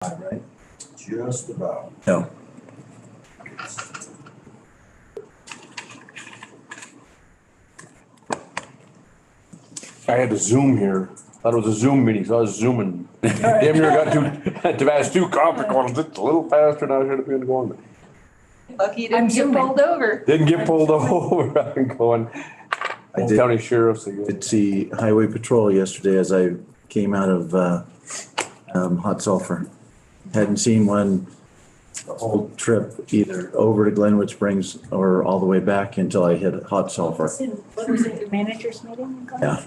Right? Just about. No. I had to Zoom here. Thought it was a Zoom meeting, so I was zooming. Damn near got to ask two conference calls just a little faster than I should have been going. Lucky you didn't get pulled over. Didn't get pulled over. I'm going. I did- County sheriff's again. Did see highway patrol yesterday as I came out of hot sulfur. Hadn't seen one the whole trip either over to Glenwood Springs or all the way back until I hit hot sulfur. What was it, the manager's meeting? Yeah.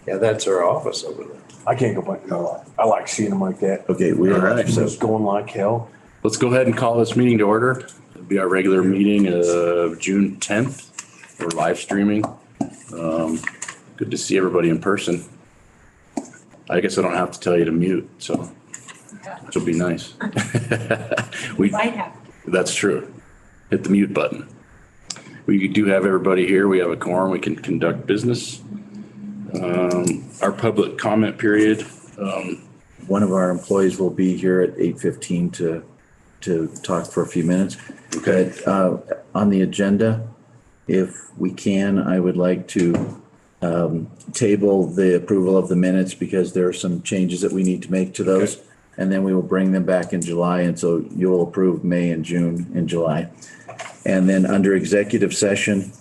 Yeah, that's our office over there. I can't go back. No, I like seeing them like that. Okay, we All are, right. so Just going like hell. Let's go ahead and call this meeting to order. It'll be our regular meeting of June 10th. We're live streaming. Good to see everybody in person. I guess I don't have to tell you to mute, so which will be nice. We Might have. That's true. Hit the mute button. We do have everybody here. We have a quorum. We can conduct business. Our public comment period. one of our employees will be here at 8:15 to talk for a few minutes. Okay. But on the agenda, if we can, I would like to table the approval of the minutes because there are some changes that we need to make to those. Okay. And then we will bring them back in July. And so you'll approve May and June and July. And then under executive session,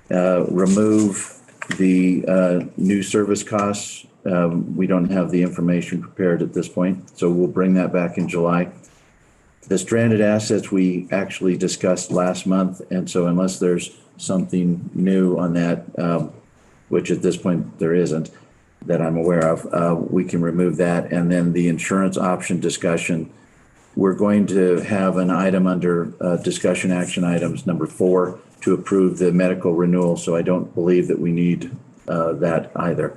remove the new service costs. We don't have the information prepared at this point, so we'll bring that back in July. The stranded assets we actually discussed last month, and so unless there's something new on that, which at this point there isn't, that I'm aware of, we can remove that. And then the insurance option discussion, we're going to have an item under discussion action items number 4 to approve the medical renewal. So I don't believe that we need that either.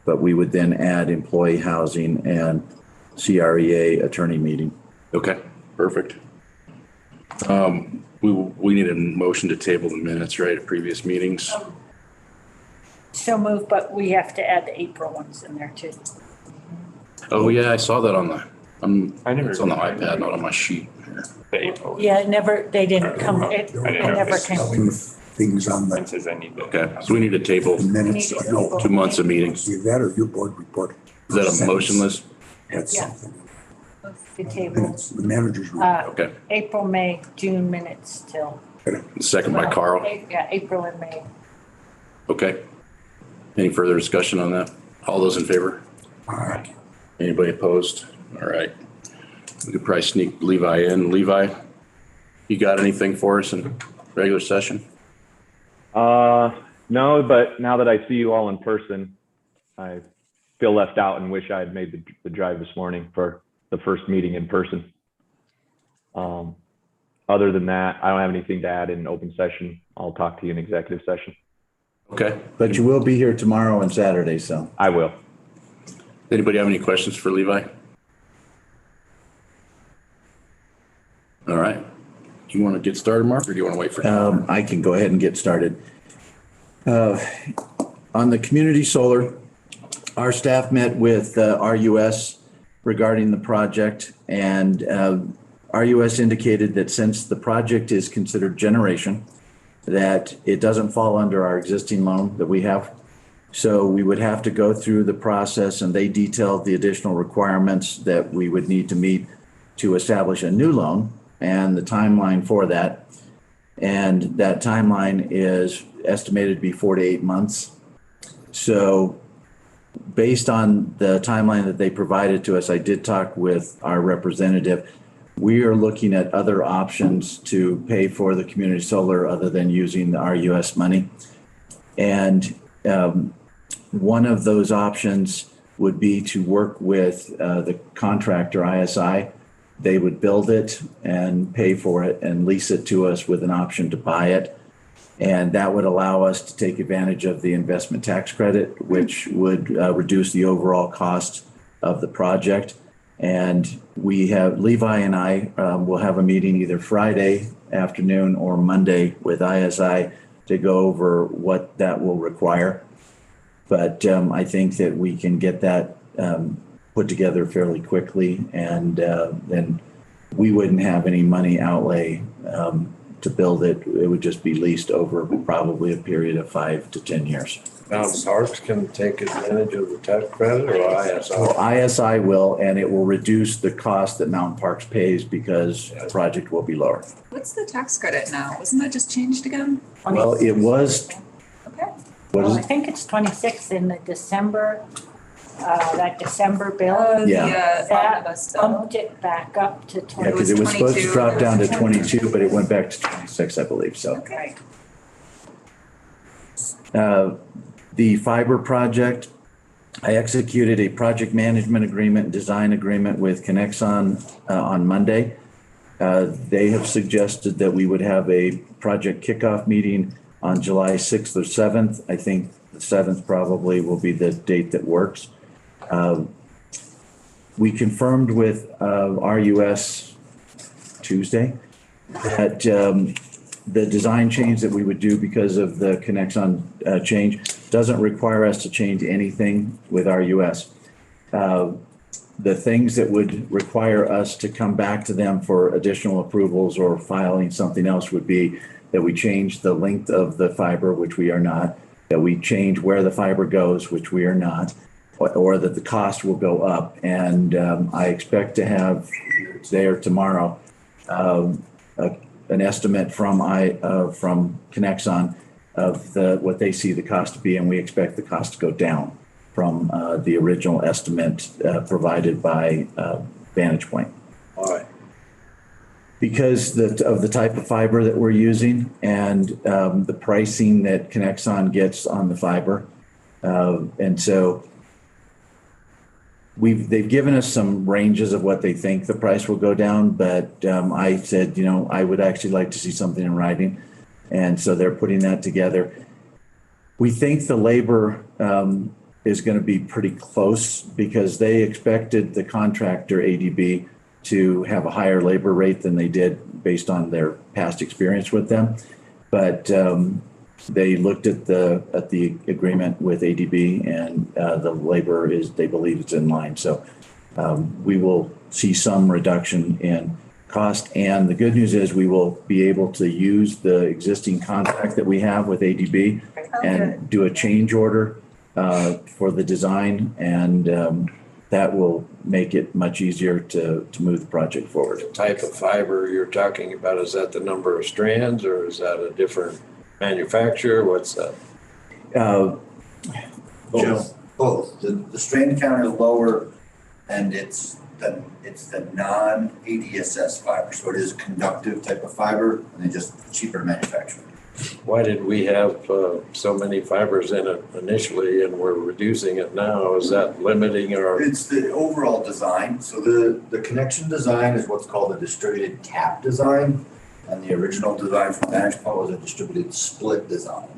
But we would then add employee housing and CREA attorney meeting. Okay, perfect. We need a motion to table the minutes, right, of previous meetings. So moved, but we have to add the April ones in there too. Oh, yeah, I saw that on the, I never- it's on the iPad, not on my sheet here. Yeah, it never, they didn't come, it never came. Things on the Says I need to. Okay, so we need a table, minutes. No, 2 months of meetings. either that or your board report. Is that a motionless? Had Yeah. something. The table, Minutes, the manager's report. Okay, April, May, June minutes till. second by Carl. Yeah, April and May. Okay. Any further discussion on that? All those in favor? All right. Anybody opposed? All right. We could probably sneak Levi in. Levi, you got anything for us in regular session? No, but now that I see you all in person, I feel left out and wish I had made the drive this morning for the first meeting in person. Other than that, I don't have anything to add in open session. I'll talk to you in executive session. Okay. But you will be here tomorrow and Saturday, so. I will. Anybody have any questions for Levi? All right. Do you want to get started, Mark, or do you want to wait for? I can go ahead and get started. On the community solar, our staff met with RUS regarding the project, and RUS indicated that since the project is considered generation, that it doesn't fall under our existing loan that we have. So we would have to go through the process, and they detailed the additional requirements that we would need to meet to establish a new loan and the timeline for that. And that timeline is estimated to be 4 to 8 months. So based on the timeline that they provided to us, I did talk with our representative. We are looking at other options to pay for the community solar other than using the RUS money. And one of those options would be to work with the contractor, ISI. They would build it and pay for it and lease it to us with an option to buy it. And that would allow us to take advantage of the investment tax credit, which would reduce the overall cost of the project. And we have, Levi and I will have a meeting either Friday afternoon or Monday with ISI to go over what that will require. But I think that we can get that put together fairly quickly, and then we wouldn't have any money outlay to build it. It would just be leased over probably a period of 5 to 10 years. Mountain Parks can take advantage of the tax credit or ISI? Well, ISI will, and it will reduce the cost that Mountain Parks pays because the project will be lower. What's the tax credit now? Wasn't that just changed again? Well, it was, Okay. what Well, is I it? think it's 26 in the December, that December bill. Yeah. That omnibus bumped it back up to Yeah, 20. because it was supposed to 22. drop down to 22, but it went back to 26, I believe, so. Okay. The fiber project, I executed a project management agreement, design agreement with Connexon on Monday. They have suggested that we would have a project kickoff meeting on July 6th or 7th. I think the 7th probably will be the date that works. We confirmed with RUS Tuesday that the design change that we would do because of the Connexon change doesn't require us to change anything with RUS. The things that would require us to come back to them for additional approvals or filing something else would be that we change the length of the fiber, which we are not, that we change where the fiber goes, which we are not, or that the cost will go up. And I expect to have either today or tomorrow an estimate from Connexon of what they see the cost to be, and we expect the cost to go down from the original estimate provided by Vantage Point. All right. Because of the type of fiber that we're using and the pricing that Connexon gets on the fiber. And so they've given us some ranges of what they think the price will go down, but I said, I would actually like to see something in writing. And so they're putting that together. We think the labor is going to be pretty close because they expected the contractor ADB to have a higher labor rate than they did based on their past experience with them. But they looked at the agreement with ADB, and the labor they believe it's in line. So we will see some reduction in cost. And the good news is we will be able to use the existing contract that we have with ADB and do a change order for the design, and that will make it much easier to move the project forward. The type of fiber you're talking about, is that the number of strands or is that a different manufacturer? What's that? Joe? Both. The strain count is lower, and it's the non-ADSS fiber, so it is a conductive type of fiber, and they just cheaper to manufacture. Why did we have so many fibers in it initially and we're reducing it now? Is that limiting our? It's the overall design. So the connection design is what's called a distributed tap design, and the original design from Vantage Point was a distributed split design.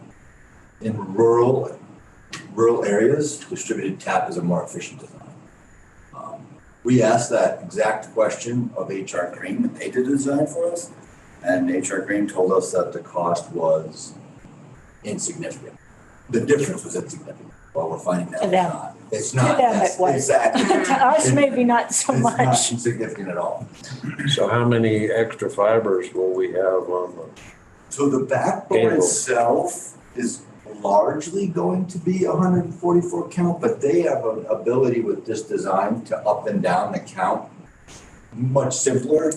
In rural areas, distributed tap is a more efficient design. We asked that exact question of HR Green when they did the design for us, and HR Green told us that the cost was insignificant. The difference was insignificant. Well, we're finding out To it's them. not. It's not. To them That's it was. Exactly. To us, maybe not so It's not much. insignificant at all. So how many extra fibers will we have on the? So the backbone Cable. itself is largely going to be 144 count, but they have an ability with this design to up and down the count much simpler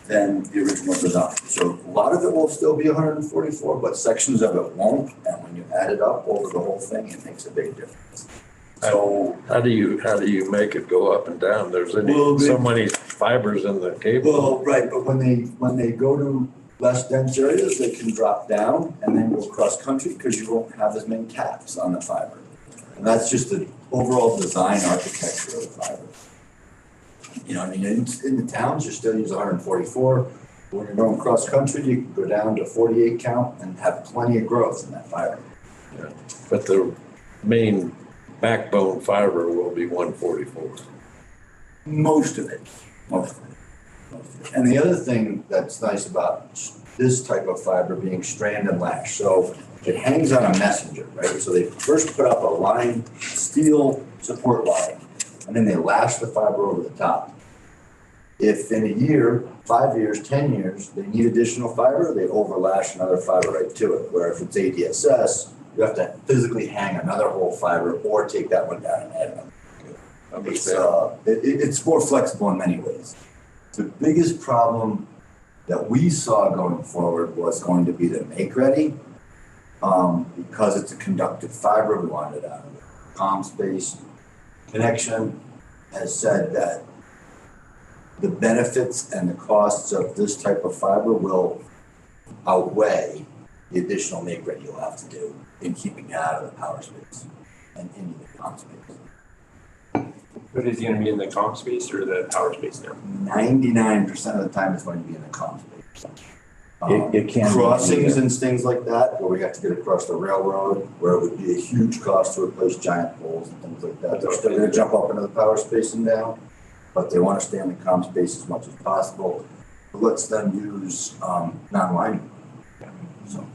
than the original design. So a lot of it will still be 144, but sections of it won't. And when you add it up over the whole thing, it makes a big difference. So How do you make it go up and down? There's so many fibers in the cable. well, right, but when they go to less dense areas, they can drop down and then go cross country because you won't have as many taps on the fiber. And that's just the overall design architecture of the fiber. I mean, in the towns, you still use 144. When you're going cross country, you can go down to 48 count and have plenty of growth in that fiber. But the main backbone fiber will be 144. Most of it. And the other thing that's nice about this type of fiber being strand and lash, so it hangs on a messenger, right? So they first put up a line, steel support line, and then they lash the fiber over the top. If in a year, 5 years, 10 years, they need additional fiber, they overlash another fiber right to it. Where if it's ADSS, you have to physically hang another whole fiber or take that one down and add another. It's more flexible in many ways. The biggest problem that we saw going forward was going to be the make ready. Because it's a conductive fiber, we wanted it out of the comm space. Connection has said that the benefits and the costs of this type of fiber will outweigh the additional make ready you'll have to do in keeping it out of the power space and into the comm space. But is he gonna be in the comp space or the power space now? 99% of the time it's going to be in the comm space. It can be Crossings either. and things like that, where we have to get across the railroad, where it would be a huge cost to replace giant poles and things like that. They're still gonna jump up into the power space and down, but they wanna stay in the comm space as much as possible. It lets them use, non-winding. So,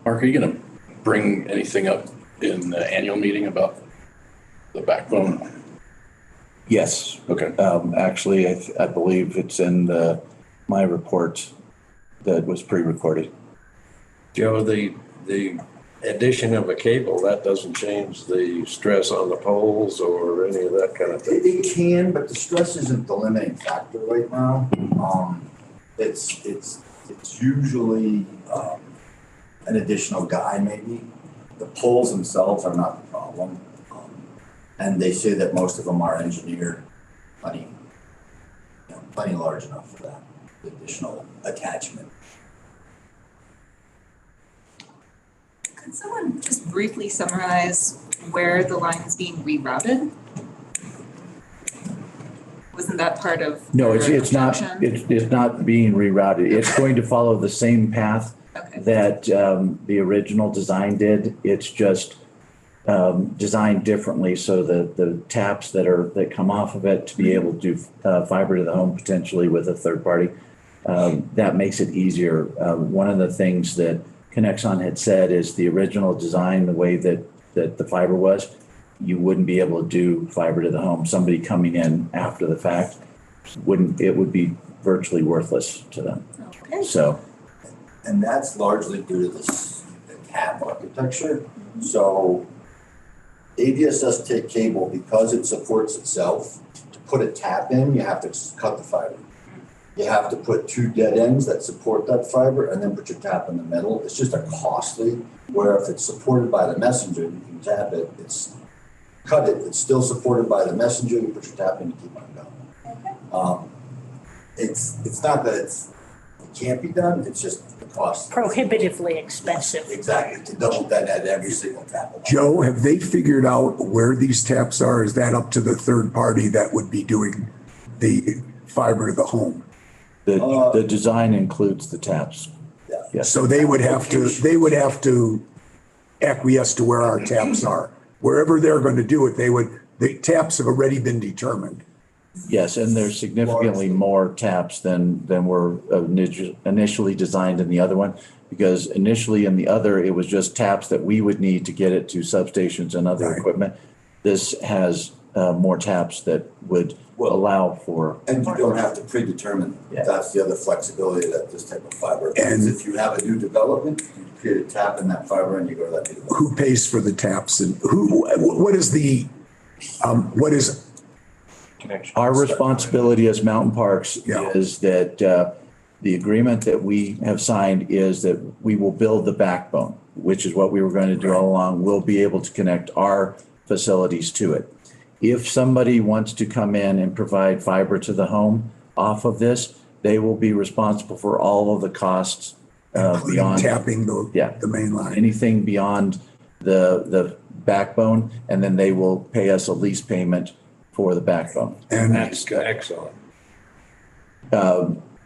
Mark, are you gonna bring anything up in the annual meeting about the backbone? Yes. Okay. Actually, I believe it's in my report that was pre-recorded. Joe, the addition of a cable, that doesn't change the stress on the poles or any of that kind of thing. it can, but the stress isn't the limiting factor right now. It's usually, an additional guy maybe. The poles themselves are not the problem. And they say that most of them are engineered plenty large enough for that additional attachment. Could someone just briefly summarize where the line is being rerouted? Wasn't that part of? No, your it's not, construction? it's not being rerouted. It's going to follow the same path Okay. that the original design did. It's just designed differently so the taps that come off of it to be able to do fiber to the home potentially with a third party. That makes it easier. One of the things that Connexon had said is the original design, the way that the fiber was, you wouldn't be able to do fiber to the home. Somebody coming in after the fact it would be virtually worthless to them. Okay. So, And that's largely due to the tap architecture. So ADSS take cable, because it supports itself, to put a tap in, you have to cut the fiber. You have to put 2 dead ends that support that fiber and then put your tap in the middle. It's just a costly, where if it's supported by the messenger, you can tap it, it's still supported by the messenger, you put your tap in, you keep on going. It's not that it can't be done, it's just the cost. Prohibitively expensive. Exactly, to double that at every single tap. Joe, have they figured out where these taps are? Is that up to the third party that would be doing the fiber to the home? the design includes the taps. Yes. So they would have to acquiesce to where our taps are. Wherever they're going to do it, the taps have already been determined. Yes, and there's significantly more taps than were initially designed in the other one. Because initially in the other, it was just taps that we would need to get it to substations and other Right. equipment. This has more taps that would allow for. And you don't have to predetermine. Yeah. That's the other flexibility that this type of fiber. And- Is if you have a new development, you create a tap in that fiber and you go to that new development. Who pays for the taps and what is Connection. Our responsibility as Mountain Parks Yeah. is that the agreement that we have signed is that we will build the backbone, which is what we were going to do all along. We'll be able to connect our facilities to it. If somebody wants to come in and provide fiber to the home off of this, they will be responsible for all of the costs including beyond tapping Yeah. the main line? anything beyond the backbone, and then they will pay us a lease payment for the backbone. And That's excellent.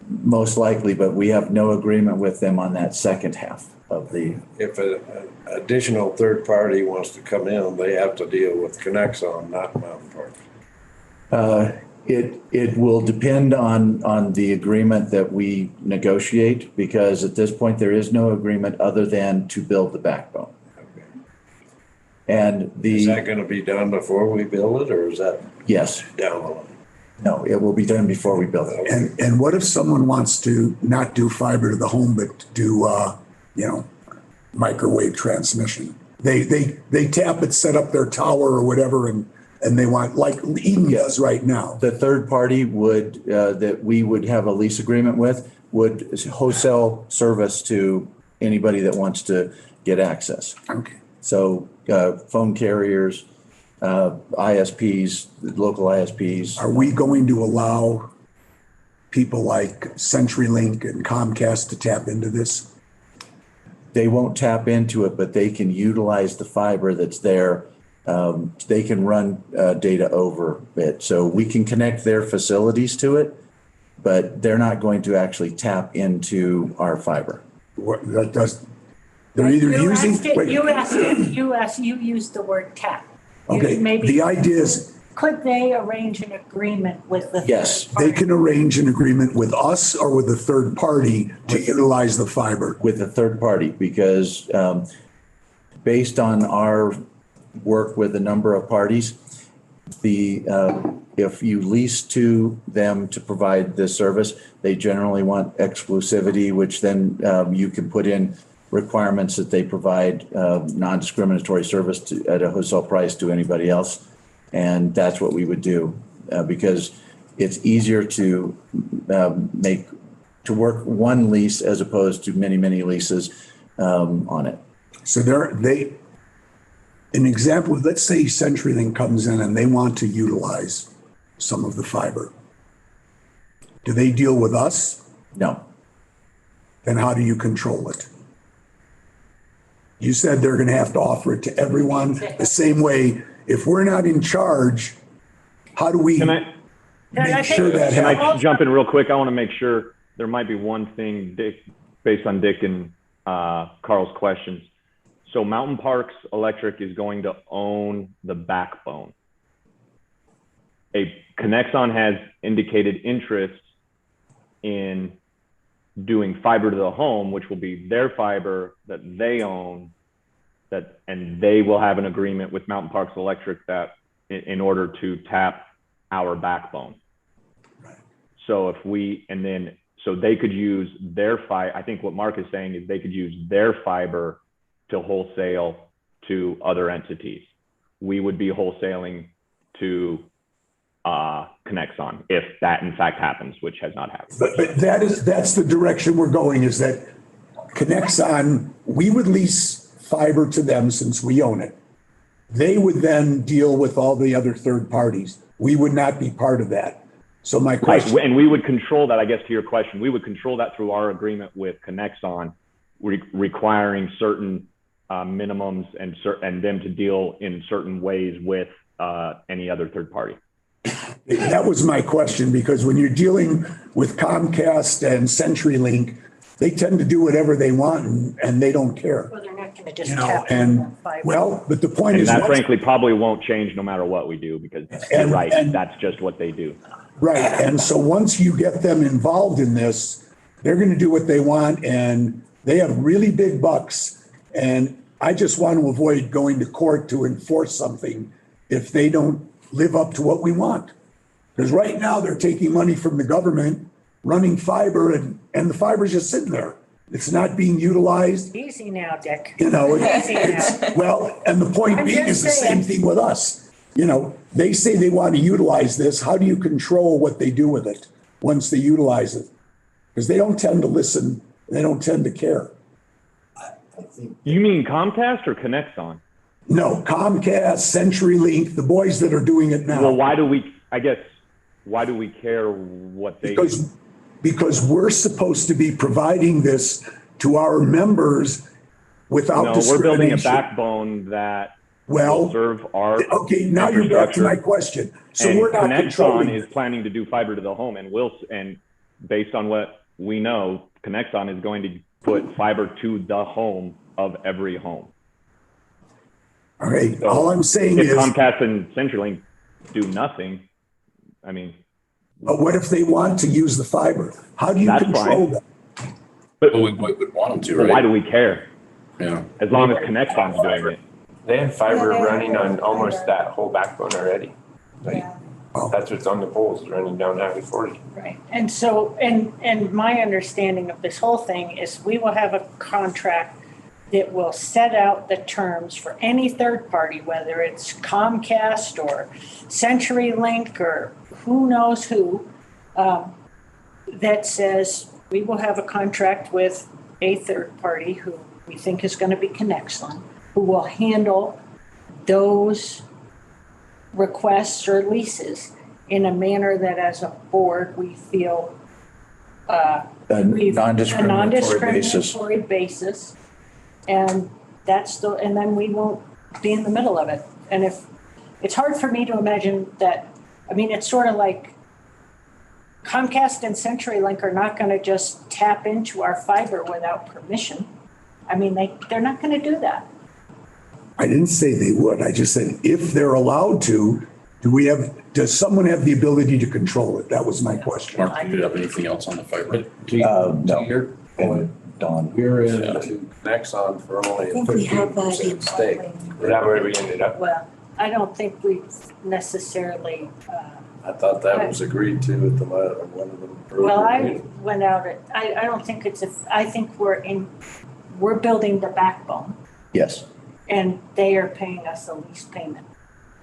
Most likely, but we have no agreement with them on that second half of the, If an additional third party wants to come in, they have to deal with Connexon, not Mountain Park. it will depend on the agreement that we negotiate, because at this point, there is no agreement other than to build the backbone. Okay. And Is that the, gonna be done before we build it, or is that Yes, down the line. no, it will be done before we build it. And what if someone wants to not do fiber to the home, but do, microwave transmission? They tap it, set up their tower or whatever, and they want, like Eden does right now. The third party would, that we would have a lease agreement with, would wholesale service to anybody that wants to get access. Okay. So phone carriers, ISPs, local ISPs. Are we going to allow people like CenturyLink and Comcast to tap into this? They won't tap into it, but they can utilize the fiber that's there. They can run data over it. So we can connect their facilities to it, but they're not going to actually tap into our fiber. That does, they're either You using. asked it- wait. You used the word tap. You Okay, maybe- the idea is, Could they arrange an agreement with the? Yes, third they party? can arrange an agreement with us or with a third party to utilize the fiber. with a third party, because based on our work with a number of parties, if you lease to them to provide this service, they generally want exclusivity, which then you can put in requirements that they provide non-discriminatory service at a wholesale price to anybody else. And that's what we would do, because it's easier to work one lease as opposed to many, many leases on it. So an example, let's say CenturyLink comes in and they want to utilize some of the fiber. Do they deal with us? No, Then how do you control it? You said they're going to have to offer it to everyone the same way. If we're not in charge, how do we Can I, make sure that can happens? I jump in real quick? I want to make sure there might be one thing, Dick, based on Dick and Carl's questions. So Mountain Parks Electric is going to own the backbone. Connexon has indicated interest in doing fiber to the home, which will be their fiber that they own, and they will have an agreement with Mountain Parks Electric that in order to tap our backbone. So so they could use their fiber. I think what Mark is saying is they could use their fiber to wholesale to other entities. We would be wholesaling to Connexon if that in fact happens, which has not happened. But that's the direction we're going, is that Connexon, we would lease fiber to them since we own it. They would then deal with all the other third parties. We would not be part of that. So my question. Right, and we would control that, I guess, to your question, we would control that through our agreement with Connexon, requiring certain minimums and them to deal in certain ways with any other third party. That was my question, because when you're dealing with Comcast and CenturyLink, they tend to do whatever they want and they don't care. Well, they're not going to just You know, tap. and fiber. well, but the point And is. that frankly probably won't change no matter what we do, because you're right, that's just what they do. Right, and so once you get them involved in this, they're gonna do what they want, and they have really big bucks. And I just want to avoid going to court to enforce something if they don't live up to what we want. Because right now, they're taking money from the government, running fiber, and the fiber's just sitting there. It's not being utilized, Easy now, Dick. you know. Easy now. Well, and the point I'm being just is the same saying. thing with us. You know, they say they want to utilize this. How do you control what they do with it once they utilize it? Because they don't tend to listen. They don't tend to care. You mean Comcast or Connexon? No, Comcast, CenturyLink, the boys that are doing it now. Well, why do we care what they do? Because we're supposed to be providing this to our members without No, discrimination. we're building a backbone that will Well, serve our okay, now you're back to my question. So and we're not Connexon controlling is it. planning to do fiber to the home, and based on what we know, Connexon is going to put fiber to the home of every home. All right, So all I'm saying if is, Comcast and CenturyLink do nothing, I mean, but what if they want to use the fiber? How do you That's control fine. that? but we would want them to, well, right? why do we care? Yeah. As long as Connexon's doing it. They have fiber running on almost that whole backbone already. Like, That's what's on the poles, running down Highway 40. Right, and so, and my understanding of this whole thing is we will have a contract that will set out the terms for any third party, whether it's Comcast or CenturyLink or who knows who, that says we will have a contract with a third party who we think is going to be Connexon, who will handle those requests or leases in a manner that as a board, we feel A non-discriminatory basis. non-discriminatory basis. And and then we won't be in the middle of it. And if, it's hard for me to imagine that, I mean, it's sort of like Comcast and CenturyLink are not going to just tap into our fiber without permission. I mean, they're not going to do that. I didn't say they would. I just said if they're allowed to, does someone have the ability to control it? That was my question. Mark, do you have anything else on the fiber? No. Your point, Don. we're into Nexon for only a 15% stake. Is that where we ended up? Well, I don't think we've necessarily, I thought that was agreed to at the one of them. well, I went out, I don't think I think we're building the backbone Yes. and they are paying us a lease payment.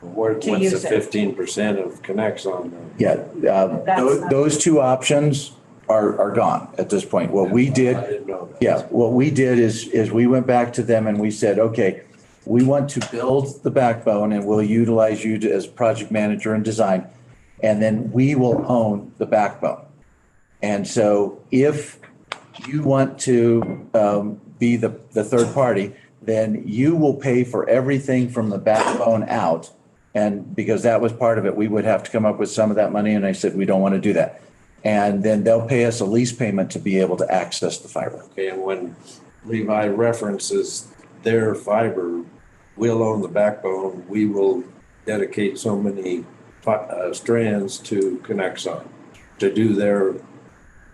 What's to the use it. 15% of Connexon? Yeah, That's not- those two options are gone at this point. What we did, I didn't know that. yeah, what we did is we went back to them and we said, okay, we want to build the backbone and we'll utilize you as project manager and design. And then we will own the backbone. And so if you want to be the third party, then you will pay for everything from the backbone out. And because that was part of it, we would have to come up with some of that money. And I said, we don't want to do that. And then they'll pay us a lease payment to be able to access the fiber. Okay, and when Levi references their fiber, we'll own the backbone, we will dedicate so many strands to Connexon to do their.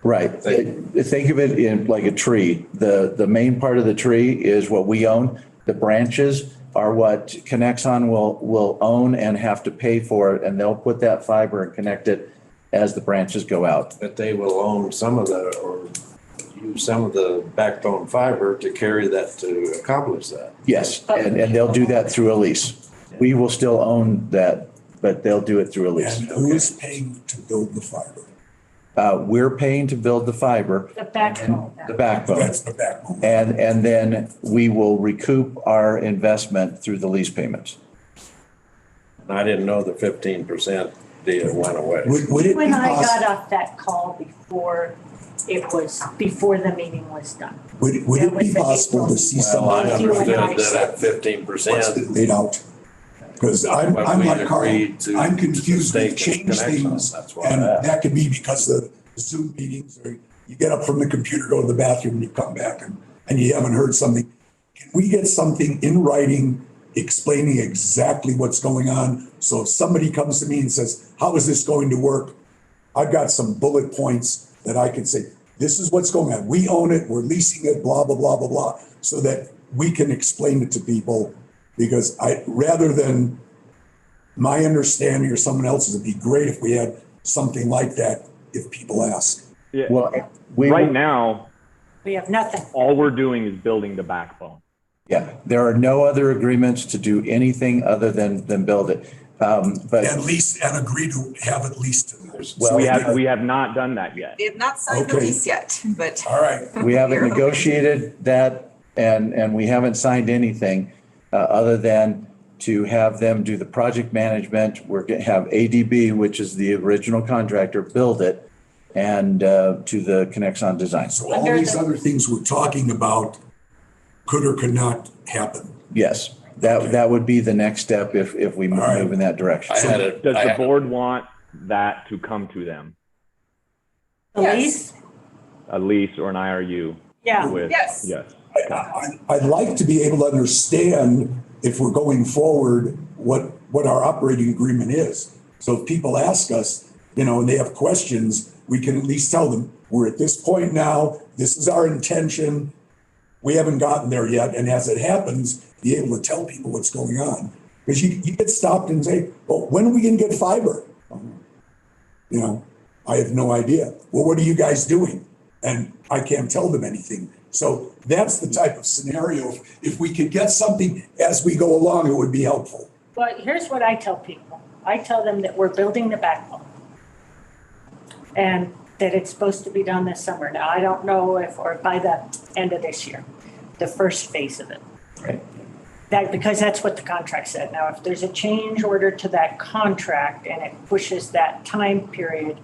Right. Think of it in like a tree. The main part of the tree is what we own. The branches are what Connexon will own and have to pay for it. And they'll put that fiber and connect it as the branches go out. That they will own some of the, or use some of the backbone fiber to carry that, to accomplish that. Yes, and they'll do that through a lease. We will still own that, but they'll do it through a lease. And who is paying to build the fiber? We're paying to build the fiber. The backbone. The backbone. That's the backbone. And then we will recoup our investment through the lease payments. And I didn't know the 15% deal went away. Would it be When I got possible, off that call before the meeting was done. would it That was be the possible to April. see Well, I somebody understood that at 15%. what's it laid out? Because I'm But we like Carl, agreed to I'm confused. They stake change in Connexon. things. That's why I And asked. that could be because the Zoom meetings, or you get up from the computer, go to the bathroom, and you come back and you haven't heard something. Can we get something in writing explaining exactly what's going on? So if somebody comes to me and says, how is this going to work? I've got some bullet points that I can say, this is what's going on. We own it, we're leasing it, blah, blah, blah, blah, blah, so that we can explain it to people. Because rather than my understanding or someone else's, it'd be great if we had something like that if people ask. Yeah. Well, Right now, We have nothing. all we're doing is building the backbone. Yeah, there are no other agreements to do anything other than build it. But And lease, and agree to have it leased. Well, We have not done that yet. We have not signed the Okay. lease yet, but All right. we haven't negotiated that and we haven't signed anything other than to have them do the project management. We're going to have ADB, which is the original contractor, build it and to the Connexon design. So all these other things we're talking about could or could not happen. Yes, that would be the next step if we All right. move in that direction. Does the board want that to come to them? The Yes. lease? A lease or an IRU? Yeah. With, Yes. yes. I'd like to be able to understand if we're going forward, what our operating agreement is. So if people ask us, and they have questions, we can at least tell them, we're at this point now, this is our intention. We haven't gotten there yet. And as it happens, be able to tell people what's going on. Because you get stopped and say, well, when are we going to get fiber? You know, I have no idea. Well, what are you guys doing? And I can't tell them anything. So that's the type of scenario. If we could get something as we go along, it would be helpful. But here's what I tell people. I tell them that we're building the backbone and that it's supposed to be done this summer. Now, I don't know if, or by the end of this year, the first phase of it. Right. That, because that's what the contract said. Now, if there's a change order to that contract and it pushes that time period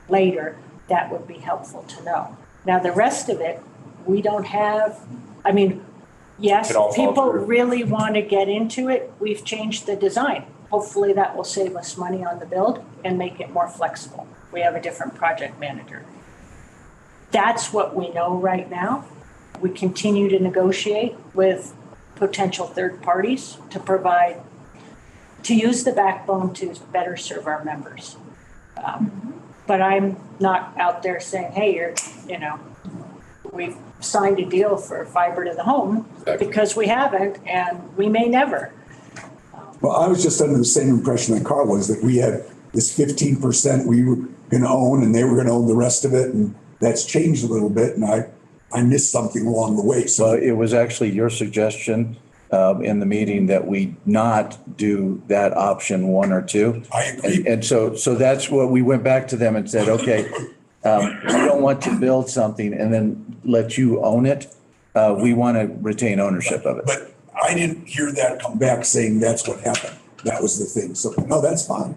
later, that would be helpful to know. Now, the rest of it, we don't have, I mean, yes, It all falls people through. really want to get into it. We've changed the design. Hopefully that will save us money on the build and make it more flexible. We have a different project manager. That's what we know right now. We continue to negotiate with potential third parties to provide, to use the backbone to better serve our members. But I'm not out there saying, hey, we've signed a deal for fiber to the home, because we haven't, and we may never. Well, I was just under the same impression that Carl was, that we had this 15% we were going to own and they were going to own the rest of it. And that's changed a little bit. And I missed something along the way. So So it was actually your suggestion in the meeting that we not do that option 1 or 2. I agree. And so that's what we went back to them and said, okay, we don't want to build something and then let you own it. We want to retain ownership of it. But I didn't hear that come back saying that's what happened. That was the thing. So, no, that's fine.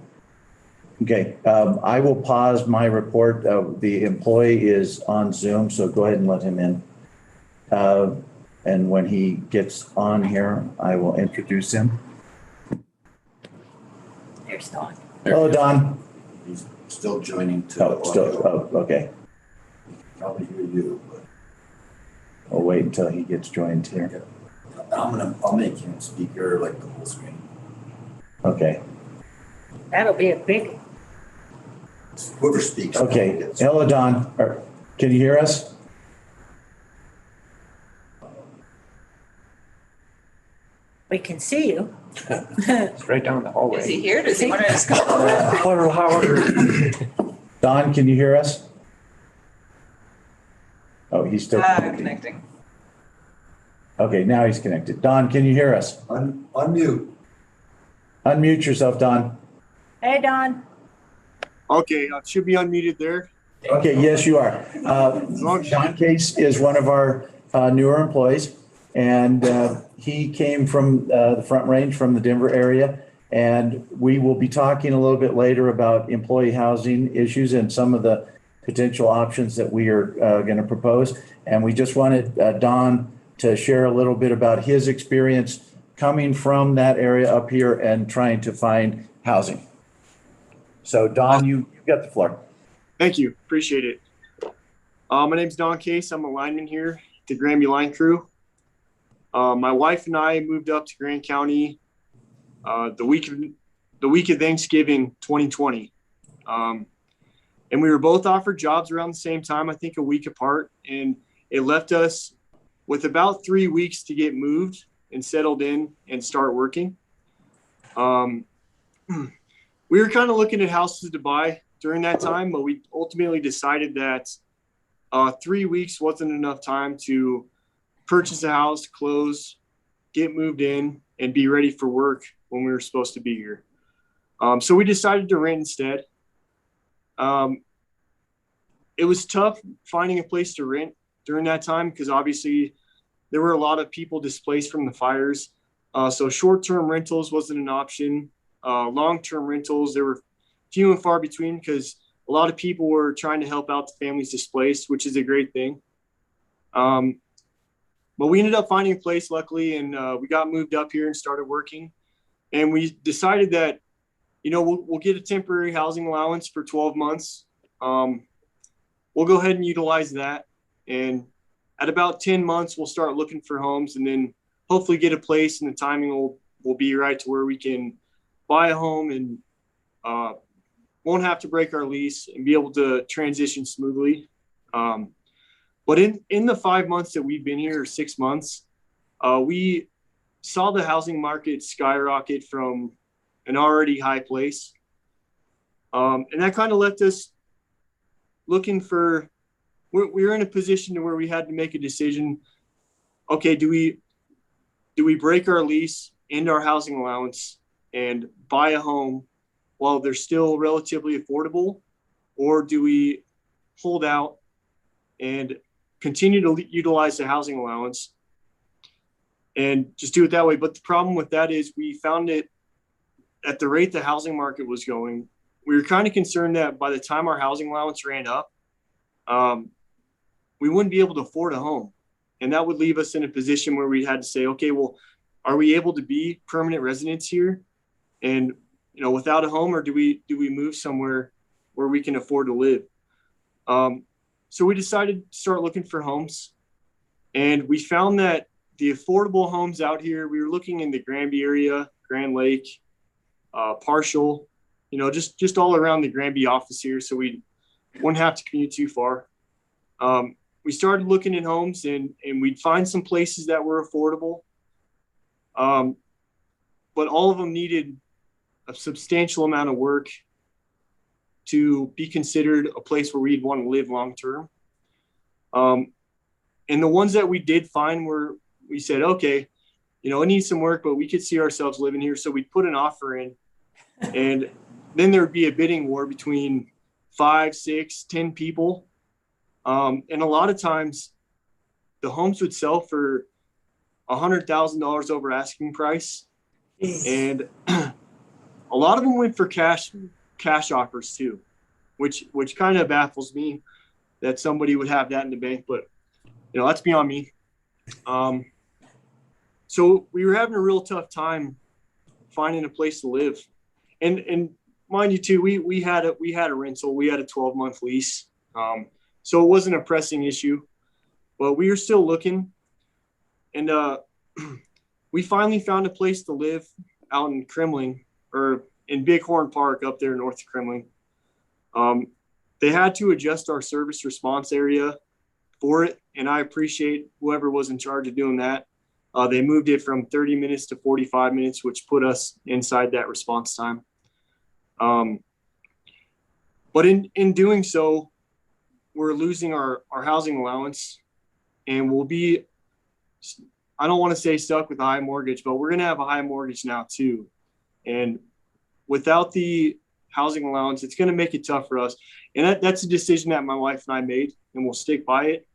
Okay, I will pause my report. The employee is on Zoom, so go ahead and let him in. And when he gets on here, I will introduce him. There's Dawn. Hello, Don. He's still joining to. Okay. Probably hear you, but We'll wait until he gets joined here. I'll make him speaker like the whole screen. Okay, That'll be a big, Whoever speaks. okay. gets- Hello, Don. Can you hear us? we can see you. It's right down the Is he hallway. here? Does he want to just come? A little louder. Don, can you hear us? Oh, he's still connecting. Connecting. Okay, now he's connected. Don, can you hear us? Unmute. Unmute yourself, Don. Hey, Dawn. Okay, I should be unmuted there. Okay, yes, you are. long as- John Case is one of our newer employees, and he came from the Front Range from the Denver area. And we will be talking a little bit later about employee housing issues and some of the potential options that we are going to propose. And we just wanted Don to share a little bit about his experience coming from that area up here and trying to find housing. So Don, you've got the floor. Thank you, appreciate it. My name's Don Case. I'm a lineman here at the Granby Line Crew. My wife and I moved up to Grand County the week of Thanksgiving 2020. And we were both offered jobs around the same time, I think a week apart. And it left us with about 3 weeks to get moved and settled in and start working. We were kind of looking at houses to buy during that time, but we ultimately decided that 3 weeks wasn't enough time to purchase a house, close, get moved in, and be ready for work when we were supposed to be here. So we decided to rent instead. It was tough finding a place to rent during that time because obviously there were a lot of people displaced from the fires. So short-term rentals wasn't an option. Long-term rentals, there were few and far between because a lot of people were trying to help out the families displaced, which is a great thing. But we ended up finding a place, luckily, and we got moved up here and started working. And we decided that, we'll get a temporary housing allowance for 12 months. We'll go ahead and utilize that. And at about 10 months, we'll start looking for homes and then hopefully get a place, and the timing will be right to where we can buy a home and won't have to break our lease and be able to transition smoothly. But in the 5 months that we've been here, or 6 months, we saw the housing market skyrocket from an already high place. And that kind of left us looking for, we were in a position to where we had to make a decision. Okay, do we break our lease, end our housing allowance, and buy a home while they're still relatively affordable? Or do we hold out and continue to utilize the housing allowance and just do it that way? But the problem with that is we found it at the rate the housing market was going. We were kind of concerned that by the time our housing allowance ran up, we wouldn't be able to afford a home. And that would leave us in a position where we had to say, okay, well, are we able to be permanent residents here and, without a home, or do we move somewhere where we can afford to live? So we decided to start looking for homes, and we found that the affordable homes out here, we were looking in the Granby area, Grand Lake, Partial, just all around the Granby office here. So we wouldn't have to commute too far. We started looking at homes, and we'd find some places that were affordable. But all of them needed a substantial amount of work to be considered a place where we'd want to live long term. And the ones that we did find we said, okay, it needs some work, but we could see ourselves living here. So we'd put an offer in, and then there'd be a bidding war between 5, 6, 10 people. And a lot of times the homes would sell for $100,000 over asking price. And a lot of them went for cash offers too, which kind of baffles me that somebody would have that in the bank, but that's beyond me. So we were having a real tough time finding a place to live. And mind you too, we had a rental, we had a 12-month lease. So it wasn't a pressing issue, but we were still looking. And we finally found a place to live out in Kremling, or in Bighorn Park up there north of Kremling. They had to adjust our service response area for it, and I appreciate whoever was in charge of doing that. They moved it from 30 minutes to 45 minutes, which put us inside that response time. But in doing so, we're losing our housing allowance, and we'll be, I don't want to say stuck with a high mortgage, but we're going to have a high mortgage now too. And without the housing allowance, it's going to make it tough for us. And that's a decision that my wife and I made, and we'll stick by it.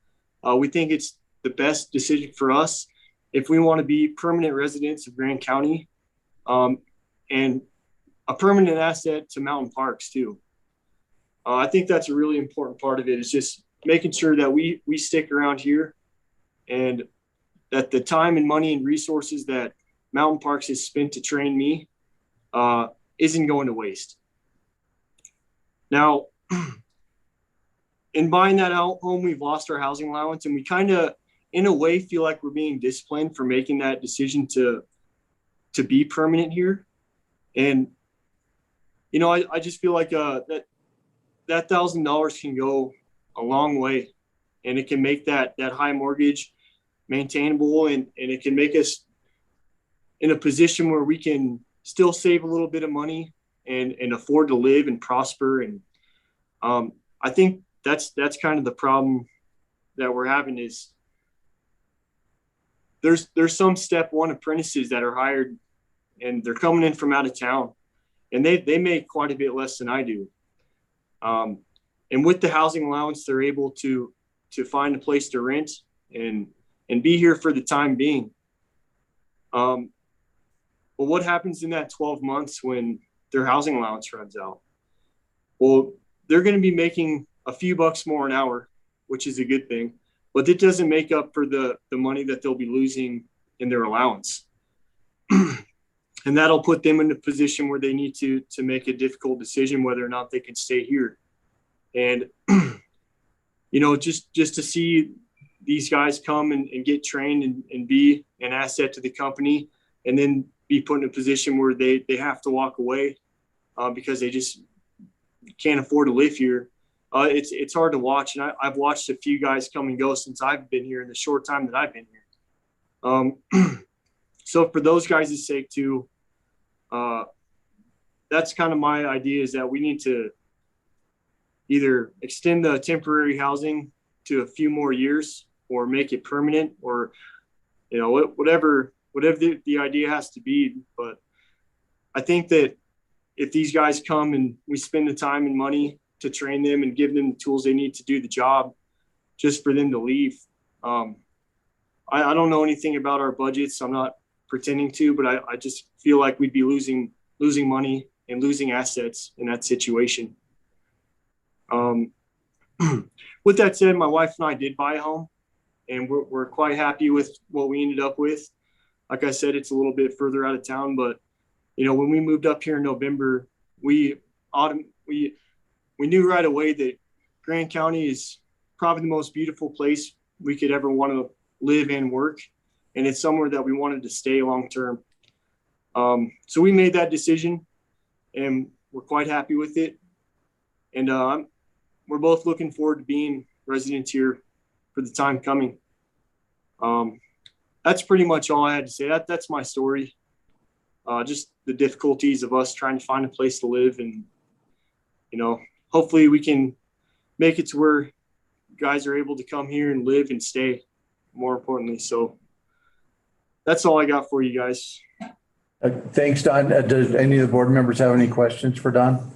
We think it's the best decision for us if we want to be permanent residents of Grand County, and a permanent asset to mountain parks too. I think that's a really important part of it, is just making sure that we stick around here, and that the time and money and resources that Mountain Parks has spent to train me isn't going to waste. Now, in buying that home, we've lost our housing allowance, and we kind of, in a way, feel like we're being disciplined for making that decision to be permanent here. And, I just feel like that $1,000 can go a long way, and it can make that high mortgage maintainable, and it can make us in a position where we can still save a little bit of money and afford to live and prosper. And I think that's kind of the problem that we're having, is there's some step one apprentices that are hired, and they're coming in from out of town, and they make quite a bit less than I do. And with the housing allowance, they're able to find a place to rent and be here for the time being. But what happens in that 12 months when their housing allowance runs out? Well, they're going to be making a few bucks more an hour, which is a good thing, but it doesn't make up for the money that they'll be losing in their allowance. And that'll put them in a position where they need to make a difficult decision whether or not they can stay here. And, just to see these guys come and get trained and be an asset to the company, and then be put in a position where they have to walk away because they just can't afford to live here. It's hard to watch. And I've watched a few guys come and go since I've been here, in the short time that I've been here. So for those guys' sake too, that's kind of my idea, is that we need to either extend the temporary housing to a few more years or make it permanent, or, you know, whatever the idea has to be. But I think that if these guys come and we spend the time and money to train them and give them the tools they need to do the job, just for them to leave. I don't know anything about our budgets. I'm not pretending to, but I just feel like we'd be losing money and losing assets in that situation. With that said, my wife and I did buy a home, and we're quite happy with what we ended up with. Like I said, it's a little bit further out of town, but you know, when we moved up here in November, we knew right away that Grand County is probably the most beautiful place we could ever want to live and work, and it's somewhere that we wanted to stay long term. So we made that decision, and we're quite happy with it. And we're both looking forward to being residents here for the time coming. That's pretty much all I had to say. That's my story. Just the difficulties of us trying to find a place to live, and you know, hopefully we can make it to where guys are able to come here and live and stay, more importantly. So that's all I got for you guys. Thanks, Don. Does any of the board members have any questions for Don?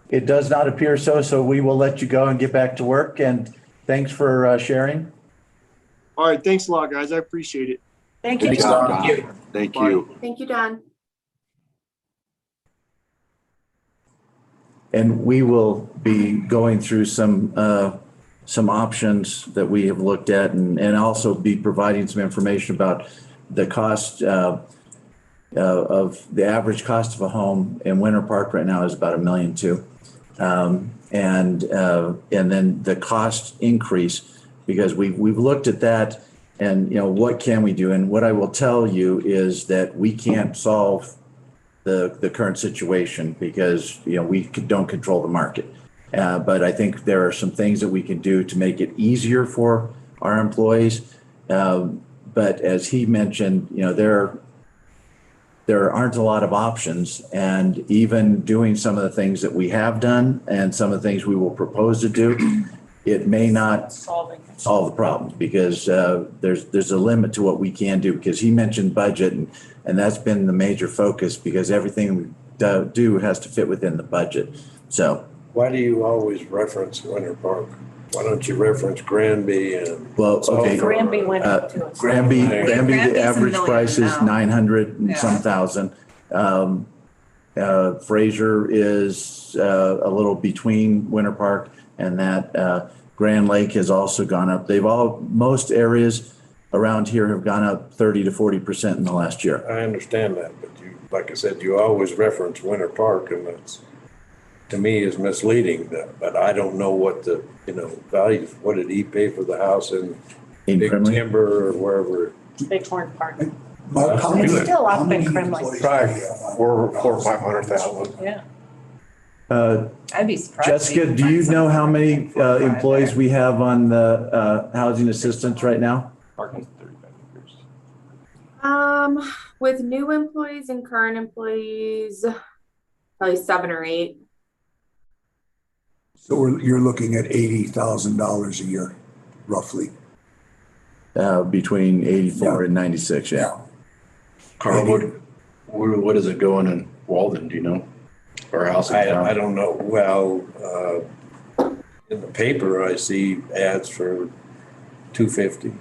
It does not appear so we will let you go and get back to work, and thanks for sharing. All right. Thanks a lot, guys. I appreciate it. Thank you, Thanks, Don. Don. Thank Bye. you. Thank you, Don. And we will be going through some options that we have looked at, and also be providing some information about the cost of the average cost of a home in Winter Park right now is about $1.2 million. And then the cost increase, because we've looked at that, and you know, what can we do? And what I will tell you is that we can't solve the current situation, because you know, we don't control the market. But I think there are some things that we can do to make it easier for our employees. But as he mentioned, you know, there aren't a lot of options, and even doing some of the things that we have done and some of the things we will propose to do, it may not solve the problem, because there's a limit to what we can do, because he mentioned budget, and that's been the major focus, because everything we do has to fit within the budget. So Why do you always reference Winter Park? Why don't you reference Granby and? well, okay. Granby went up to us. Granby, the Granby's average $1 million price is now. 900 and Yeah. some thousand. Fraser is a little between Winter Park and that. Grand Lake has also gone up. Most areas around here have gone up 30 to 40% in the last year. I understand that, but you, like I said, you always reference Winter Park, and that's, to me, is misleading. But I don't know what the, you know, value, what did he pay for the house in Big Grimley? Timber or wherever? Bighorn Park. Mark, how It's many, still up how in many Grimley. employees? Probably do you have on 400,000 or the 500,000. Yeah. I'd be surprised. Jessica, do you know how many employees we have on the housing assistance right now? Parking's 35 acres. With new employees and current employees, probably 7 or 8. So you're looking at $80,000 a year, roughly. Between 84 and 96, yeah. Carl, what is it going in Walden, do you know? Or house in I town? don't know. Well, in the paper, I see ads for 250.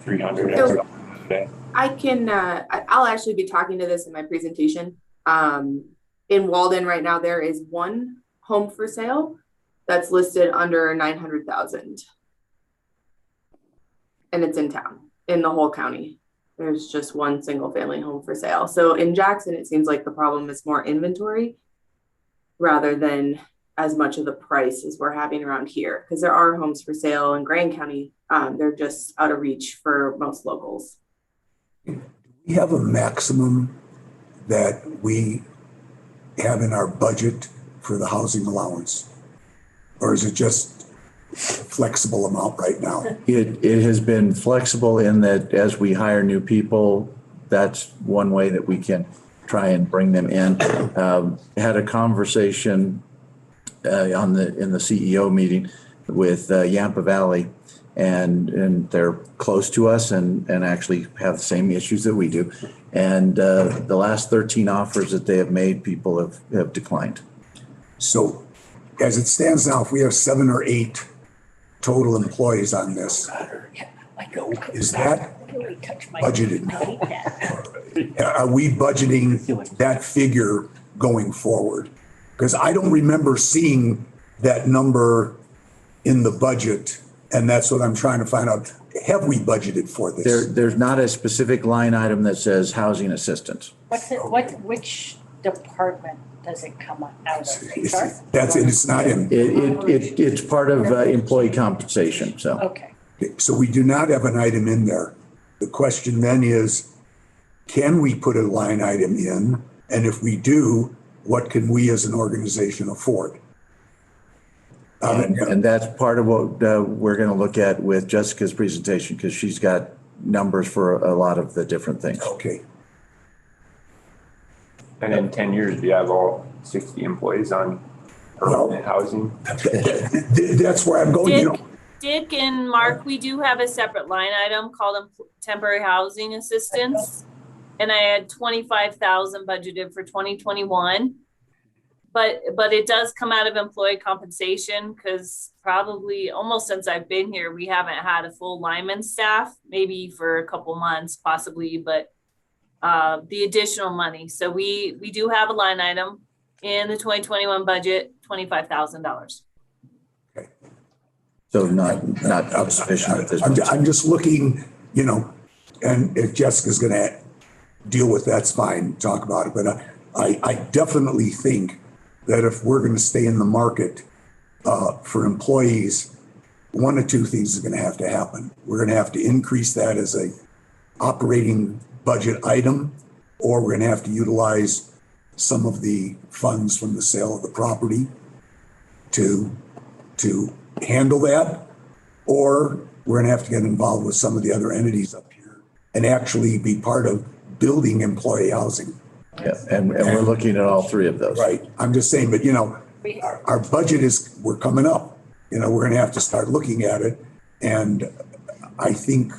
300 So- a day. I can, I'll actually be talking to this in my presentation. In Walden right now, there is one home for sale that's listed under 900,000. And it's in town, in the whole county. There's just one single family home for sale. So in Jackson, it seems like the problem is more inventory rather than as much of the price as we're having around here. Because there are homes for sale in Grand County. They're just out of reach for most locals. We have a maximum that we have in our budget for the housing allowance? Or is it just a flexible amount right now? It has been flexible in that as we hire new people, that's one way that we can. try and bring them in. Had a conversation in the CEO meeting with Yampa Valley, and they're close to us and actually have the same issues that we do. And the last 13 offers that they have made, people have declined. So as it stands now, if we have 7 or 8 total employees on this, is that budgeted? Are we budgeting that figure going forward? Because I don't remember seeing that number in the budget, and that's what I'm trying to find out. Have we budgeted for this? There's not a specific line item that says housing assistance. Which department does it come out of? HR? That's it, it's not in. It's part of employee compensation, so. Okay. So we do not have an item in there. The question then is, can we put a line item in? And if we do, what can we as an organization afford? And that's part of what we're going to look at with Jessica's presentation, because she's got numbers for a lot of the different things. Okay. And in 10 years, do you have all 60 employees on permanent housing? That's where I'm going. Dick and Mark, we do have a separate line item called temporary housing assistance. And I had 25,000 budgeted for 2021. But it does come out of employee compensation, because probably almost since I've been here, we haven't had a full lineman staff, maybe for a couple months possibly, but the additional money. So we do have a line item in the 2021 budget, $25,000. Okay. So not sufficient at this point. I'm just looking, and if Jessica's going to deal with that's fine, talk about it. But I definitely think that if we're going to stay in the market for employees, one of two things is going to have to happen. We're going to have to increase that as a operating budget item, or we're going to have to utilize some of the funds from the sale of the property to handle that, or we're going to have to get involved with some of the other entities up here and actually be part of building employee housing. Yeah, and we're looking at all three of those. Right. I'm just saying, but our budget we're coming up. We're going to have to start looking at it. And I think,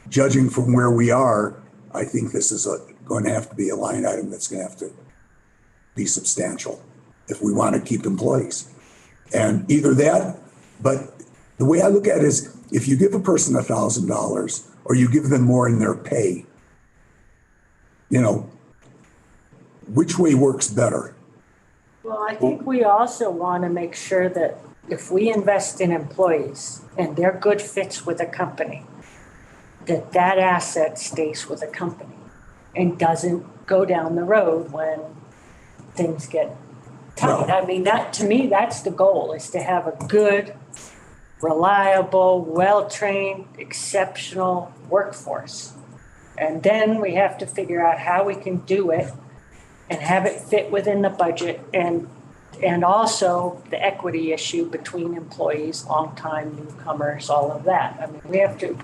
judging from where we are, I think this is going to have to be a line item that's going to have to be substantial if we want to keep employees. And either that, but the way I look at it is, if you give a person $1,000 or you give them more in their pay, which way works better? Well, I think we also want to make sure that if we invest in employees and they're good fits with a company, that asset stays with a company and doesn't go down the road when things get tight. I mean, to me, that's the goal, is to have a good, reliable, well-trained, exceptional workforce. And then we have to figure out how we can do it and have it fit within the budget, and also the equity issue between employees, longtime newcomers, all of that. I mean, we have to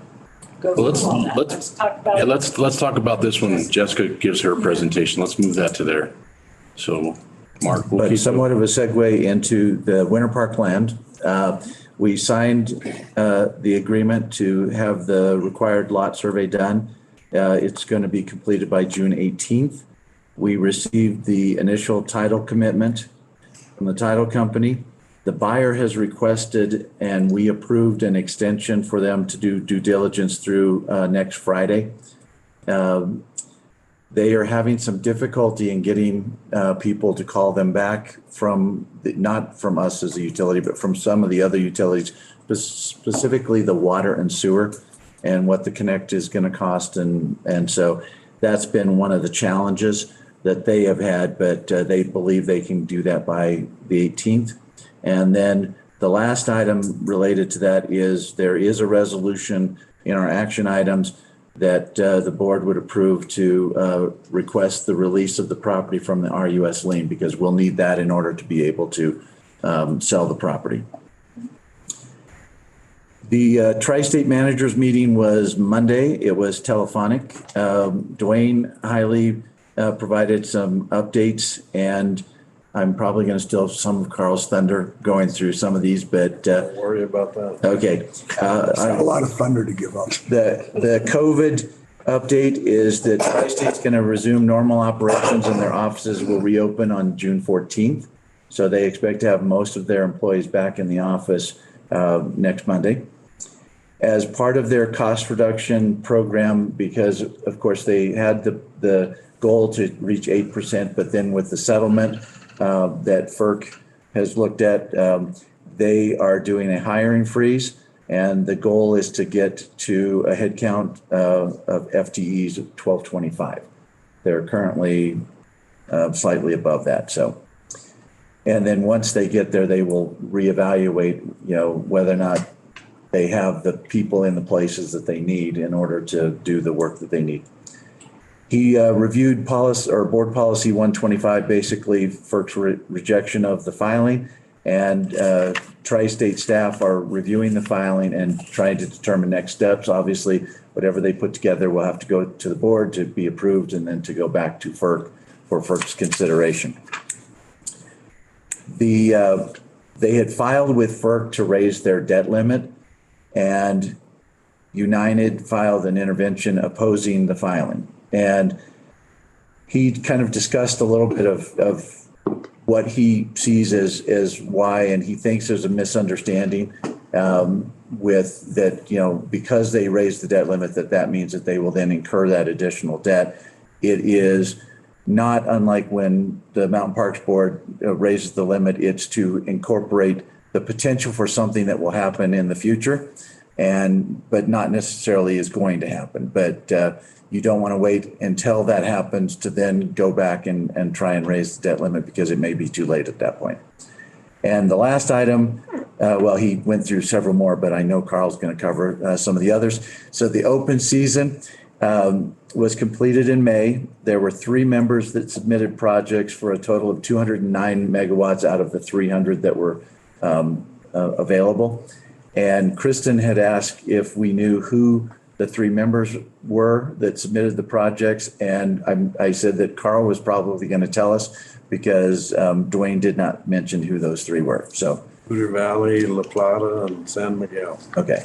go through all that. Let's talk about it. Let's talk about this when Jessica gives her presentation. Let's move that to there. So, Mark, we'll but somewhat of a segue into the Winter Park land. We signed the agreement to have the required lot survey done. It's going to be completed by June 18th. We received the initial title commitment from the title company. The buyer has requested, and we approved an extension for them to do due diligence through next Friday. They are having some difficulty in getting people to call them back not from us as a utility, but from some of the other utilities, specifically the water and sewer, and what the connect is going to cost. And so that's been one of the challenges that they have had, but they believe they can do that by the 18th. And then the last item related to that is there is a resolution in our action items that the board would approve to request the release of the property from the RUS lien, because we'll need that in order to be able to sell the property. The Tri-State Managers meeting was Monday. It was telephonic. Dwayne Hiley provided some updates, and I'm probably going to steal some of Carl's thunder going through some of these, but Don't worry about that. okay. It's not a lot of thunder to give up. The COVID update is that Tri-State's going to resume normal operations and their offices will reopen on June 14th. So they expect to have most of their employees back in the office next Monday. As part of their cost reduction program, because of course they had the goal to reach 8%, but then with the settlement that FERC has looked at, they are doing a hiring freeze. And the goal is to get to a headcount of FTEs of 1225. They're currently slightly above that. So, and then once they get there, they will reevaluate, whether or not they have the people in the places that they need in order to do the work that they need. He reviewed policy or board policy 125, basically FERC's rejection of the filing, and Tri-State staff are reviewing the filing and trying to determine next steps. Obviously, whatever they put together will have to go to the board to be approved and then to go back to FERC for FERC's consideration. They had filed with FERC to raise their debt limit, and United filed an intervention opposing the filing. And he kind of discussed a little bit of what he sees as why, and he thinks there's a misunderstanding with that, because they raised the debt limit, that means that they will then incur that additional debt. It is not unlike when the Mountain Parks Board raises the limit. It's to incorporate the potential for something that will happen in the future, but not necessarily is going to happen. But you don't want to wait until that happens to then go back and try and raise the debt limit, because it may be too late at that point. And the last item, he went through several more, but I know Carl's going to cover some of the others. So the open season was completed in May. There were 3 members that submitted projects for a total of 209 megawatts out of the 300 that were available. And Kristen had asked if we knew who the 3 members were that submitted the projects. And I said that Carl was probably going to tell us, because Dwayne did not mention who those 3 were. So Poudre Valley, La Plata, and San Miguel. Okay.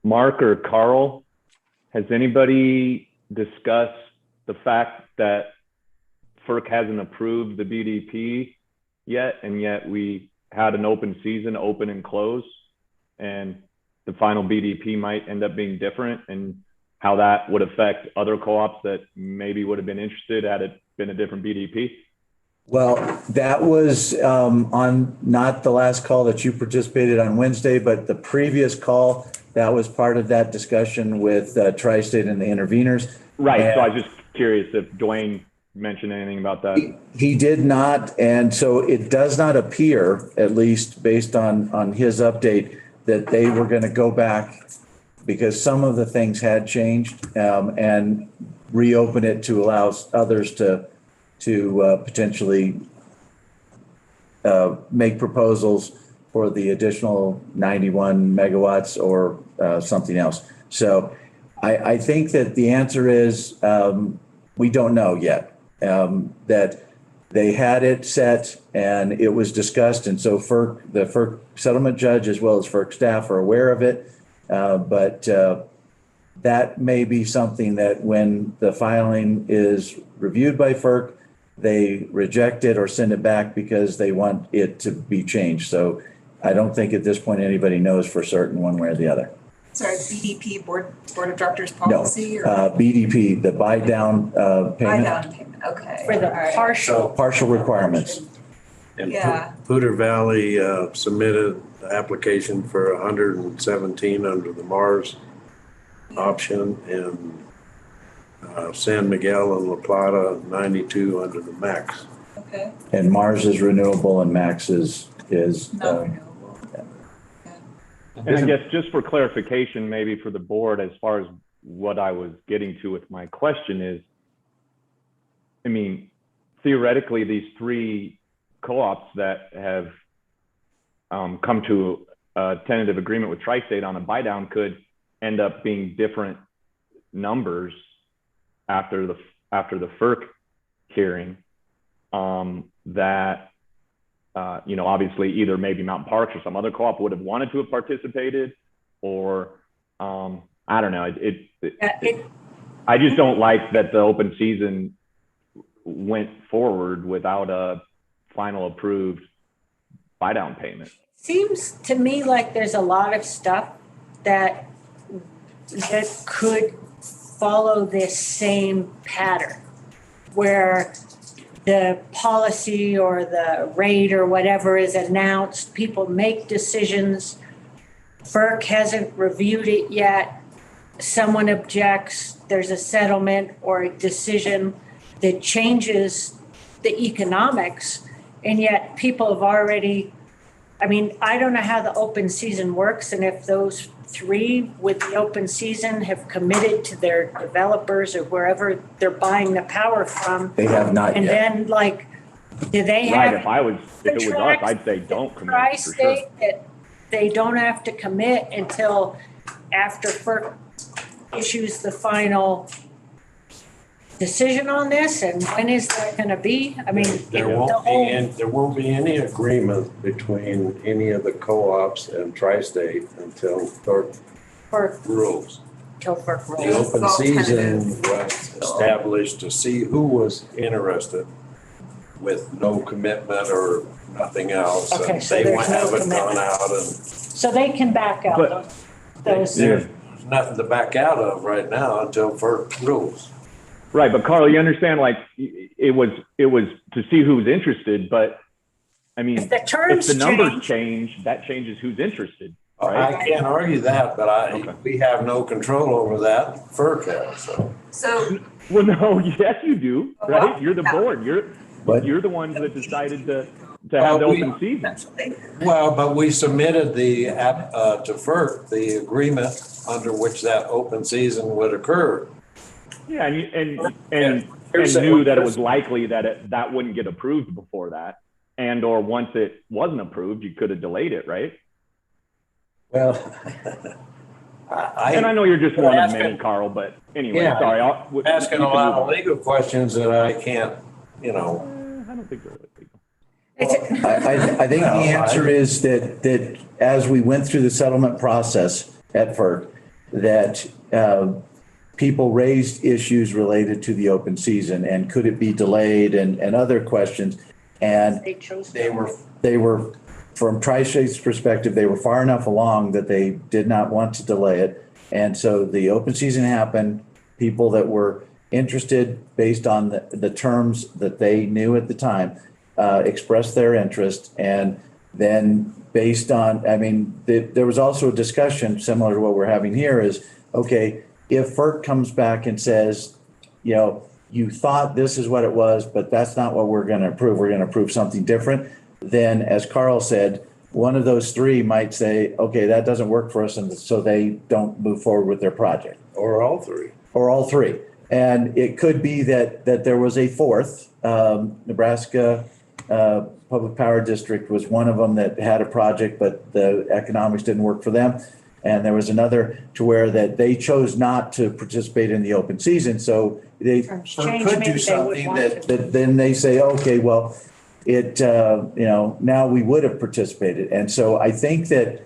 Mark or Carl, has anybody discussed the fact that FERC hasn't approved the BDP yet, and yet we had an open season, open and close, and the final BDP might end up being different, and how that would affect other co-ops that maybe would have been interested had it been a different BDP? Well, that was on not the last call that you participated on Wednesday, but the previous call. That was part of that discussion with Tri-State and the interveners. Right. And so I was just curious if Dwayne mentioned anything about that. He did not. And so it does not appear, at least based on his update, that they were going to go back, because some of the things had changed, and reopen it to allow others to potentially make proposals for the additional 91 megawatts or something else. So I think that the answer is we don't know yet. That they had it set and it was discussed, and so the FERC settlement judge as well as FERC staff are aware of it. But that may be something that when the filing is reviewed by FERC, they reject it or send it back because they want it to be changed. So I don't think at this point anybody knows for certain one way or the other. Sorry, BDP board of directors policy? No, Or BDP, the buy down payment. buy down payment, okay. For the all right. Partial requirements. And Yeah. Poudre Valley submitted the application for 117 under the Mars option, and San Miguel and La Plata 92 under the Max. Okay, And Mars is renewable and Max is not renewable. And I guess just for clarification, maybe for the board, as far as what I was getting to with my question is, I mean, theoretically, these 3 co-ops that have come to a tentative agreement with Tri-State on a buy down could end up being different numbers after after the FERC hearing, that, you know, obviously either maybe Mountain Parks or some other co-op would have wanted to have participated, or I don't know. I just don't like that the open season went forward without a final approved buy down payment. Seems to me like there's a lot of stuff that could follow this same pattern, where the policy or the rate or whatever is announced, people make decisions, FERC hasn't reviewed it yet, someone objects, there's a settlement or a decision that changes the economics, and yet people have already, I mean, I don't know how the open season works, and if those three with the open season have committed to their developers or wherever they're buying the power from. They have not And yet. then like, do they Right, have? if it was us, I'd say don't commit for sure. Tri-state that they don't have to commit until after FERC issues the final decision on this, and when is that gonna be? I mean, There the won't whole- there won't be any agreement between any of the co-ops and Tri-State until FERC FERC, rules. till FERC The rules. open season was established to see who was interested with no commitment or nothing else. Okay, And so they there's no haven't gone commitment. out and So they can back out But- those. there's nothing to back out of right now until FERC rules. Right, but Carl, you understand, like, it was to see who was interested, but I mean, If the terms if the numbers change, that changes who's interested, right? I can't argue that, but we have no control over that. FERC has, so. So, Well, no, yes, you do, Oh, right? wow. You're the board. But- You're the ones that decided to have the Well, open season. essentially, Well, but we submitted to FERC, the agreement under which that open season would occur. Yeah, and Here's knew that it was likely that that wouldn't get approved before that, and or once it wasn't approved, you could have delayed it, right? Well, And I know you're just one of many, Carl, but anyway, Yeah. sorry. asking a lot of legal questions that I can't, you know. I don't think they're legal. I think the answer is that as we went through the settlement process at FERC, that people raised issues related to the open season and could it be delayed and other questions. And They chose. they were, from Tri-State's perspective, they were far enough along that they did not want to delay it. And so the open season happened. People that were interested based on the terms that they knew at the time expressed their interest. And then based on, I mean, there was also a discussion similar to what we're having here is, okay, if FERC comes back and says, you know, you thought this is what it was, but that's not what we're going to approve. We're going to approve something different. Then, as Carl said, one of those three might say, okay, that doesn't work for us. And so they don't move forward with their project. Or all three. Or all three. And it could be that there was a fourth. Nebraska Public Power District was one of them that had a project, but the economics didn't work for them. And there was another to where that they chose not to participate in the open season. So they Terms could change, do maybe they would something want that to. then they say, okay, well, it, you know, now we would have participated. And so I think that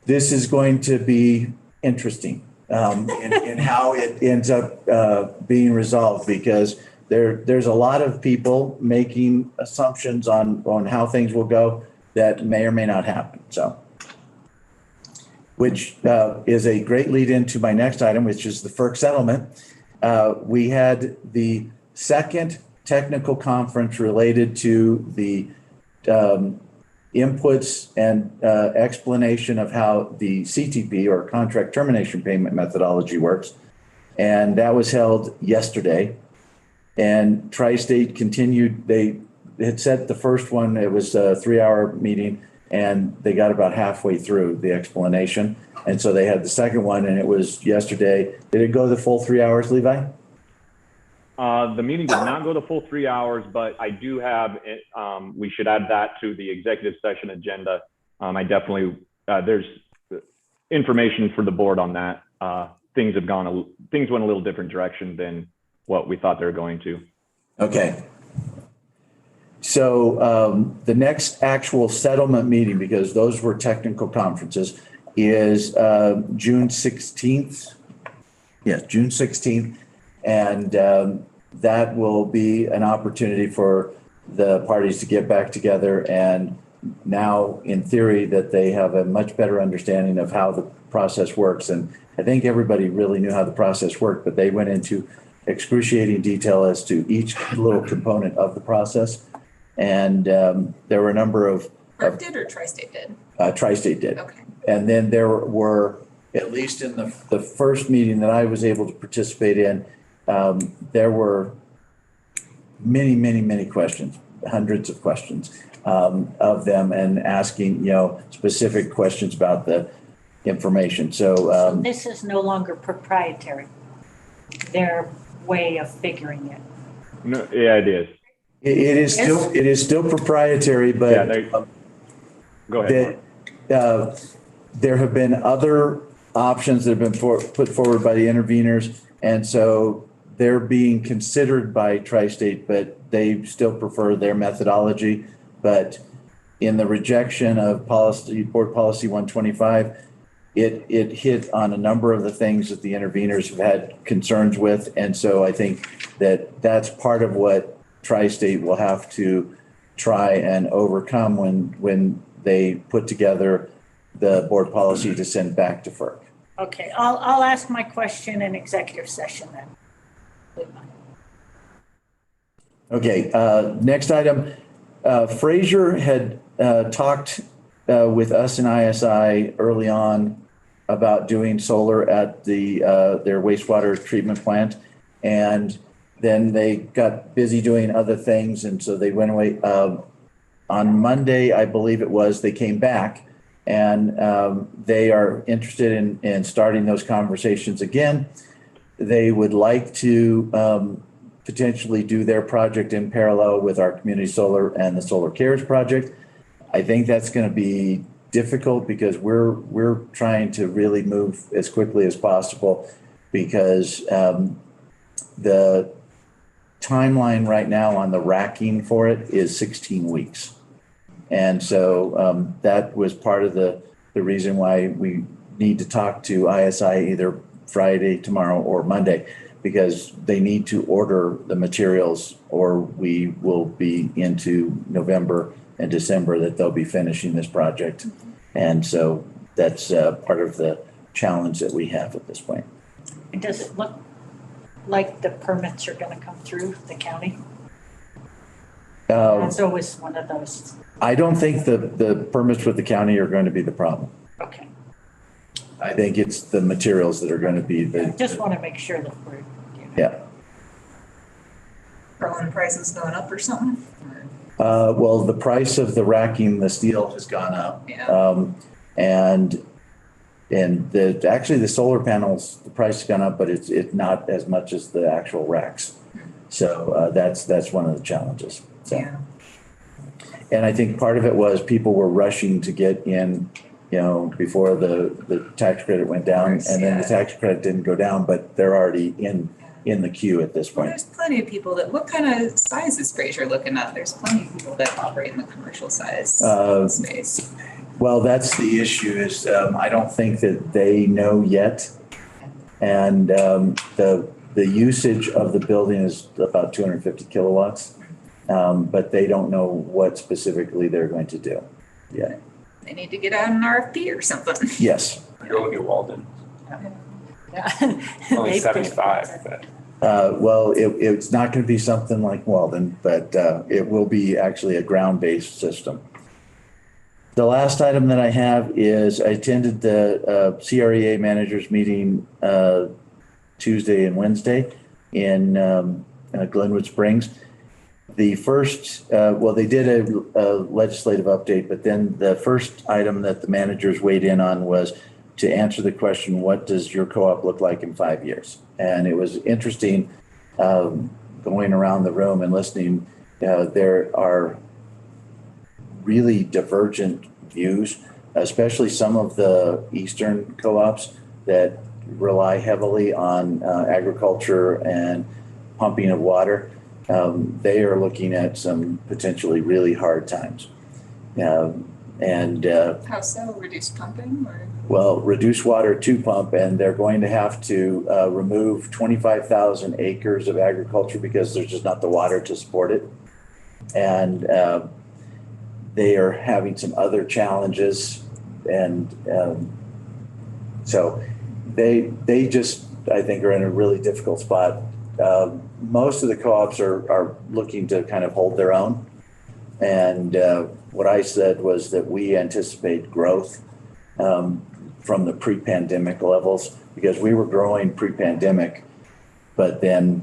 this is going to be interesting in how it ends up being resolved, because there's a lot of people making assumptions on how things will go that may or may not happen. So, which is a great lead into my next item, which is the FERC settlement. We had the second technical conference related to the inputs and explanation of how the CTP, or contract termination payment methodology, works. And that was held yesterday. And Tri-State continued, they had set the first one, it was a 3-hour meeting, and they got about halfway through the explanation. And so they had the second one, and it was yesterday. Did it go the full 3 hours, Levi? The meeting did not go the full 3 hours, but I do have, we should add that to the executive session agenda. I definitely, there's information for the board on that. Things went a little different direction than what we thought they were going to. Okay. So the next actual settlement meeting, because those were technical conferences, is June 16th. Yes, June 16th. And that will be an opportunity for the parties to get back together, and now in theory that they have a much better understanding of how the process works. And I think everybody really knew how the process worked, but they went into excruciating detail as to each little component of the process. And there were a number of. Park did or Tri-State did? Tri-State did. Okay. And then there were, at least in the first meeting that I was able to participate in, there were many questions, hundreds of questions of them, and asking, specific questions about the information. So This is no longer proprietary, their way of figuring it. No, yeah, it is. it is still proprietary, but Yeah, go ahead. there have been other options that have been put forward by the interveners, and so they're being considered by Tri-State, but they still prefer their methodology. But in the rejection of Board Policy 125, it hit on a number of the things that the interveners have had concerns with. And so I think that that's part of what Tri-State will have to try and overcome when they put together the board policy to send back to FERC. Okay, I'll ask my question in executive session then. Okay, next item. Fraser had talked with us and ISI early on about doing solar at their wastewater treatment plant. And then they got busy doing other things, and so they went away. On Monday, I believe it was, they came back, and they are interested in starting those conversations again. They would like to potentially do their project in parallel with our community solar and the Solar Cares project. I think that's going to be difficult because we're trying to really move as quickly as possible, because the timeline right now on the racking for it is 16 weeks. And so that was part of the reason why we need to talk to ISI either Friday, tomorrow, or Monday, because they need to order the materials, or we will be into November and December that they'll be finishing this project. And so that's part of the challenge that we have at this point. And does it look like the permits are going to come through the county? That's always one of those. I don't think the permits with the county are going to be the problem. Okay. I think it's the materials that are going to be the. Just want to make sure that we're. Yeah. Growing prices going up or something? Well, the price of the racking, the steel has gone up. Yeah. And actually the solar panels, the price has gone up, but it's not as much as the actual racks. So that's one of the challenges. So. Yeah. And I think part of it was people were rushing to get in, before the tax credit went down, and then the tax credit didn't go down, but they're already in the queue at this point. There's plenty of people what kind of size is Fraser looking at? There's plenty of people that operate in the commercial size space. Well, that's the issue is I don't think that they know yet. And the usage of the building is about 250 kilowatts, but they don't know what specifically they're going to do yet. They need to get out an RFP or something. Yes. Go look at Walden. Yeah. Only 75, but. Well, it's not going to be something like Walden, but it will be actually a ground-based system. The last item that I have is I attended the CREA managers meeting Tuesday and Wednesday in Glenwood Springs. The first, they did a legislative update, but then the first item that the managers weighed in on was to answer the question, what does your co-op look like in 5 years? And it was interesting going around the room and listening. There are really divergent views, especially some of the Eastern co-ops that rely heavily on agriculture and pumping of water, they are looking at some potentially really hard times. How so? Reduced pumping or? Well, reduce water to pump, and they're going to have to remove 25,000 acres of agriculture because there's just not the water to support it. And they are having some other challenges. And so they just, I think, are in a really difficult spot. Most of the co-ops are looking to kind of hold their own. And what I said was that we anticipate growth from the pre-pandemic levels, because we were growing pre-pandemic, but then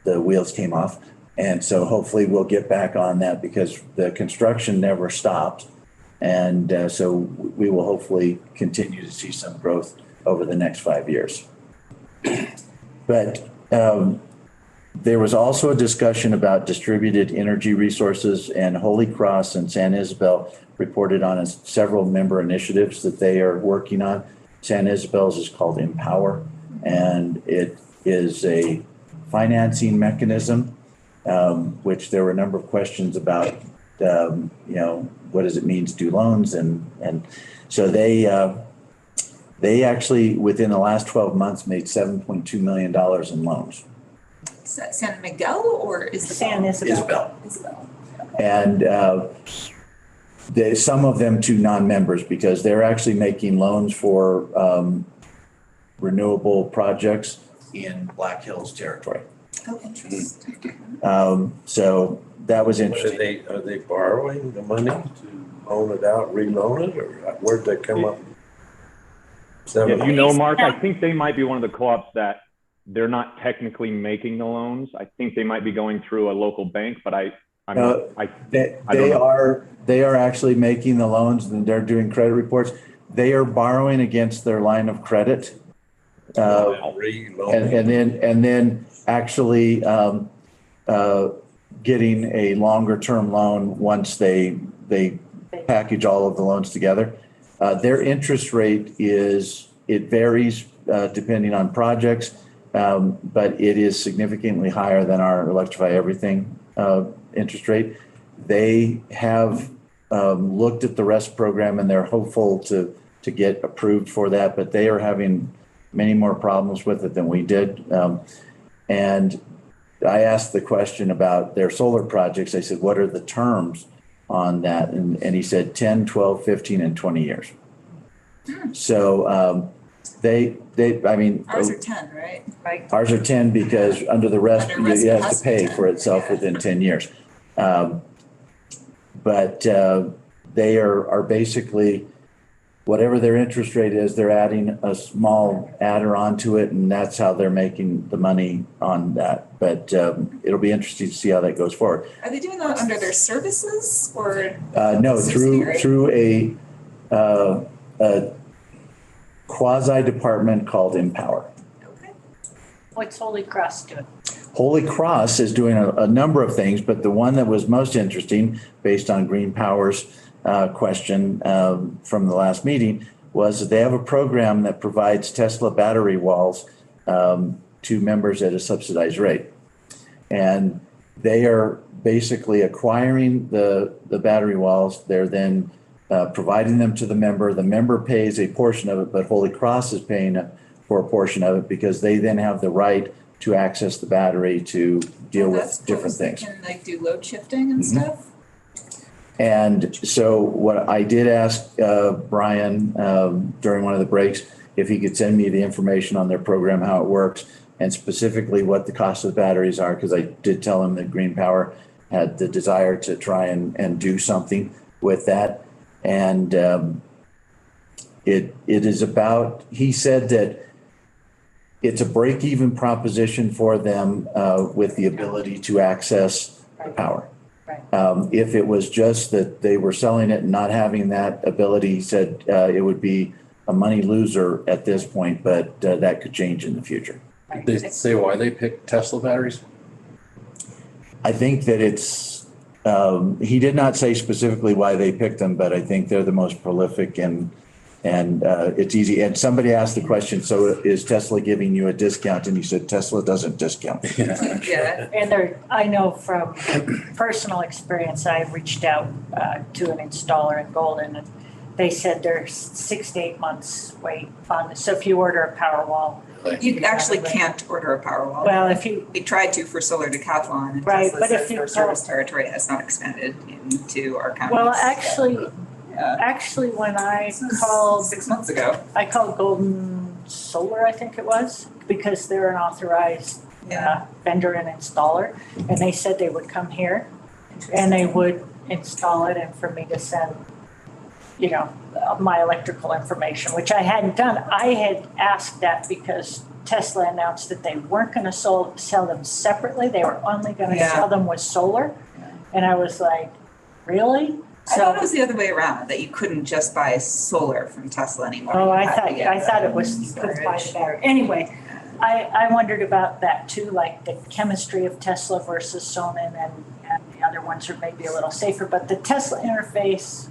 the wheels came off. And so hopefully we'll get back on that, because the construction never stopped. And so we will hopefully continue to see some growth over the next 5 years. But there was also a discussion about distributed energy resources, and Holy Cross and San Isabel reported on several member initiatives that they are working on. San Isabel's is called MPEI, and it is a financing mechanism, which there were a number of questions about, what does it mean to do loans? And so they actually, within the last 12 months, made $7.2 million in loans. Is that San Miguel or is the San Isabel? Isabel. And some of them to non-members, because they're actually making loans for renewable projects in Black Hills territory. Oh, interesting. So that was interesting. Are they borrowing the money to loan it out, reloan it, or where'd they come up? Mark, I think they might be one of the co-ops that they're not technically making the loans. I think they might be going through a local bank, but they are actually making the loans, and they're doing credit reports. They are borrowing against their line of credit, and then actually getting a longer term loan once they package all of the loans together. Their interest rate it varies depending on projects, but it is significantly higher than our Electrify Everything interest rate. They have looked at the REST program, and they're hopeful to get approved for that, but they are having many more problems with it than we did. And I asked the question about their solar projects. I said, what are the terms on that? And he said 10, 12, 15, and 20 years. So Ours are 10, right? Right. Ours are 10 because under the REST, you have to pay for itself within 10 years. But they are basically, whatever their interest rate is, they're adding a small adder onto it, and that's how they're making the money on that. But it'll be interesting to see how that goes forward. Are they doing that under their services or? No, through a quasi department called MPEI. What's Holy Cross doing? Holy Cross is doing a number of things, but the one that was most interesting, based on Green Power's question from the last meeting, was that they have a program that provides Tesla battery walls to members at a subsidized rate. And they are basically acquiring the battery walls. They're then providing them to the member. The member pays a portion of it, but Holy Cross is paying for a portion of it, because they then have the right to access the battery to deal with different things. They can do load shifting and stuff? And so what I did ask Brian during one of the breaks, if he could send me the information on their program, how it works, and specifically what the cost of the batteries are, because I did tell him that Green Power had the desire to try and do something with that. And it is about, he said that it's a break-even proposition for them with the ability to access the power. If it was just that they were selling it and not having that ability, he said it would be a money loser at this point, but that could change in the future. Did they say why they picked Tesla batteries? I think that it's, he did not say specifically why they picked them, but I think they're the most prolific and And it's easy. And somebody asked the question, so is Tesla giving you a discount? And you said Tesla doesn't discount. Yeah. And I know from personal experience, I reached out to an installer in Golden, and they said there's 6 to 8 months wait on this. So if you order a Powerwall. You actually can't order a Powerwall. Well, if you. We tried to for Solar Decathlon, and Right, Tesla but says if you their call- service territory has not expanded into our county. Well, actually, when I called. 6 months ago. I called Golden Solar, I think it was, because they're an authorized vendor and installer. And they said they would come here and they would install it, and for me to send, my electrical information, which I hadn't done. I had asked that because Tesla announced that they weren't going to sell them separately. They were only going to sell them with solar. And I was like, really? I thought it was the other way around, that you couldn't just buy solar from Tesla anymore. Oh, You I had to get thought the it was you could buy storage. better. Anyway, I wondered about that too, like the chemistry of Tesla versus Sonnen, and the other ones are maybe a little safer, but the Tesla interface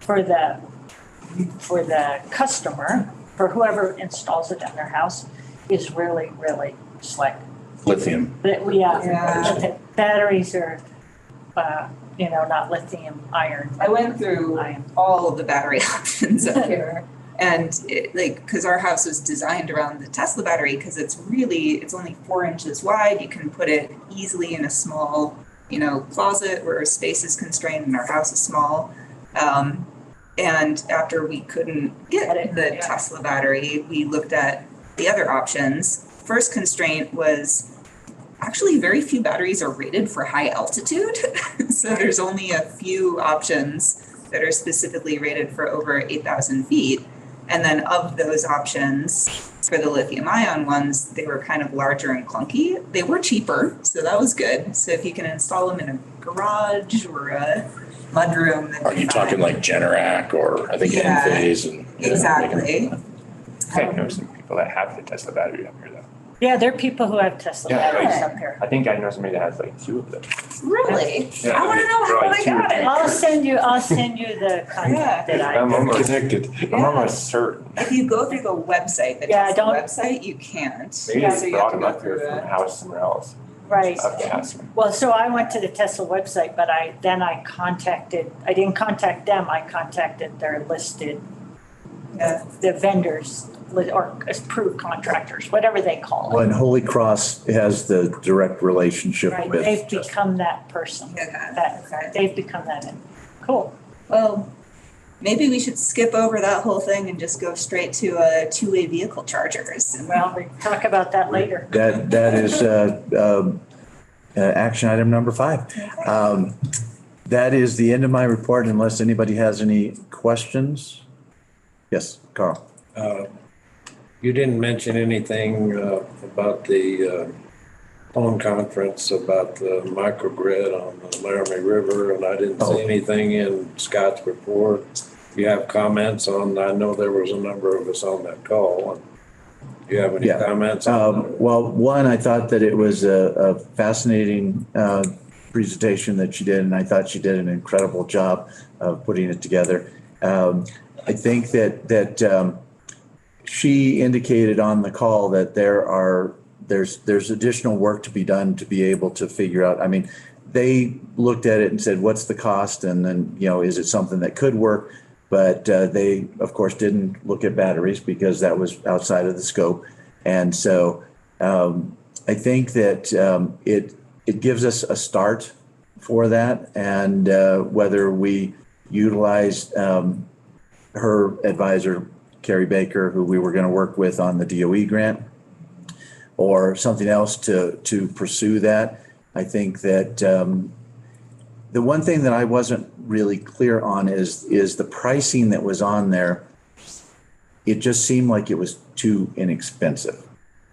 for the customer, for whoever installs it in their house, is really, really slick. Lithium. But the batteries are, not lithium iron. I went through Iron. all of the battery options up here. And because our house was designed around the Tesla battery, because it's only 4 inches wide. You can put it easily in a small, closet where space is constrained and our house is small. And after we couldn't get the Tesla battery, we looked at the other options. First constraint was actually very few batteries are rated for high altitude. So there's only a few options that are specifically rated for over 8,000 feet. And then of those options, for the lithium ion ones, they were kind of larger and clunky. They were cheaper, so that was good. So if you can install them in a garage or a mudroom. Are you talking like Generac or I think Yeah, Enphase and? Exactly. I know some people that have the Tesla battery up here though. Yeah, there are people who have Tesla Yeah, batteries right. up here. I think I know somebody that has like 2 of them. Really? Yeah, I want to know how like they 2 or got 3. it. I'll send you the contact that I. I'm almost Connected. I'm almost certain. If you go through the website, the Yeah, Tesla don't- website, you can't. Maybe So they you have brought to them go up here through from a it. house somewhere else. Right. I have to ask them. Well, so I went to the Tesla website, but I didn't contact them, I contacted their listed, the vendors or approved contractors, whatever they call Well, it. and Holy Cross has the direct relationship Right, with. they've become that person, Okay. they've become that. Cool. Well, maybe we should skip over that whole thing and just go straight to two-way vehicle chargers. Well, we talk about that later. That is action item number 5. That is the end of my report unless anybody has any questions. Yes, Carl. You didn't mention anything about the phone conference about the microgrid on the Laramie River, and I didn't see anything in Scott's report. You have comments on, I know there was a number of us on that call. Do you have any comments on that? Well, one, I thought that it was a fascinating presentation that she did, and I thought she did an incredible job of putting it together. I think that she indicated on the call that there's additional work to be done to be able to figure out. I mean, they looked at it and said, what's the cost? And then, is it something that could work? But they, of course, didn't look at batteries because that was outside of the scope. And so I think that it gives us a start for that. And whether we utilize her advisor, Carrie Baker, who we were going to work with on the DOE grant, or something else to pursue that. I think that the one thing that I wasn't really clear on is the pricing that was on there. It just seemed like it was too inexpensive.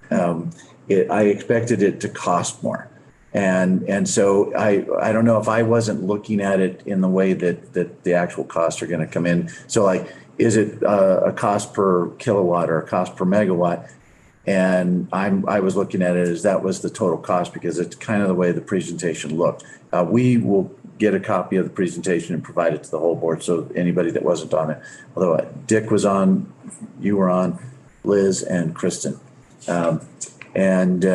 I expected it to cost more. And so I don't know if I wasn't looking at it in the way that the actual costs are going to come in. So like, is it a cost per kilowatt or a cost per megawatt? And I was looking at it as that was the total cost because it's kind of the way the presentation looked. We will get a copy of the presentation and provide it to the whole board. So anybody that wasn't on it, although Dick was on, you were on, Liz and Kristen. And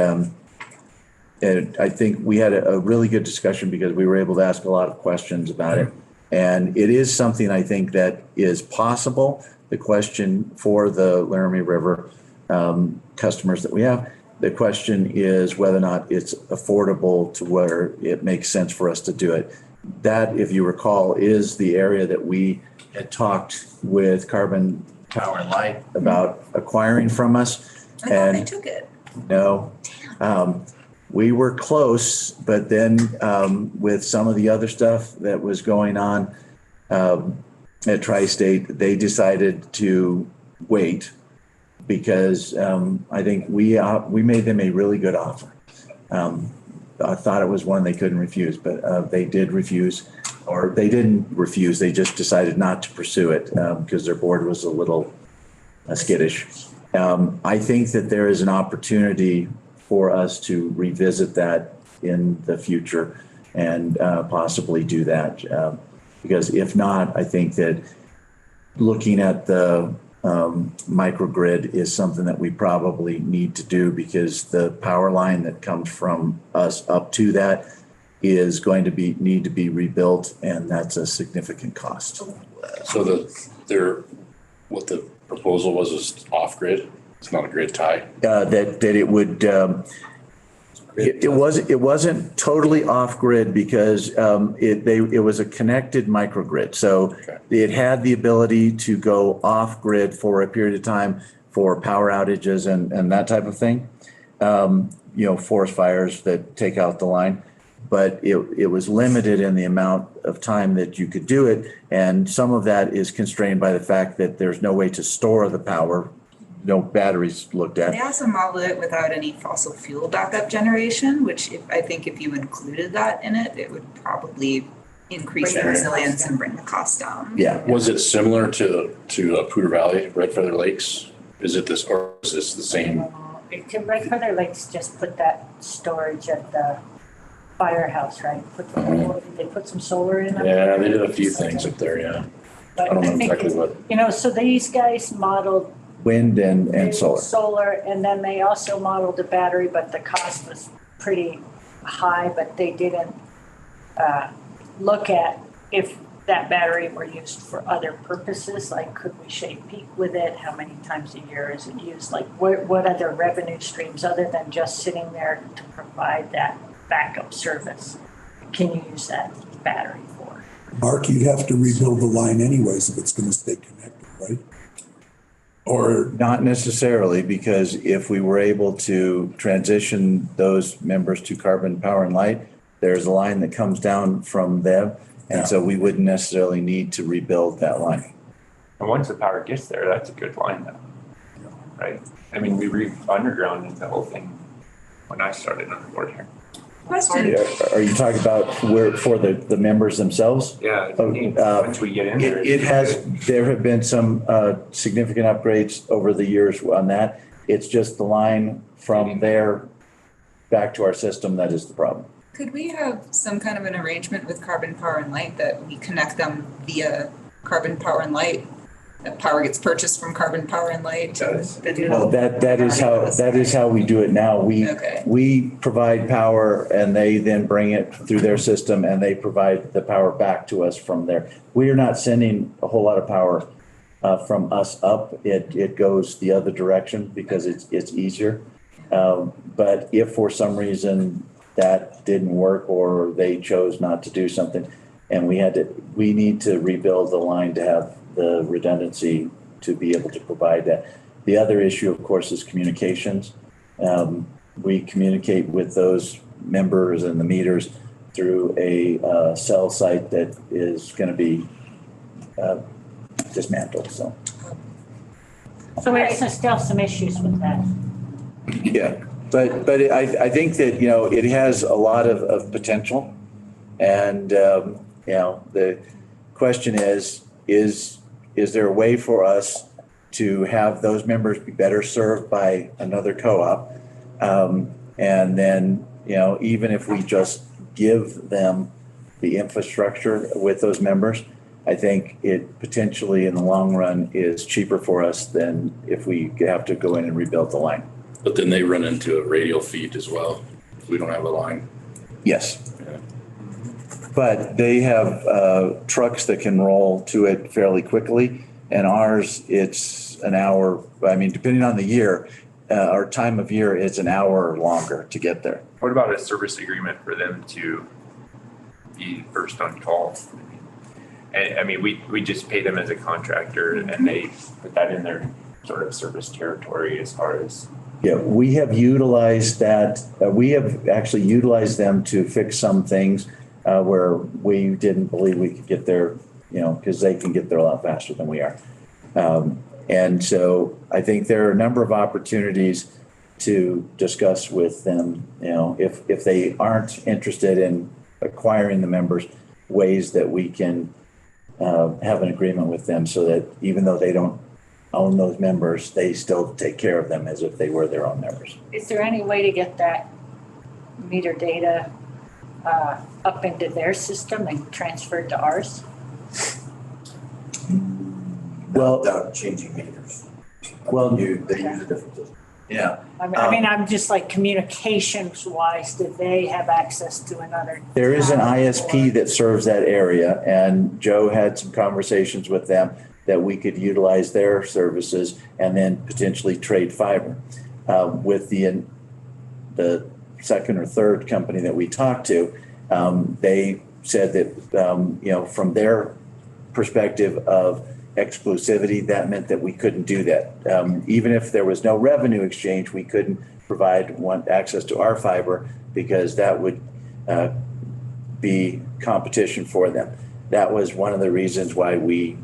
I think we had a really good discussion because we were able to ask a lot of questions about it. And it is something I think that is possible. The question for the Laramie River customers that we have, the question is whether or not it's affordable to where it makes sense for us to do it. That, if you recall, is the area that we had talked with Carbon Power and Light about acquiring from us. I thought they took it. No. We were close, but then with some of the other stuff that was going on at Tri-State, they decided to wait because I think we made them a really good offer. I thought it was one they couldn't refuse, but they did refuse, or they didn't refuse. They just decided not to pursue it because their board was a little skittish. I think that there is an opportunity for us to revisit that in the future and possibly do that. Because if not, I think that looking at the microgrid is something that we probably need to do because the power line that comes from us up to that is going to need to be rebuilt, and that's a significant cost. So what the proposal was off grid. It's not a grid tie. That it would. It wasn't totally off grid because it was a connected microgrid. So it had the ability to go off grid for a period of time for power outages and that type of thing. Forest fires that take out the line, but it was limited in the amount of time that you could do it. And some of that is constrained by the fact that there's no way to store the power. No batteries looked at. They also modeled it without any fossil fuel backup generation, which I think if you included that in it, it would probably increase the resilience and bring the cost down. Yeah. Was it similar to Poudre Valley, Red Feather Lakes? Is it this, or is this the same? Red Feather Lakes just put that storage at the firehouse, right? They put some solar in it. Yeah, they did a few things up there, yeah. But I don't know think exactly what. so these guys modeled Wind and solar. Solar, and then they also modeled a battery, but the cost was pretty high, but they didn't look at if that battery were used for other purposes, like could we shade peak with it? How many times a year is it used? Like what other revenue streams other than just sitting there to provide that backup service can you use that battery for? Mark, you'd have to rebuild the line anyways if it's going to stay connected, right? Or not necessarily, because if we were able to transition those members to Carbon Power and Light, there's a line that comes down from them. And so we wouldn't necessarily need to rebuild that line. And once the power gets there, that's a good line though, right? I mean, we undergrounded the whole thing when I started on the board here. Question. Are you talking about for the members themselves? Yeah, once we get in there. There have been some significant upgrades over the years on that. It's just the line from there back to our system that is the problem. Could we have some kind of an arrangement with Carbon Power and Light that we connect them via Carbon Power and Light? That power gets purchased from Carbon Power and Light. Well, that is how we do it now. We provide power and they then bring it through their system and they provide the power back to us from there. We are not sending a whole lot of power from us up. It goes the other direction because it's easier. But if for some reason that didn't work or they chose not to do something and we need to rebuild the line to have the redundancy to be able to provide that. The other issue, of course, is communications. We communicate with those members and the meters through a cell site that is going to be dismantled. So there's still some issues with that. Yeah, but I think that it has a lot of potential, and the question is there a way for us to have those members be better served by another co-op. And then, even if we just give them the infrastructure with those members, I think it potentially in the long run is cheaper for us than if we have to go in and rebuild the line. But then they run into a radial feed as well. If we don't have a line. Yes. Yeah. But they have trucks that can roll to it fairly quickly. And ours, it's an hour, depending on the year, or time of year, it's an hour or longer to get there. What about a service agreement for them to be first on call? We just pay them as a contractor and they put that in their sort of service territory as far as. Yeah, we have utilized that. We have actually utilized them to fix some things where we didn't believe we could get there, because they can get there a lot faster than we are. And so I think there are a number of opportunities to discuss with them, if they aren't interested in acquiring the members, ways that we can have an agreement with them so that even though they don't own those members, they still take care of them as if they were their own members. Is there any way to get that meter data up into their system and transferred to ours? Well, Without changing meters. Well, They use a different system. yeah. I'm just like communications wise, do they have access to another? There is an ISP that serves that area, and Joe had some conversations with them that we could utilize their services and then potentially trade fiber. With the second or third company that we talked to, they said that, from their perspective of exclusivity, that meant that we couldn't do that. Even if there was no revenue exchange, we couldn't provide access to our fiber because that would be competition for them. That was one of the reasons why we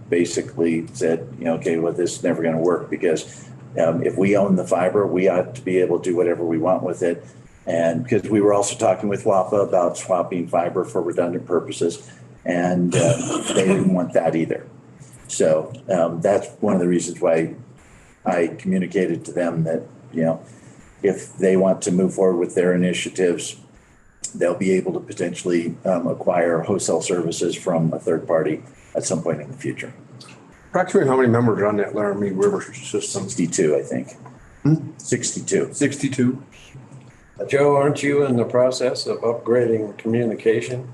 basically said, okay, well, this is never going to work because if we own the fiber, we ought to be able to do whatever we want with it. And because we were also talking with WAPA about swapping fiber for redundant purposes, and they didn't want that either. So that's one of the reasons why I communicated to them that, if they want to move forward with their initiatives, they'll be able to potentially acquire wholesale services from a third party at some point in the future. Approximately how many members are on that Laramie River system? 62, I think. 62. 62. Joe, aren't you in the process of upgrading communication?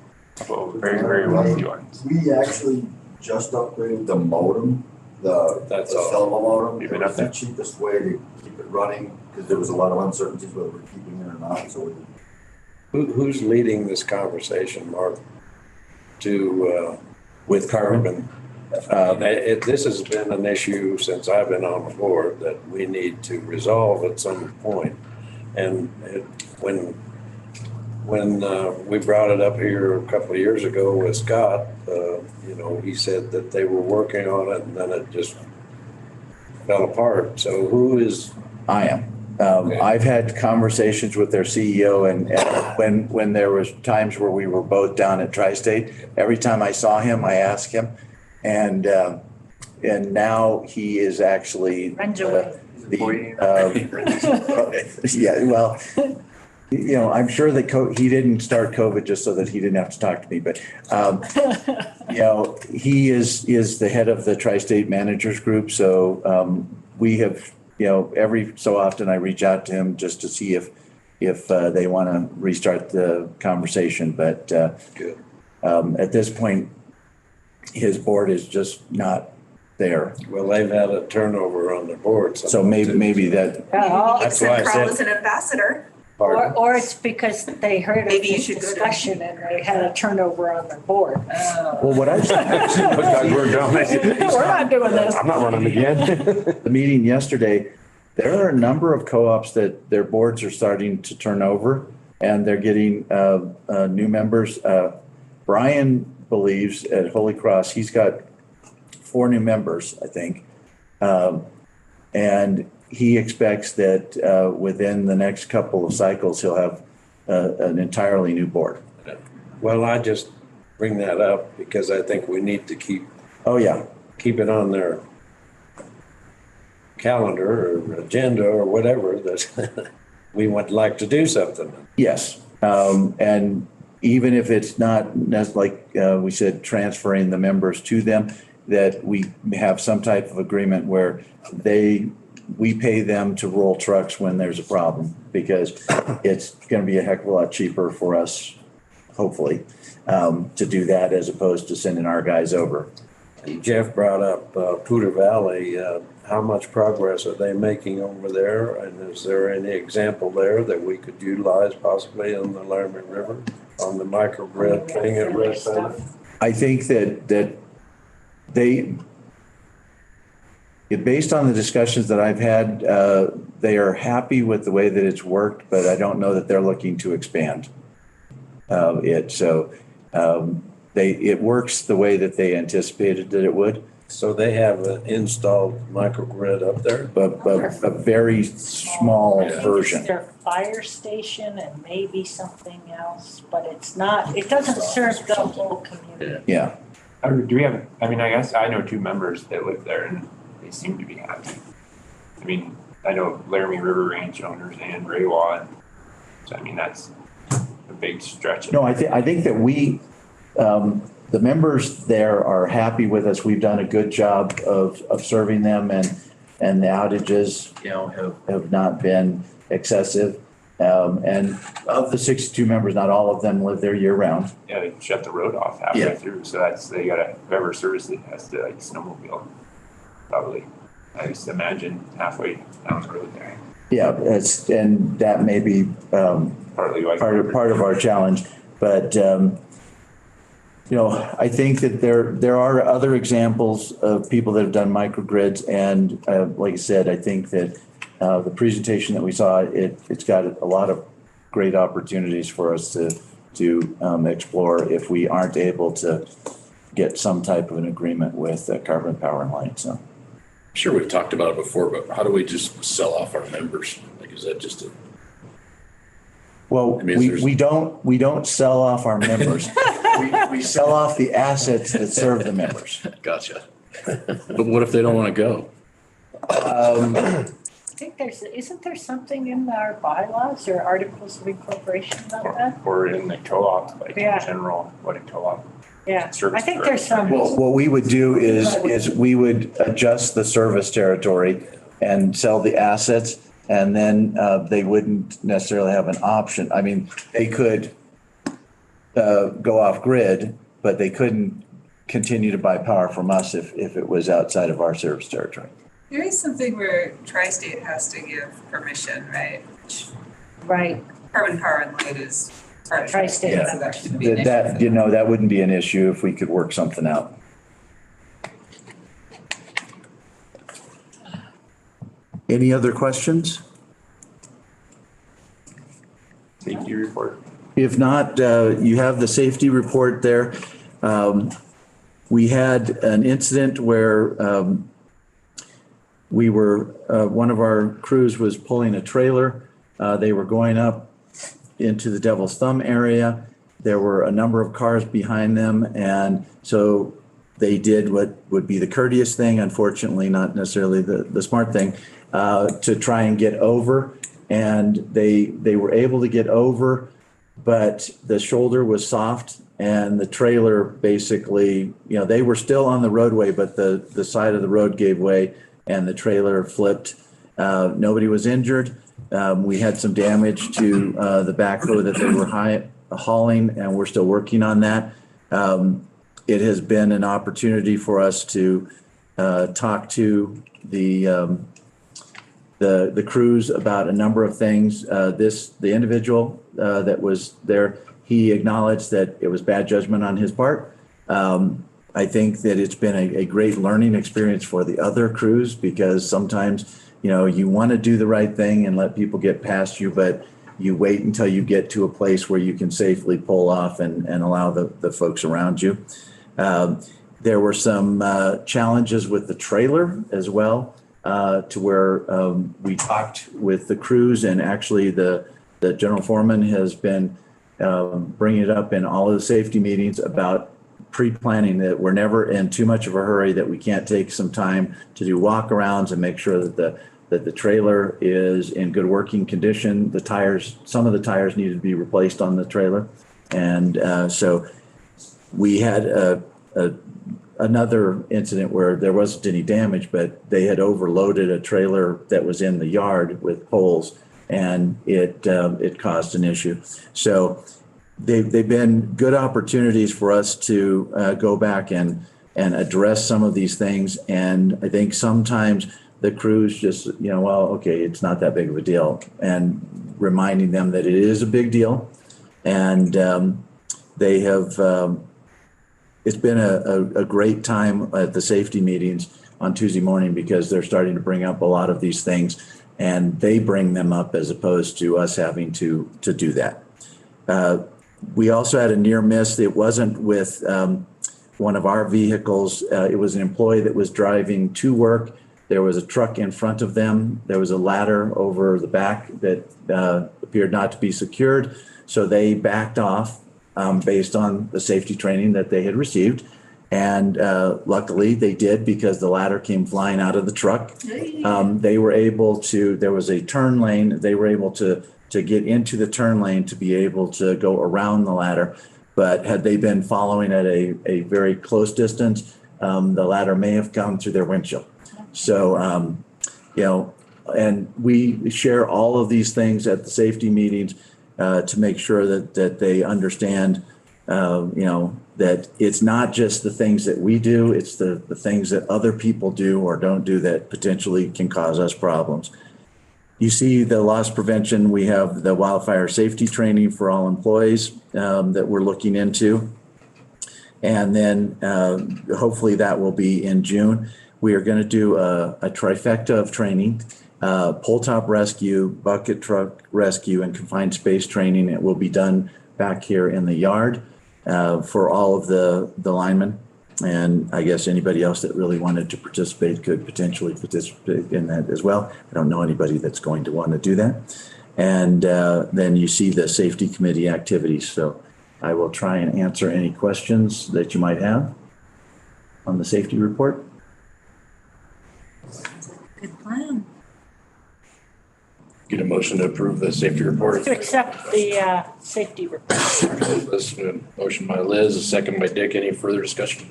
Well, very, very wealthy ones. We actually just upgraded the modem, the That's all. cell modem. Keep It it was up the there. cheapest way to keep it running because there was a lot of uncertainties whether we're keeping it or not. So Who's leading this conversation, Mark, With carbon? This has been an issue since I've been on the board that we need to resolve at some point. And when we brought it up here a couple of years ago with Scott, he said that they were working on it and then it just fell apart. So who is? I am. I've had conversations with their CEO, and when there was times where we were both down at Tri-State, every time I saw him, I asked him, and now he is actually Runs away. yeah. Well, I'm sure that he didn't start COVID just so that he didn't have to talk to me, but he is the head of the Tri-State Managers Group, so we have. Every so often I reach out to him just to see if they want to restart the conversation. But Good. At this point, his board is just not there. Well, they've had a turnover on their board. So maybe that. That's why I Carl said- as an ambassador. Or it's because they heard of Maybe you this should go to- discussion and they had a turnover on their board. Well, what I've We're done. We're not doing this. I'm not running again. the meeting yesterday, there are a number of co-ops that their boards are starting to turn over and they're getting new members. Brian believes at Holy Cross, he's got 4 new members, I think. And he expects that within the next couple of cycles, he'll have an entirely new board. Well, I just bring that up because I think we need to keep Oh, yeah. it on their calendar or agenda or whatever that we would like to do something. Yes, and even if it's not, like we said, transferring the members to them, that we have some type of agreement where we pay them to roll trucks when there's a problem, because it's going to be a heck of a lot cheaper for us, hopefully, to do that as opposed to sending our guys over. Jeff brought up Poudre Valley. How much progress are they making over there? And is there any example there that we could utilize possibly on the Laramie River on the microgrid thing at Red Center? I think that based on the discussions that I've had, they are happy with the way that it's worked, but I don't know that they're looking to expand it. So it works the way that they anticipated that it would. So they have an installed microgrid up there? But a very small version. Their fire station and maybe something else, but it doesn't serve the whole community. Yeah. Do we have, I mean, I guess I know 2 members that live there and they seem to be happy. I mean, I know Laramie River Ranch owners and Raywa. So, I mean, that's a big stretch. No, I think that the members there are happy with us. We've done a good job of serving them, and the outages, have not been excessive. And of the 62 members, not all of them live there year round. Yeah, they shut the road off halfway through, so they gotta, whoever services it has to snowmobile. Probably, I just imagine halfway down the road there. Yeah, and that may be Partly why. part of our challenge, but I think that there are other examples of people that have done microgrids, and like I said, I think that the presentation that we saw, it's got a lot of great opportunities for us to explore if we aren't able to get some type of an agreement with Carbon Power and Light. So, Sure, we've talked about it before, but how do we just sell off our members? Like, is that just a? Well, I mean, we don't sell off our members. We sell off the assets that serve the members. Gotcha. But what if they don't want to go? I think isn't there something in our bylaws or articles of incorporation about that? Or in the co-op, like in Yeah. general, what a co-op. Yeah, Service I think there's some. Well, what we would do is we would adjust the service territory and sell the assets, and then they wouldn't necessarily have an option. I mean, they could go off grid, but they couldn't continue to buy power from us if it was outside of our service territory. There is something where Tri-State has to give permission, right? Right. Carbon Power and Light is part of Tri-State. Tri-State, so that shouldn't be an issue. That wouldn't be an issue if we could work something out. Any other questions? Safety report. If not, you have the safety report there. We had an incident where one of our crews was pulling a trailer. They were going up into the Devil's Thumb area. There were a number of cars behind them, and so they did what would be the courteous thing, unfortunately not necessarily the smart thing, to try and get over. And they were able to get over, but the shoulder was soft, and the trailer basically, they were still on the roadway, but the side of the road gave way and the trailer flipped. Nobody was injured. We had some damage to the backhoe that they were hauling, and we're still working on that. It has been an opportunity for us to talk to the crews about a number of things. The individual that was there, he acknowledged that it was bad judgment on his part. I think that it's been a great learning experience for the other crews, because sometimes, you want to do the right thing and let people get past you, but you wait until you get to a place where you can safely pull off and allow the folks around you. There were some challenges with the trailer as well, to where we talked with the crews, and actually the general foreman has been bringing it up in all of the safety meetings about pre-planning, that we're never in too much of a hurry, that we can't take some time to do walkarounds and make sure that the trailer is in good working condition. The tires, some of the tires needed to be replaced on the trailer. And so we had another incident where there wasn't any damage, but they had overloaded a trailer that was in the yard with poles, and it caused an issue. So they've been good opportunities for us to go back and address some of these things. And I think sometimes the crews just, well, okay, it's not that big of a deal, and reminding them that it is a big deal. And they have, it's been a great time at the safety meetings on Tuesday morning, because they're starting to bring up a lot of these things, and they bring them up as opposed to us having to do that. We also had a near miss. It wasn't with one of our vehicles. It was an employee that was driving to work. There was a truck in front of them. There was a ladder over the back that appeared not to be secured. So they backed off based on the safety training that they had received. And luckily they did, because the ladder came flying out of the truck. They were able to, there was a turn lane. They were able to get into the turn lane to be able to go around the ladder. But had they been following at a very close distance, the ladder may have come through their windshield. So, and we share all of these things at the safety meetings to make sure that they understand, that it's not just the things that we do, it's the things that other people do or don't do that potentially can cause us problems. You see the loss prevention. We have the wildfire safety training for all employees that we're looking into. And then hopefully that will be in June. We are going to do a trifecta of training, pull top rescue, bucket truck rescue, and confined space training. It will be done back here in the yard for all of the linemen. And I guess anybody else that really wanted to participate could potentially participate in that as well. I don't know anybody that's going to want to do that. And then you see the safety committee activities. So I will try and answer any questions that you might have on the safety report. Good plan. Get a motion to approve the safety report. To accept the safety report. Motion by Liz, a second by Dick. Any further discussion?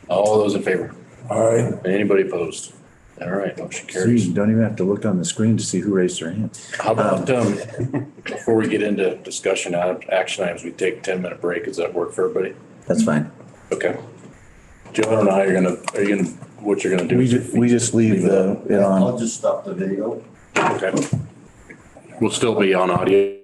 All those in favor? All right. Anybody opposed? All right, motion See, carries. you don't even have to look on the screen to see who raised their hand. How about, before we get into discussion action items, we take a 10-minute break. Does that work for everybody? That's fine. Okay. Joe, I don't know how what you're gonna do. We just leave it on. I'll just stop the video. Okay. We'll still be on audio.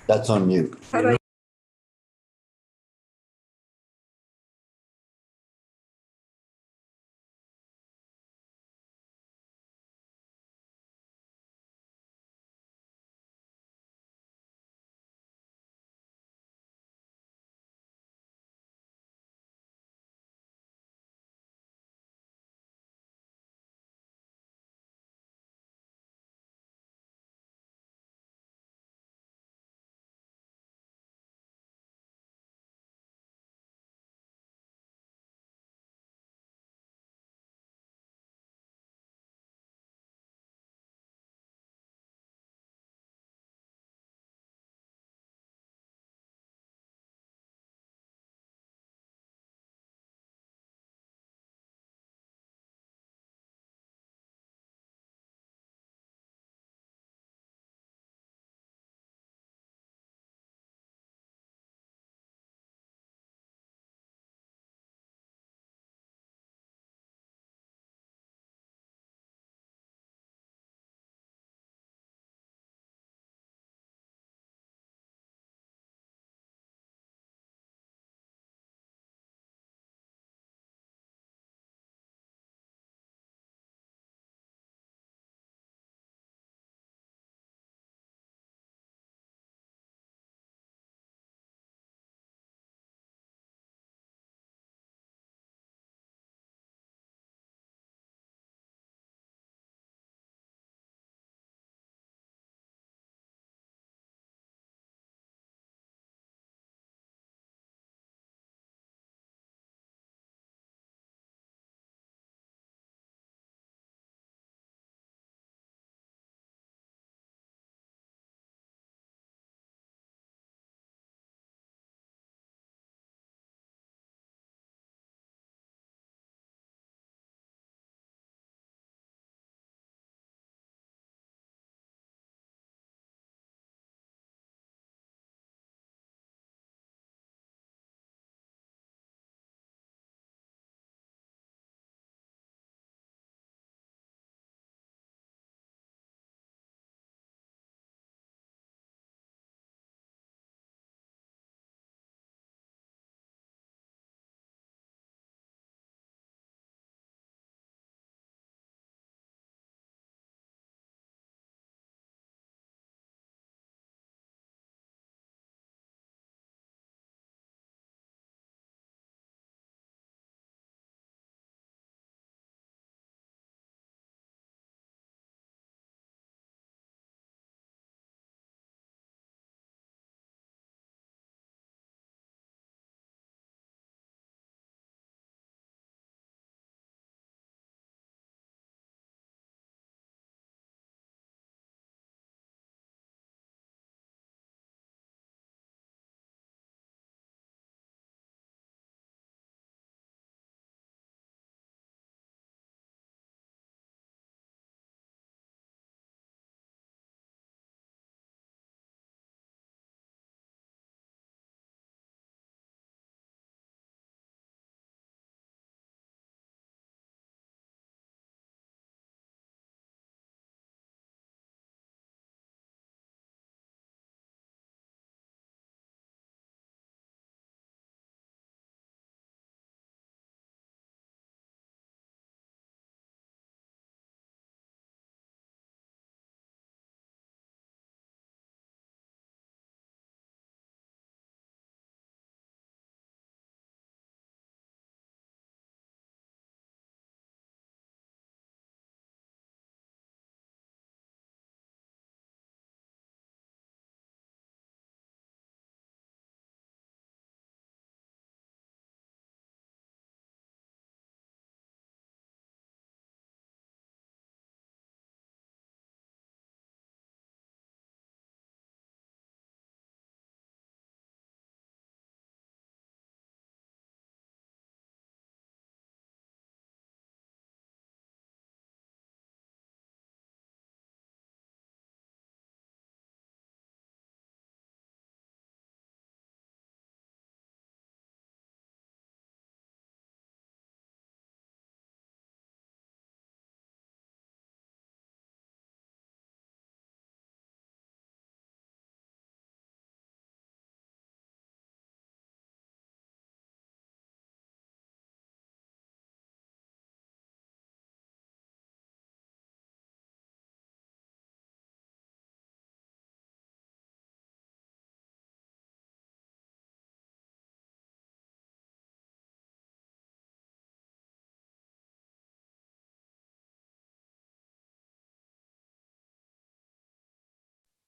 That's on mute. How about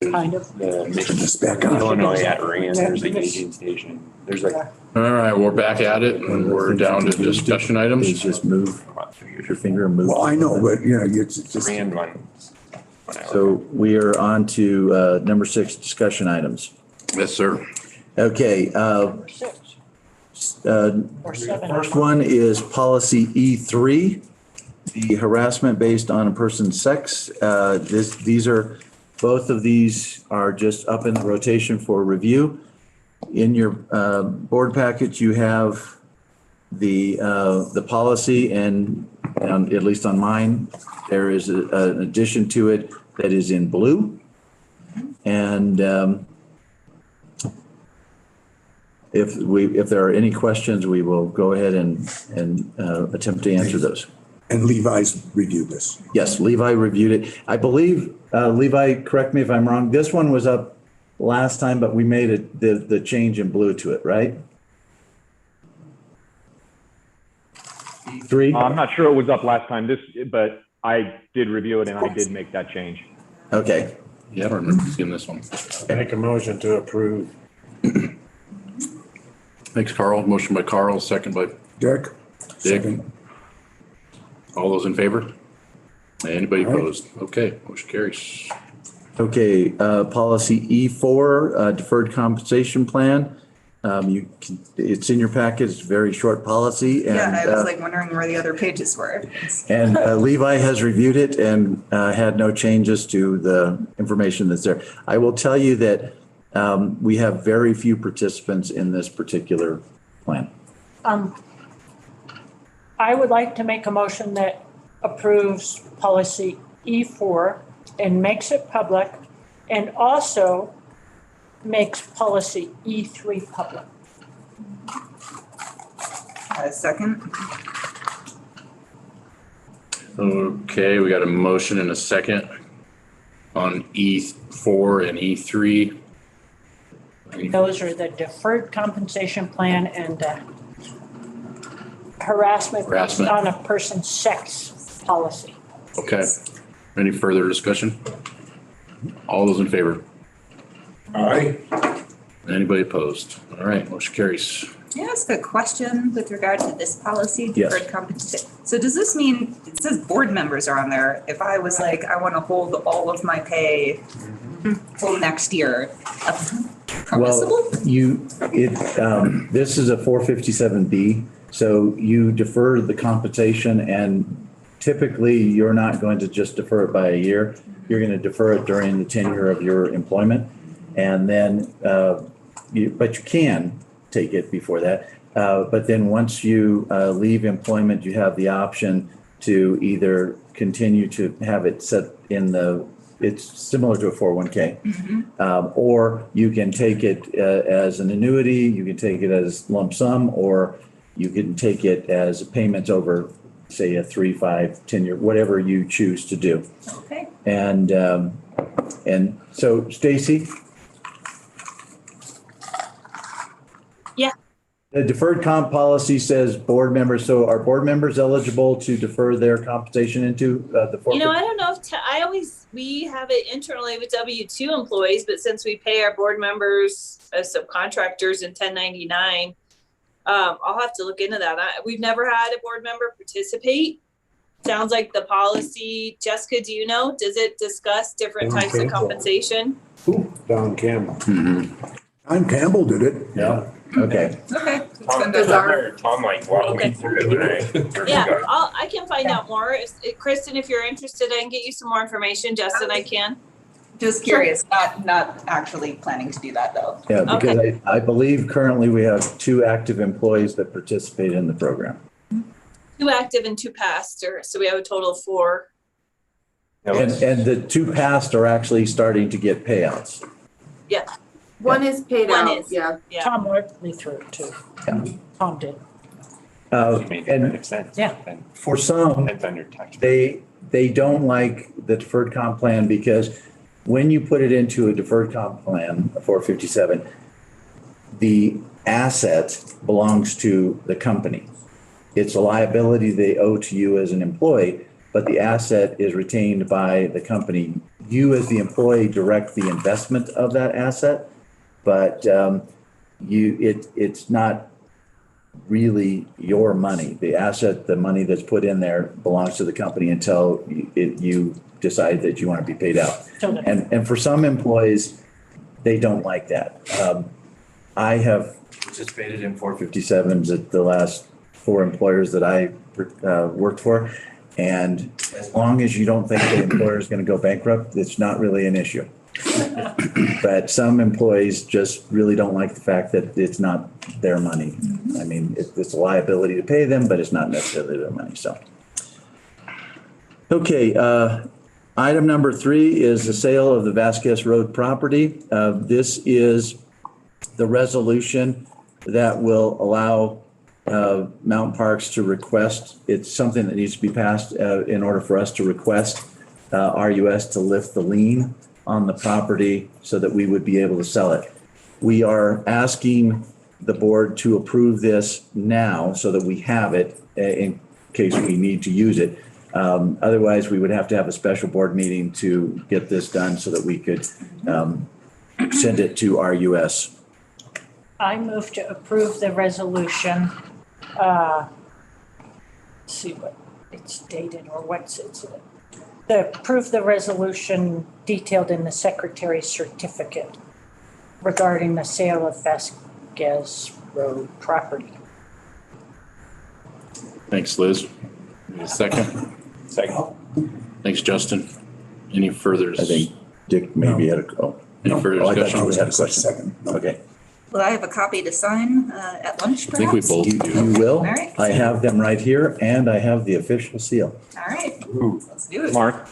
kind of. The Just back on. Illinois at Rand, there's a gauging station. There's like. All right, we're back at it and we're down to discussion Is items. just move your finger and move. Well, I know, but you know, it's just, Rand one. So we are on to number 6, discussion items. Yes, sir. Okay, Number 6 or 7. first one is policy E3, the harassment based on a person's sex. Both of these are just up in the rotation for review. In your board package, you have the policy, and at least on mine, there is an addition to it that is in blue. And if there are any questions, we will go ahead and attempt to answer those. and Levi's reviewed this. Yes, Levi reviewed it. I believe, Levi, correct me if I'm wrong, this one was up last time, but we made it the change in blue to it, right? E3? I'm not sure it was up last time, but I did review it and I did make that change. Okay. Yeah, I don't remember seeing this one. Make a motion to approve. Thanks, Carl. Motion by Carl, second by Dick? Dick. Second. All those in favor? Anybody All right. opposed? Okay, motion carries. Okay, policy E4, deferred compensation plan. It's in your packet, it's a very short policy. And, Yeah, I was like wondering where the other pages were. And Levi has reviewed it and had no changes to the information that's there. I will tell you that we have very few participants in this particular plan. I would like to make a motion that approves policy E4 and makes it public, and also makes policy E3 public. Second. Okay, we got a motion and a second on E4 and E3. Those are the deferred compensation plan and harassment Harassment. on a person's sex policy. Okay, any further discussion? All those in favor? Aye. Anybody opposed? All right, motion carries. Can I ask a question with regard to this policy, Yes. deferred compensation? So does this mean, it says board members are on there, if I was like, I want to hold all of my pay till next year, that's permissible? Well, this is a 457B, so you defer the compensation, and typically you're not going to just defer it by a year. You're going to defer it during the tenure of your employment. And then, but you can take it before that. But then once you leave employment, you have the option to either continue to have it set in it's similar to a 401k. Or you can take it as an annuity, you can take it as lump sum, or you can take it as payments over, say, a 3, 5, 10 year, whatever you choose to do. Okay. And so Stacy? Yeah. The deferred comp policy says board members, so are board members eligible to defer their compensation into the? You know, I don't know if we have it internally with W-2 employees, but since we pay our board members as subcontractors in 1099, I'll have to look into that. We've never had a board member participate. Sounds like the policy, Jessica, do you know, does it discuss different types of compensation? Don Campbell. Tom Campbell did it. Yeah. Okay. Okay. Tom like walked me through it when I. Yeah, I can find out more. Kristen, if you're interested, I can get you some more information. Justin, I can. Just curious, not actually planning to do that though. Yeah, because Okay. I believe currently we have 2 active employees that participate in the program. 2 active and 2 past, so we have a total of 4. And the 2 past are actually starting to get payouts. Yeah, One is paid One out, is. yeah. yeah. Tom worked me through it too. Yeah. Tom did. And Makes sense. Yeah. for some, Depends on your tax. they don't like the deferred comp plan because when you put it into a deferred comp plan, a 457, the asset belongs to the company. It's a liability they owe to you as an employee. but the asset is retained by the company. You as the employee direct the investment of that asset, but it's not really your money. The asset, the money that's put in there belongs to the company until you decide that you want to be paid out. And for some employees, they don't like that. I have participated in 457s at the last 4 employers that I worked for. And as long as you don't think the employer is going to go bankrupt, it's not really an issue. But some employees just really don't like the fact that it's not their money. I mean, it's a liability to pay them, but it's not necessarily their money, so. Okay, item number 3 is the sale of the Vasquez Road property. This is the resolution that will allow Mountain Parks to request. It's something that needs to be passed in order for us to request RUS to lift the lien on the property so that we would be able to sell it. We are asking the board to approve this now so that we have it in case we need to use it. Otherwise, we would have to have a special board meeting to get this done so that we could send it to RUS. I move to approve the resolution. Let's see what it's dated or what's it's. Approve the resolution detailed in the secretary's certificate regarding the sale of Vasquez Road property. Thanks, Liz. Need a second? Second. Thanks, Justin. Any further? I think Dick maybe had a, Any further I thought discussion? you had a question. Okay. Well, I have a copy to sign at lunch, I think we perhaps? both You do. will. All right. I have them right here and I have the official seal. All right, let's do it. Mark,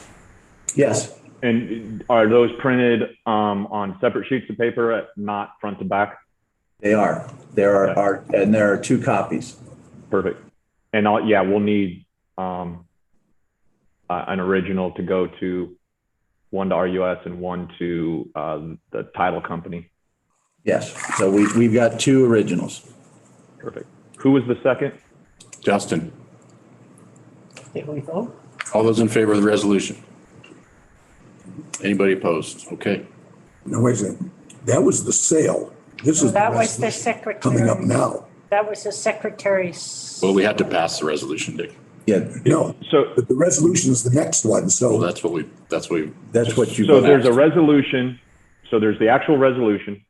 Yes. and are those printed on separate sheets of paper, not front to back? They are. There are 2 copies. Perfect. And we'll need an original to go to, one to RUS and one to the title company. Yes. So we've got 2 originals. Perfect. Who was the second? Justin, Did we vote? all those in favor of the resolution? Anybody opposed? Okay. No, wait a second. That was the sale. This is That was the resolution secretary. coming up now. That was the secretary's. Well, we had to pass the resolution, Dick. Yeah. No, So, but the resolution is the next one, Well, so that's what you. That's what you. so voted. there's a resolution. So there's the actual resolution.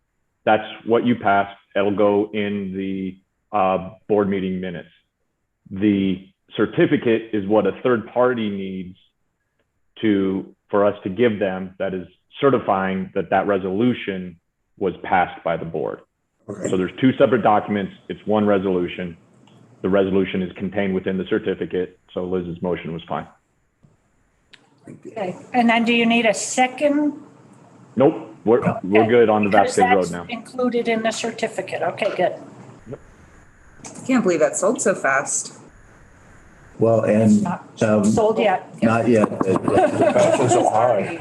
That's what you passed. It'll go in the board meeting minutes. The certificate is what a third party needs for us to give them, that is certifying that that resolution was passed by the board. okay. So there's 2 separate documents. It's one resolution. The resolution is contained within the certificate. So Liz's motion was fine. Okay. And then do you need a second? Nope, we're good on the Because Vasquez Road that's now. included in the certificate. Okay, good. Can't believe that sold so fast. Well, and Not sold yet. not yet. Passion's so high.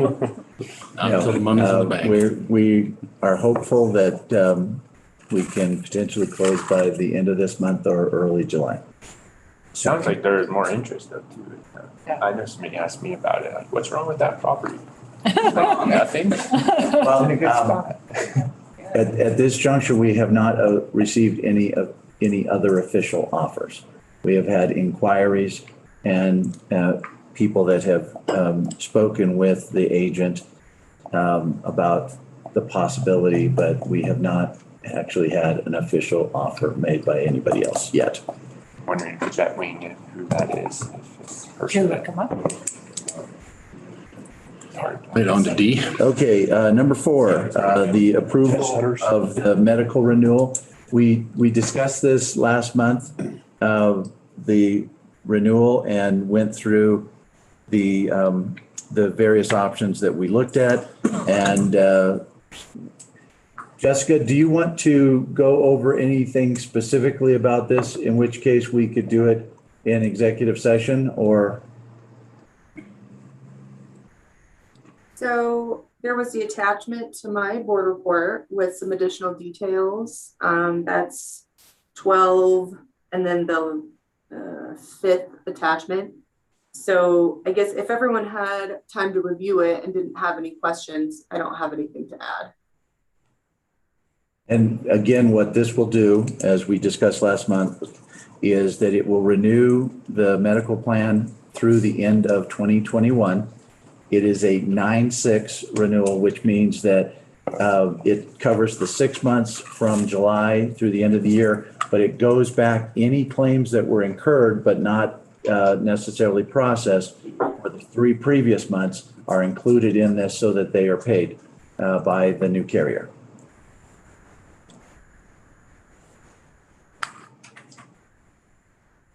Not until the money's in the bank. We are hopeful that we can potentially close by the end of this month or early July. Sounds like there's more interest though too. I know somebody asked me about it, like, what's wrong with that property? Like, nothing. Well, at this juncture, we have not received any other official offers. We have had inquiries and people that have spoken with the agent about the possibility, but we have not actually had an official offer made by anybody else yet. Wondering if that wing and who that is. If it's a Did person you that- look them up? hard. Right on to D. Okay, number 4, the approval of the medical renewal. We discussed this last month, the renewal, and went through the various options that we looked at. And Jessica, do you want to go over anything specifically about this, in which case we could do it in executive session, or? So there was the attachment to my board report with some additional details. That's 12, and then the 5th attachment So I guess if everyone had time to review it and didn't have any questions, I don't have anything to add. And again, what this will do, as we discussed last month, is that it will renew the medical plan through the end of 2021. It is a 9/6 renewal, which means that it covers the 6 months from July through the end of the year, but it goes back any claims that were incurred but not necessarily processed for the 3 previous months are included in this so that they are paid by the new carrier.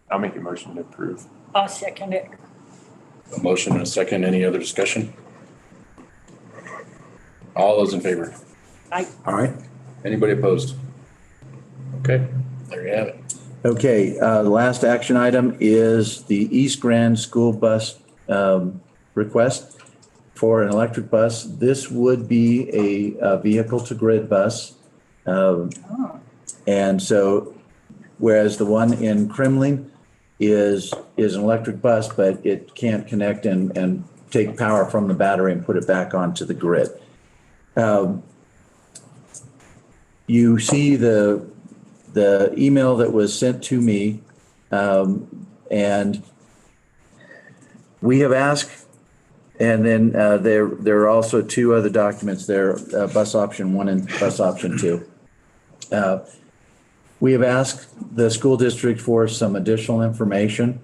I'll make a motion to approve. I'll second it. A motion and a second. Any other discussion? All those in favor? All right. Anybody opposed? Okay, there you have it. Okay, the last action item is the East Grand School Bus request for an electric bus. This would be a vehicle-to-grid bus. And so, whereas the one in Kremling is an electric bus, but it can't connect and take power from the battery and put it back onto the grid. You see the email that was sent to me, and we have asked, and then there are also 2 other documents there, bus option 1 and bus option 2. We have asked the school district for some additional information.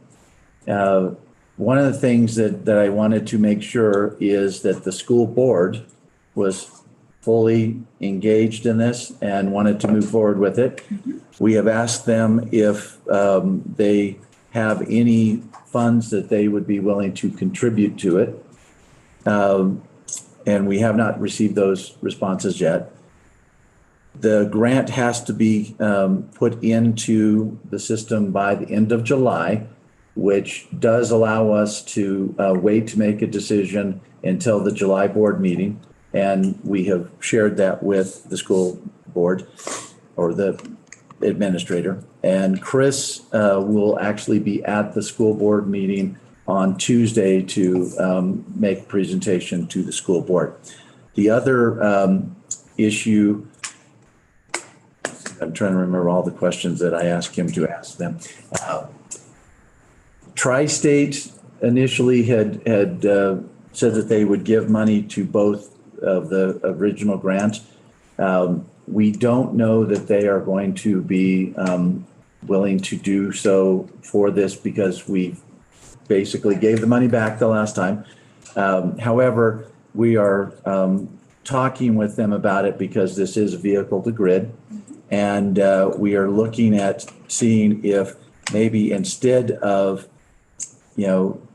One of the things that I wanted to make sure is that the school board was fully engaged in this and wanted to move forward with it. We have asked them if they have any funds that they would be willing to contribute to it. And we have not received those responses yet. The grant has to be put into the system by the end of July, which does allow us to wait to make a decision until the July board meeting. And we have shared that with the school board or the administrator. And Chris will actually be at the school board meeting on Tuesday to make a presentation to the school board. The other issue, I'm trying to remember all the questions that I asked him to ask them. Tri-State initially had said that they would give money to both of the original grants. We don't know that they are going to be willing to do so for this because we basically gave the money back the last time. However, we are talking with them about it because this is a vehicle to grid. And we are looking at seeing if maybe instead of,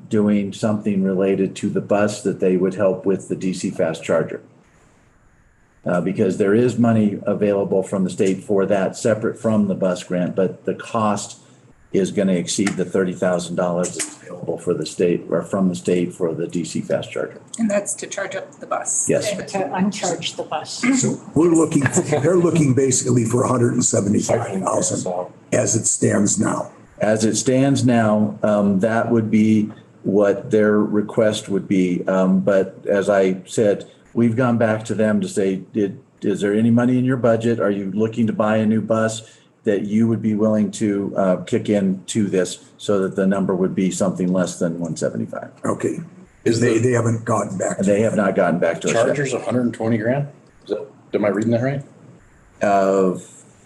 doing something related to the bus, that they would help with the DC fast charger. Because there is money available from the state for that separate from the bus grant, but the cost is going to exceed the $30,000 that's available for the state or from the state for the DC fast charger. And that's to charge up the bus. Yes. And to uncharge the bus. So they're looking basically for 175,000 as it stands now. As it stands now, that would be what their request would be. But as I said, we've gone back to them to say, is there any money in your budget? Are you looking to buy a new bus that you would be willing to kick in to this so that the number would be something less than 175? Okay. They haven't gotten back to They have not gotten back to us yet. Charger's 120 grand? Am I reading that right?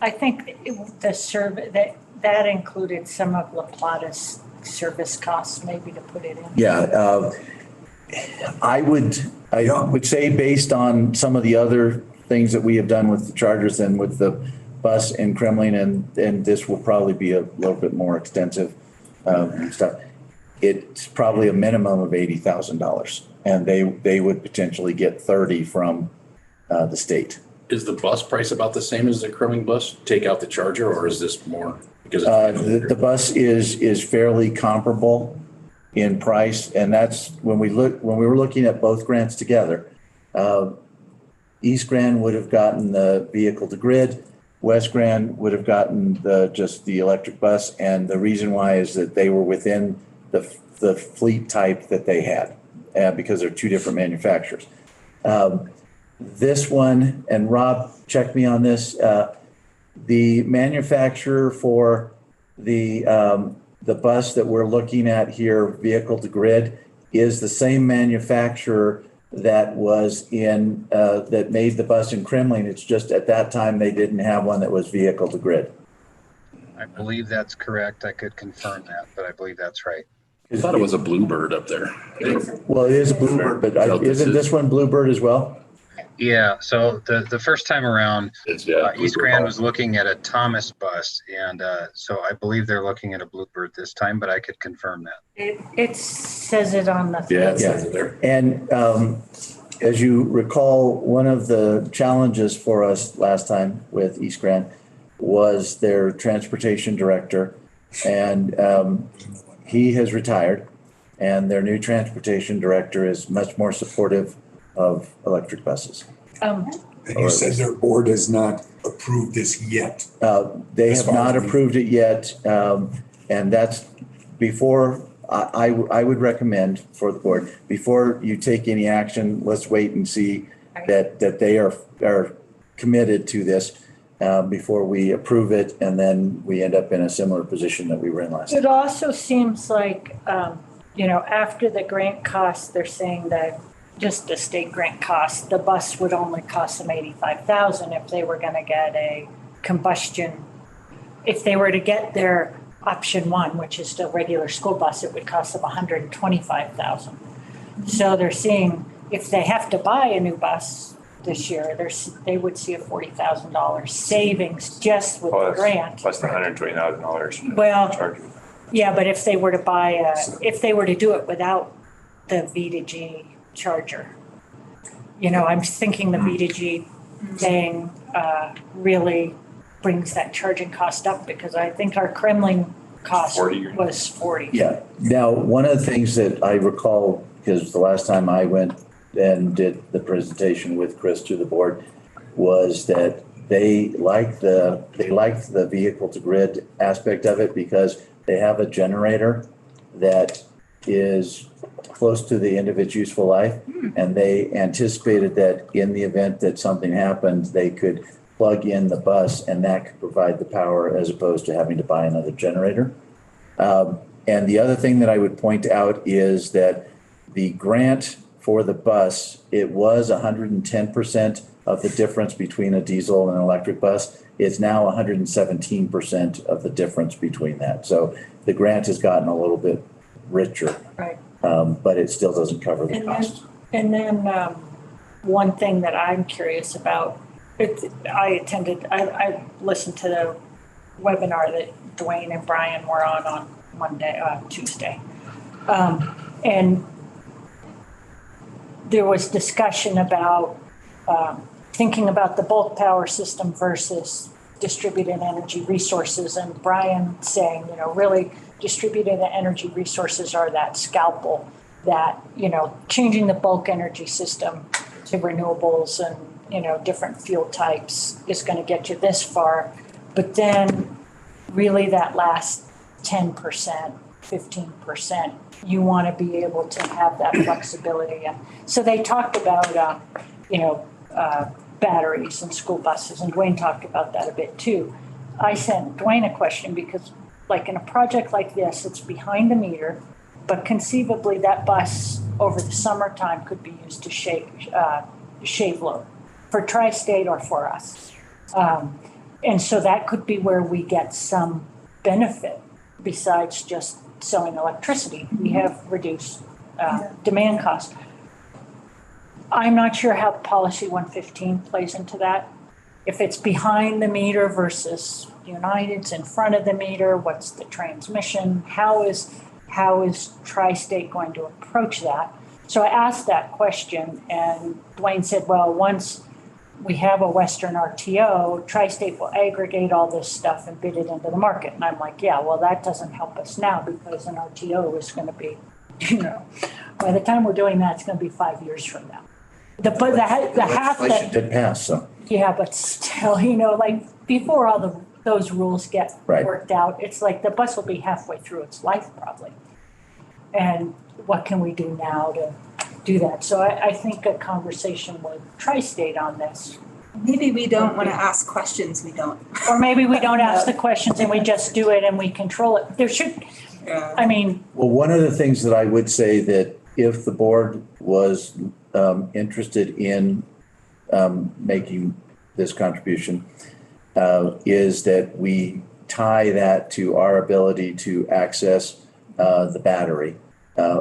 I think the survey, that included some of La Plata's service costs, maybe to put it in. Yeah, I would say based on some of the other things that we have done with the chargers and with the bus in Kremlin, and this will probably be a little bit more extensive stuff. It's probably a minimum of $80,000, and they would potentially get 30 from the state. Is the bus price about the same as the Kremling bus? Take out the charger, or is this more? Because the bus is fairly comparable in price, and that's when we were looking at both grants together. East Grand would have gotten the vehicle to grid. West Grand would have gotten just the electric bus, and the reason why is that they were within the fleet type that they had, because they're two different manufacturers. This one, and Rob, check me on this, the manufacturer for the bus that we're looking at here, vehicle to grid, is the same manufacturer that was in, that made the bus in Kremling. It's just at that time, they didn't have one that was vehicle to grid. I believe that's correct. I could confirm that, but I believe that's right. I thought it was a Bluebird up there. Well, it is a Bluebird, but isn't this one Bluebird as well? Yeah, so the first time around, East Bluebird Grand Hall. was looking at a Thomas bus, and so I believe they're looking at a Bluebird this time, but I could confirm that. It says it on the. Yeah, it says it there. And as you recall, one of the challenges for us last time with East Grand was their transportation director. And he has retired, and their new transportation director is much more supportive of electric buses. And you said their board has not approved this yet. They have not approved it yet. And that's before, I would recommend for the board, before you take any action, let's wait and see that they are committed to this before we approve it, and then we end up in a similar position that we were in last time. It also seems like, after the grant costs, they're saying that just the state grant cost, the bus would only cost them $85,000 if they were going to get a combustion. If they were to get their option one, which is the regular school bus, it would cost them $125,000. So they're seeing if they have to buy a new bus this year, they would see a $40,000 savings just with the grant. Plus the $120,000. Well, charge. Yeah, but if they were to buy if they were to do it without the V2G charger, I'm thinking the V2G thing really brings that charging cost up, because I think our Kremling cost 40. was 40. Yeah. Now, one of the things that I recall, because the last time I went and did the presentation with Chris to the board, was that they liked the vehicle to grid aspect of it, because they have a generator that is close to the end of its useful life. And they anticipated that in the event that something happened, they could plug in the bus and that could provide the power, as opposed to having to buy another generator. And the other thing that I would point out is that the grant for the bus, it was 110% of the difference between a diesel and an electric bus. It's now 117% of the difference between that. So the grant has gotten a little bit richer. Right. But it still doesn't cover the cost. And then one thing that I'm curious about, I listened to the webinar that Dwayne and Brian were on Tuesday. And there was discussion about thinking about the bulk power system versus distributed energy resources. And Brian saying, really distributed energy resources are that scalpel that, changing the bulk energy system to renewables and, different fuel types is going to get you this far. But then really that last 10%, 15%, you want to be able to have that flexibility. And so they talked about, batteries and school buses, and Dwayne talked about that a bit too. I sent Dwayne a question because, like, in a project like this, it's behind the meter, but conceivably that bus over the summertime could be used to shave load for Tri-State or for us. And so that could be where we get some benefit besides just selling electricity. We have reduced demand costs. I'm not sure how policy 115 plays into that. If it's behind the meter versus United's in front of the meter, what's the transmission? How is Tri-State going to approach that? So I asked that question, and Dwayne said, well, once we have a Western RTO, Tri-State will aggregate all this stuff and bid it into the market. And I'm like, yeah, well, that doesn't help us now, because an RTO is going to be, by the time we're doing that, it's going to be 5 years from now. The half that did pass, so. Yeah, but still, like before all those rules get Right. worked out, it's like the bus will be halfway through its life probably. And what can we do now to do that? So I think a conversation with Tri-State on this. Maybe we don't want to ask questions we don't. Or maybe we don't ask the questions and we just do it and we control it. There should, I mean, Well, one of the things that I would say that if the board was interested in making this contribution, is that we tie that to our ability to access the battery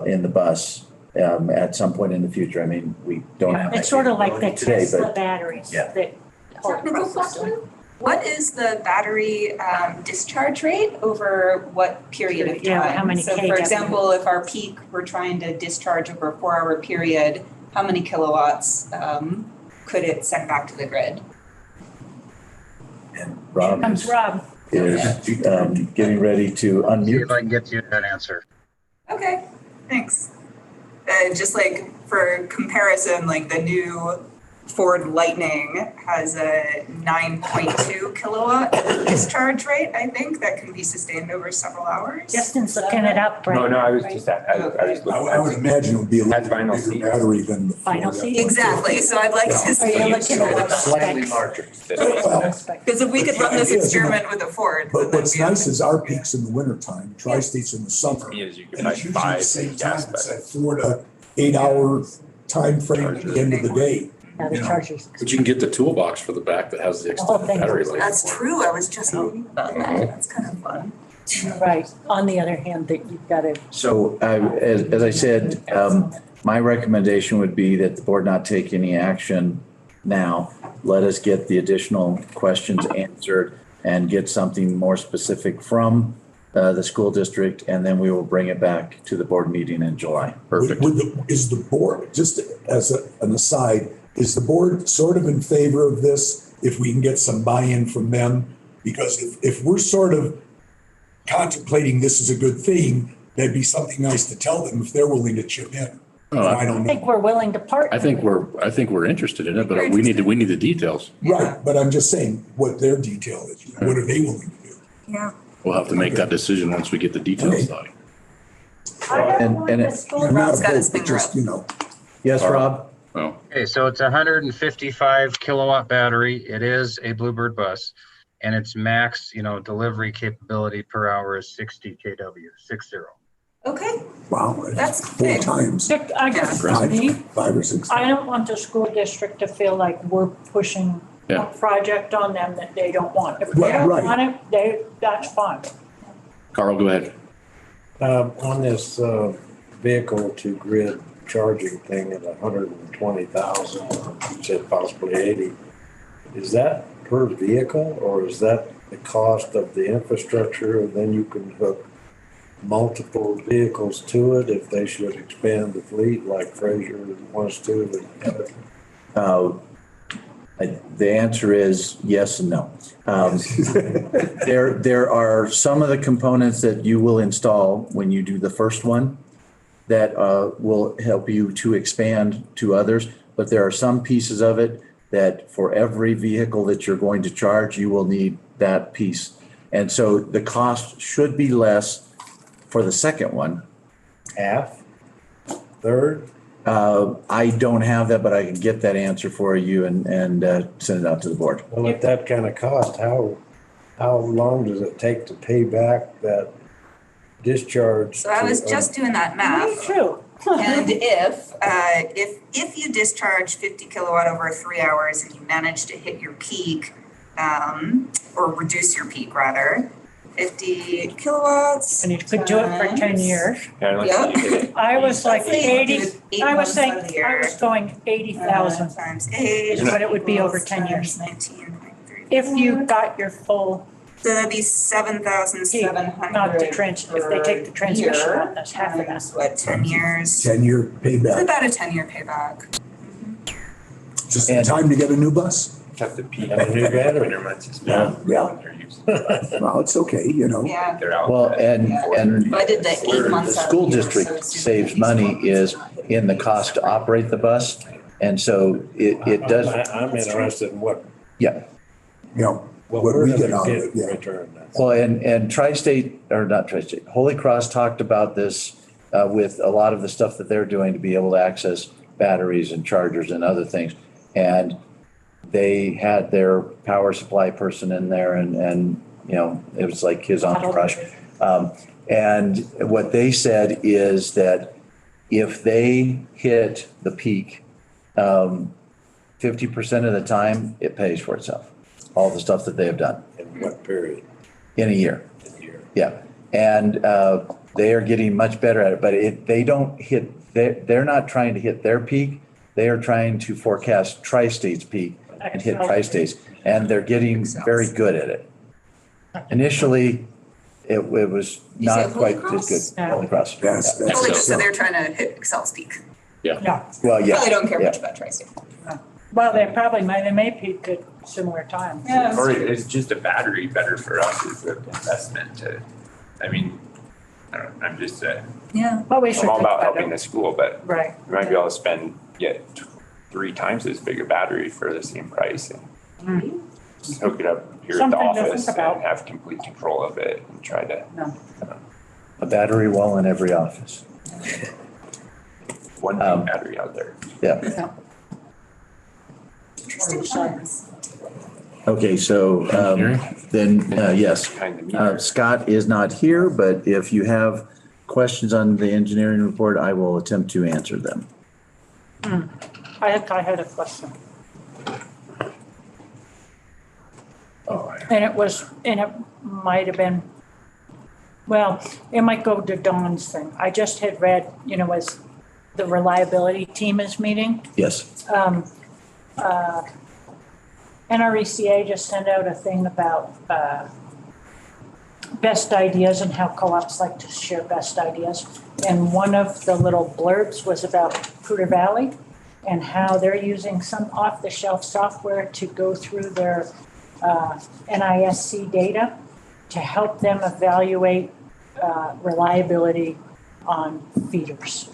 in the bus at some point in the future. I mean, we don't have. it's sort of like the today, Tesla but batteries Yeah. that. Technical question? What is the battery discharge rate over what period of time? Yeah, how many So for kW? example, if our peak, we're trying to discharge over a 4-hour period, how many kilowatts could it send back to the grid? Rob Comes Rob. is getting ready to See unmute. if I can get you that answer. Okay, thanks. Just like for comparison, like the new Ford Lightning has a 9.2 kilowatt discharge rate, I think, that can be sustained over several hours. Justin's looking it up, right? No, I was just, I was looking. I would imagine it would be a Has little vinyl bigger seats. battery than the. Vinyl Ford seats? F-150. Exactly, so I'd like to Are you see, looking at the Slightly specs? larger. because if we could run this Yeah, it's experiment with a Ford. But then that'd what's be nice amazing. is our peak's in the wintertime, Tri-State's in the summer. Is you can And buy it's usually the 5 same time, gas, it's but that 4 to 8 hour time frame at the end of the day. Now the You know. chargers. But you can get the toolbox for the back that has the whole extended thing. battery life. That's true, I was just reading about that, that's kind of fun. Right. On the other hand, that you've got to. So as I said, my recommendation would be that the board not take any action now. Let us get the additional questions answered and get something more specific from the school district, and then we will bring it back to the board meeting in July. Perfect. Is the board, just as an aside, is the board sort of in favor of this if we can get some buy-in from them? Because if we're sort of contemplating this is a good thing, that'd be something nice to tell them if they're willing to chip in. Oh, I don't I think know. we're willing to partner. I think we're interested in it, but we need the details. Right, but I'm just saying what their detail is. What are they willing to do? Yeah. We'll have to make that decision once we get the details done. I don't want and the it- school. You're not Rob's got his opposed, but finger just, up. you know. Yes, Rob? Oh, Okay, so it's a 155 kilowatt battery. It is a Bluebird bus. And its max, delivery capability per hour is 60 kW, 60. Okay, Wow, That's it's 4 big. times. Dick, I guess Five, me, 5 or 6. I don't want the school district to feel like we're pushing a Yeah. project on them that they don't want. If they Right, don't right. want it, that's fine. Carl, go ahead. On this vehicle to grid charging thing at 120,000, you said possibly 80. Is that per vehicle or is that the cost of the infrastructure? And then you can hook multiple vehicles to it if they should expand the fleet like Fraser wants to. The answer is yes and no. There are some of the components that you will install when you do the first one that will help you to expand to others, but there are some pieces of it that for every vehicle that you're going to charge, you will need that piece. And so the cost should be less for the second one. Half? Third? I don't have that, but I can get that answer for you and send it out to the board. Well, at that kind of cost, how long does it take to pay back that discharge? so I was just doing that math. Me too. And if you discharge 50 kilowatt over 3 hours and you manage to hit your peak, or reduce your peak rather, 50 kilowatts. And you could do it for 10 years. Yeah, let's Yep. see, you did it. I was like Let's say you do 80, it 8 I was months saying, out of the I year. was going 80,000 Times 8. but it would be over 10 years. 19.3. if you got your full, So that'd be 7,700. not the if they take the transmission per out, that's half of that. year. What, 10 years? 10-year It's payback. about a 10-year payback. Just in time to get a new bus. Have to pee. And a new battery. Winter months is Yeah, bad. yeah. They're using- Well, it's okay, Yeah. They're out. Well, and If I did the 8 where months the out of school the year, district so it's saves money is in the cost to operate the bus. And so it does, I'm interested in what you know, what we're we gonna get out of it, get in yeah. return. well, and Tri-State, or not Tri-State, Holy Cross talked about this with a lot of the stuff that they're doing to be able to access batteries and chargers and other things. And they had their power supply person in there and it was like his entourage. And what they said is that if they hit the peak, 50% of the time, it pays for itself. All the stuff that they have done. In what period? In a year. In a year. Yeah. And they are getting much better at it, but they don't hit, they're not trying to hit their peak. They are trying to forecast tri-state's peak and hit tri-states. And they're getting very good at it. Initially, it was not quite as good. Holy Cross. Yes. So they're trying to hit Excel's peak. Yeah. Well, yeah. Probably don't care yeah. much about tri-state. Well, they may peak at similar times. Yeah. Or is just a battery better for us as an investment to, I mean, I don't know, I'm just, Yeah. Well, we should I'm all think about about helping it. the school, but Right. we might be able to spend, 3 times as big a battery for the same price and just hook it up here at the Something to think office about. and have complete control of it and try to. A battery wall in every office. One big battery out there. Yeah. Interesting times. Okay, so then, yes, Behind the meter. Scott is not here, but if you have questions on the engineering report, I will attempt to answer them. I had a question. And it might have been, well, it might go to Dawn's thing. I just had read, as the reliability team is meeting, Yes. NRECA just sent out a thing about best ideas and how co-ops like to share best ideas. And one of the little blurbs was about Poudre Valley and how they're using some off-the-shelf software to go through their NISC data to help them evaluate reliability on feeders.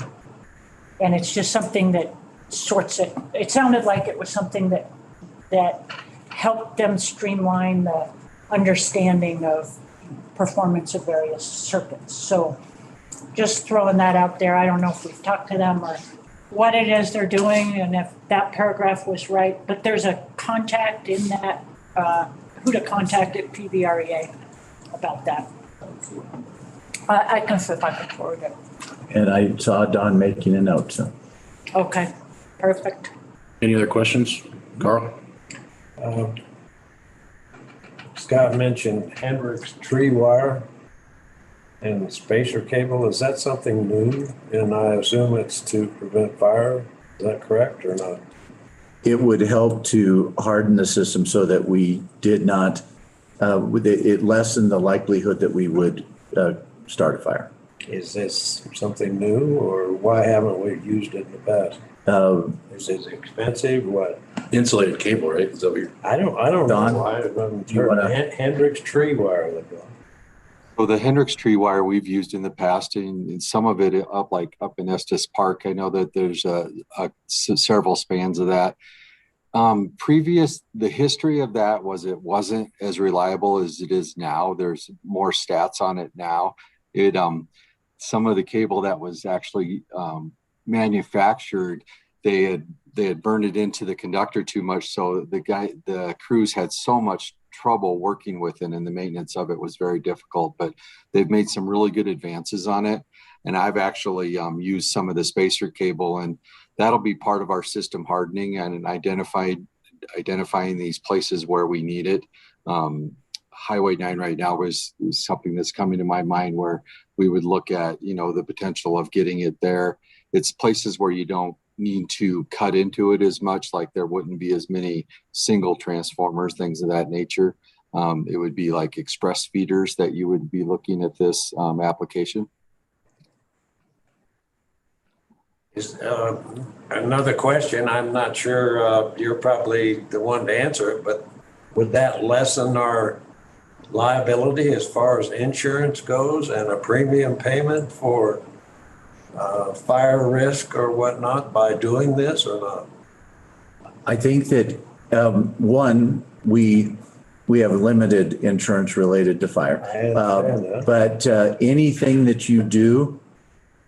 And it's just something that sorts it. It sounded like it was something that helped them streamline the understanding of performance of various circuits. So just throwing that out there. I don't know if we've talked to them or what it is they're doing and if that paragraph was right, but there's a contact in that, who to contact at PVREA about that. I can see if I can forward it. And I saw Don making a note, so. Okay, perfect. Any other questions? Carl? Scott mentioned Hendrix tree wire and spacer cable. Is that something new? And I assume it's to prevent fire. Is that correct or not? It would help to harden the system so that we did not, it lessened the likelihood that we would start a fire. Is this something new or why haven't we used it in the past? Is it expensive? What? Insulated cable, right? Is that what you're? I don't Don, know. I haven't do you heard wanna- Hendrix tree wire. They go. So the Hendrix tree wire we've used in the past, and some of it up in Estes Park. I know that there's several spans of that. The history of that was it wasn't as reliable as it is now. There's more stats on it now. Some of the cable that was actually manufactured, they had burned it into the conductor too much, so the crews had so much trouble working with it, and the maintenance of it was very difficult. But they've made some really good advances on it, and I've actually used some of the spacer cable, and that'll be part of our system hardening and identifying these places where we need it. Highway 9 right now is something that's coming to my mind where we would look at, the potential of getting it there. It's places where you don't need to cut into it as much, like there wouldn't be as many single transformers, things of that nature. It would be like express feeders that you would be looking at this application. Another question, I'm not sure, you're probably the one to answer it, but would that lessen our liability as far as insurance goes and a premium payment for fire risk or whatnot by doing this or not? I think that, one, we have limited insurance related to fire. I understand that. But anything that you do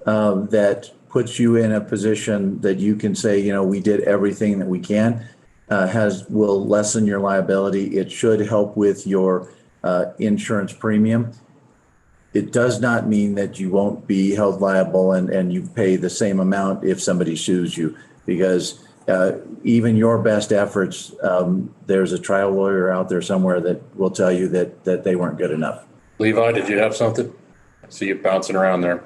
that puts you in a position that you can say, you know, we did everything that we can, will lessen your liability. It should help with your insurance premium. It does not mean that you won't be held liable and you pay the same amount if somebody sues you, because even your best efforts, there's a trial lawyer out there somewhere that will tell you that they weren't good enough. Levi, did you have something? I see you bouncing around there.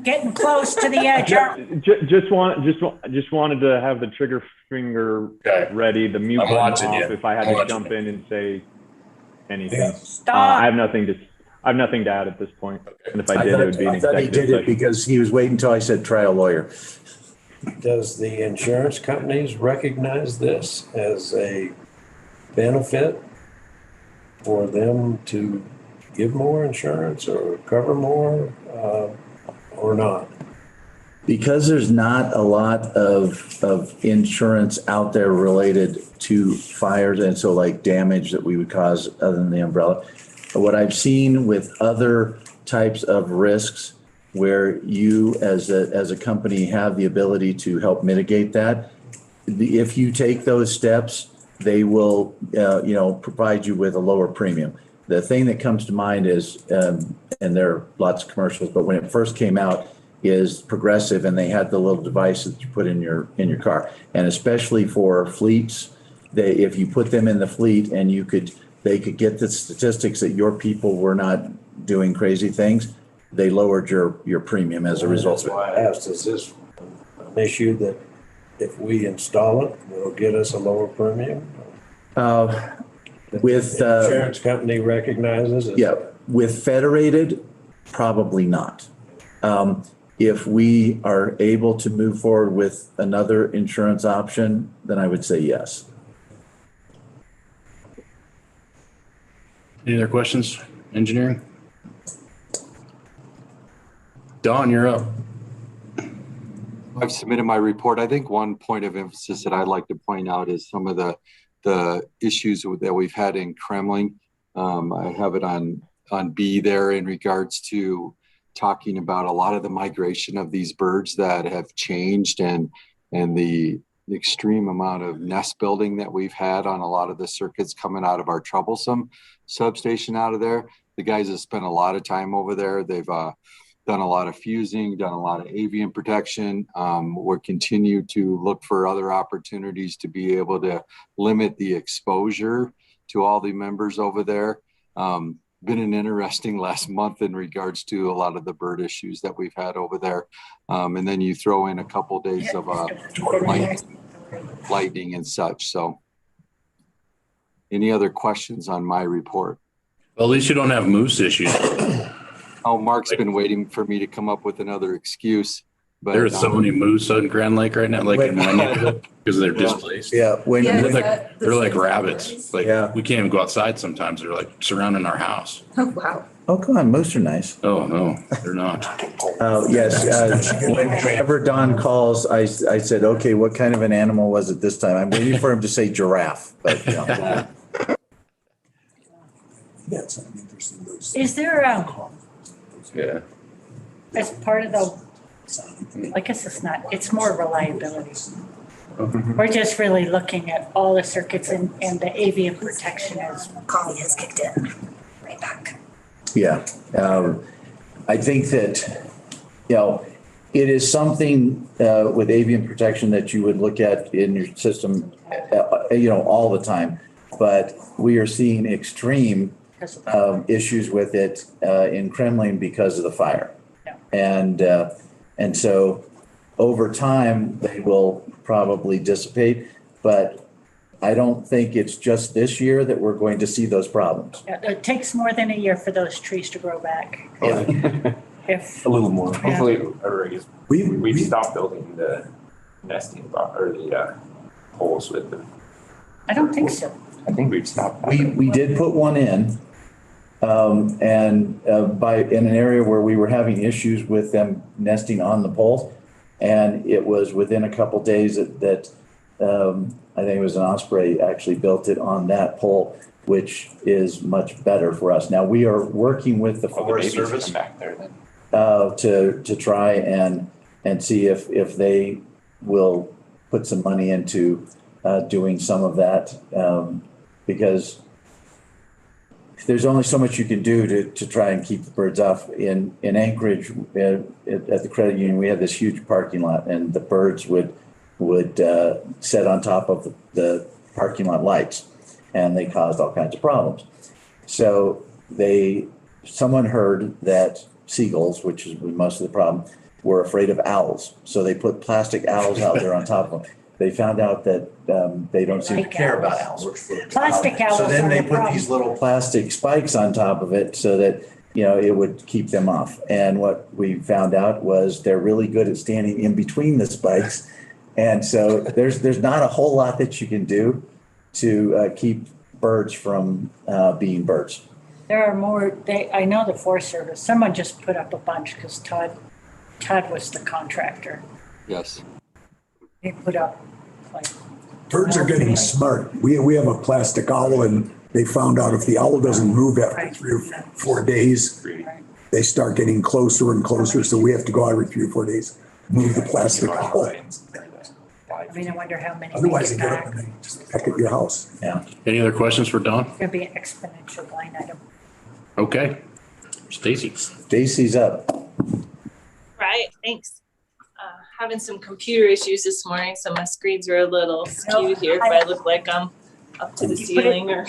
Getting close to the edge. Just wanted to have the trigger finger ready, the mute button off if I had to jump in and say anything. Stop. I have nothing to add at this point. And if I did, it would be an I thought he executive did it session. because he was waiting until I said trial lawyer. Does the insurance companies recognize this as a benefit for them to give more insurance or cover more, or not? Because there's not a lot of insurance out there related to fires, and so like damage that we would cause other than the umbrella. What I've seen with other types of risks where you as a company have the ability to help mitigate that, if you take those steps, they will provide you with a lower premium. The thing that comes to mind is, and there are lots of commercials, but when it first came out, is Progressive, and they had the little device that you put in your car, and especially for fleets, if you put them in the fleet and they could get the statistics that your people were not doing crazy things, they lowered your premium as a result. That's why I asked, is this an issue that if we install it, will get us a lower premium? With the insurance company recognizes it? Yeah, with Federated, probably not. If we are able to move forward with another insurance option, then I would say yes. Any other questions? Engineering? Don, you're up. I've submitted my report. I think one point of emphasis that I'd like to point out is some of the issues that we've had in Kremling. I have it on B there in regards to talking about a lot of the migration of these birds that have changed and the extreme amount of nest building that we've had on a lot of the circuits coming out of our troublesome substation out of there. The guys have spent a lot of time over there. They've done a lot of fusing, done a lot of avian protection. We'll continue to look for other opportunities to be able to limit the exposure to all the members over there. Been an interesting last month in regards to a lot of the bird issues that we've had over there. And then you throw in a couple of days of lightning and such. So any other questions on my report? Well, at least you don't have moose issues. Oh, Mark's been waiting for me to come up with another excuse. But there's so many moose on Grand Lake right now, like in my neighborhood, because they're displaced. Yeah, they're like rabbits. Like we can't even go outside sometimes. They're like surrounding our house. Oh, wow. Oh, come on, moose are nice. Oh, no, they're not. Yes, whenever Don calls, I said, okay, what kind of an animal was it this time? I'm waiting for him to say giraffe, but you know. That's something interesting. Is there Yeah. as part of I guess it's more reliability. We're just really looking at all the circuits and the avian protection as Collie has kicked in right back. Yeah, I think that, it is something with avian protection that you would look at in your system, all the time. But we are seeing extreme issues with it in Kremling because of the fire. Yeah. And so over time, they will probably dissipate, but I don't think it's just this year that we're going to see those problems. Yeah, it takes more than a year for those trees to grow back. If a little more. Hopefully, or I guess we've stopped building the nesting or the holes with them. I don't think so. I think we've stopped. We did put one in, in an area where we were having issues with them nesting on the poles, and it was within a couple days that I think it was an osprey actually built it on that pole, which is much better for us. Now we are working with the Forest Service. Back there then. to try and see if they will put some money into doing some of that, because there's only so much you can do to try and keep the birds off. In Anchorage, at the credit union, we had this huge parking lot, and the birds would set on top of the parking lot lights, and they caused all kinds of problems. So someone heard that seagulls, which is most of the problem, were afraid of owls. So they put plastic owls out there on top of them. They found out that they don't seem to care about owls. Plastic owls. So then they are the put problem. these little plastic spikes on top of it so that, it would keep them off. And what we found out was they're really good at standing in between the spikes. And so there's not a whole lot that you can do to keep birds from being birds. There are more, I know the Forest Service, someone just put up a bunch because Todd was the contractor. Yes. They put up like. Birds are getting smart. We have a plastic owl, and they found out if the owl doesn't move after 3 or 4 days, they start getting closer and closer. So we have to go out every 3 or 4 days, move the plastic owl. I mean, I wonder how many. Otherwise, they get up and they just peck at your house. Yeah. Any other questions for Don? It's gonna be an exponential line item. Okay. Stacy. Stacy's up. Right, thanks. Having some computer issues this morning, so my screens are a little skewed here. If I look like I'm up to the ceiling or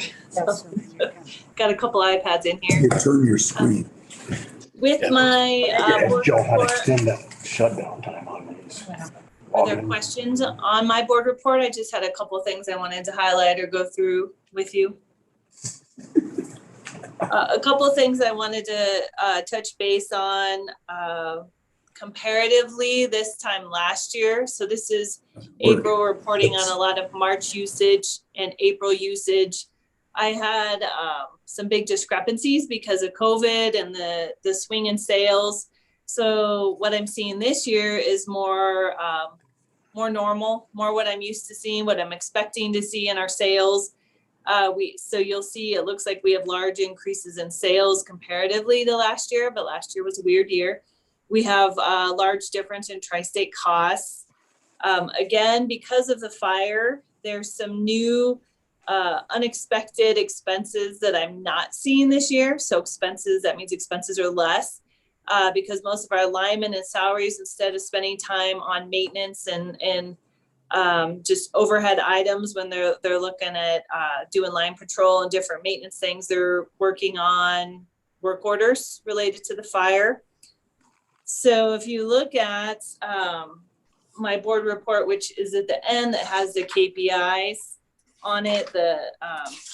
got a couple iPads in here. You turn your screen. With my board Joe had report, extend that shutdown time on these. are there questions on my board report? I just had a couple of things I wanted to highlight or go through with you. A couple of things I wanted to touch base on comparatively this time last year. So this is April reporting on a lot of March usage and April usage. I had some big discrepancies because of COVID and the swing in sales. So what I'm seeing this year is more normal, more what I'm used to seeing, what I'm expecting to see in our sales. So you'll see, it looks like we have large increases in sales comparatively to last year, but last year was a weird year. We have a large difference in tri-state costs. Again, because of the fire, there's some new unexpected expenses that I'm not seeing this year. So that means expenses are less because most of our linemen and salaries, instead of spending time on maintenance and just overhead items when they're looking at doing line patrol and different maintenance things, they're working on work orders related to the fire. So if you look at my board report, which is at the end, that has the KPIs on it, the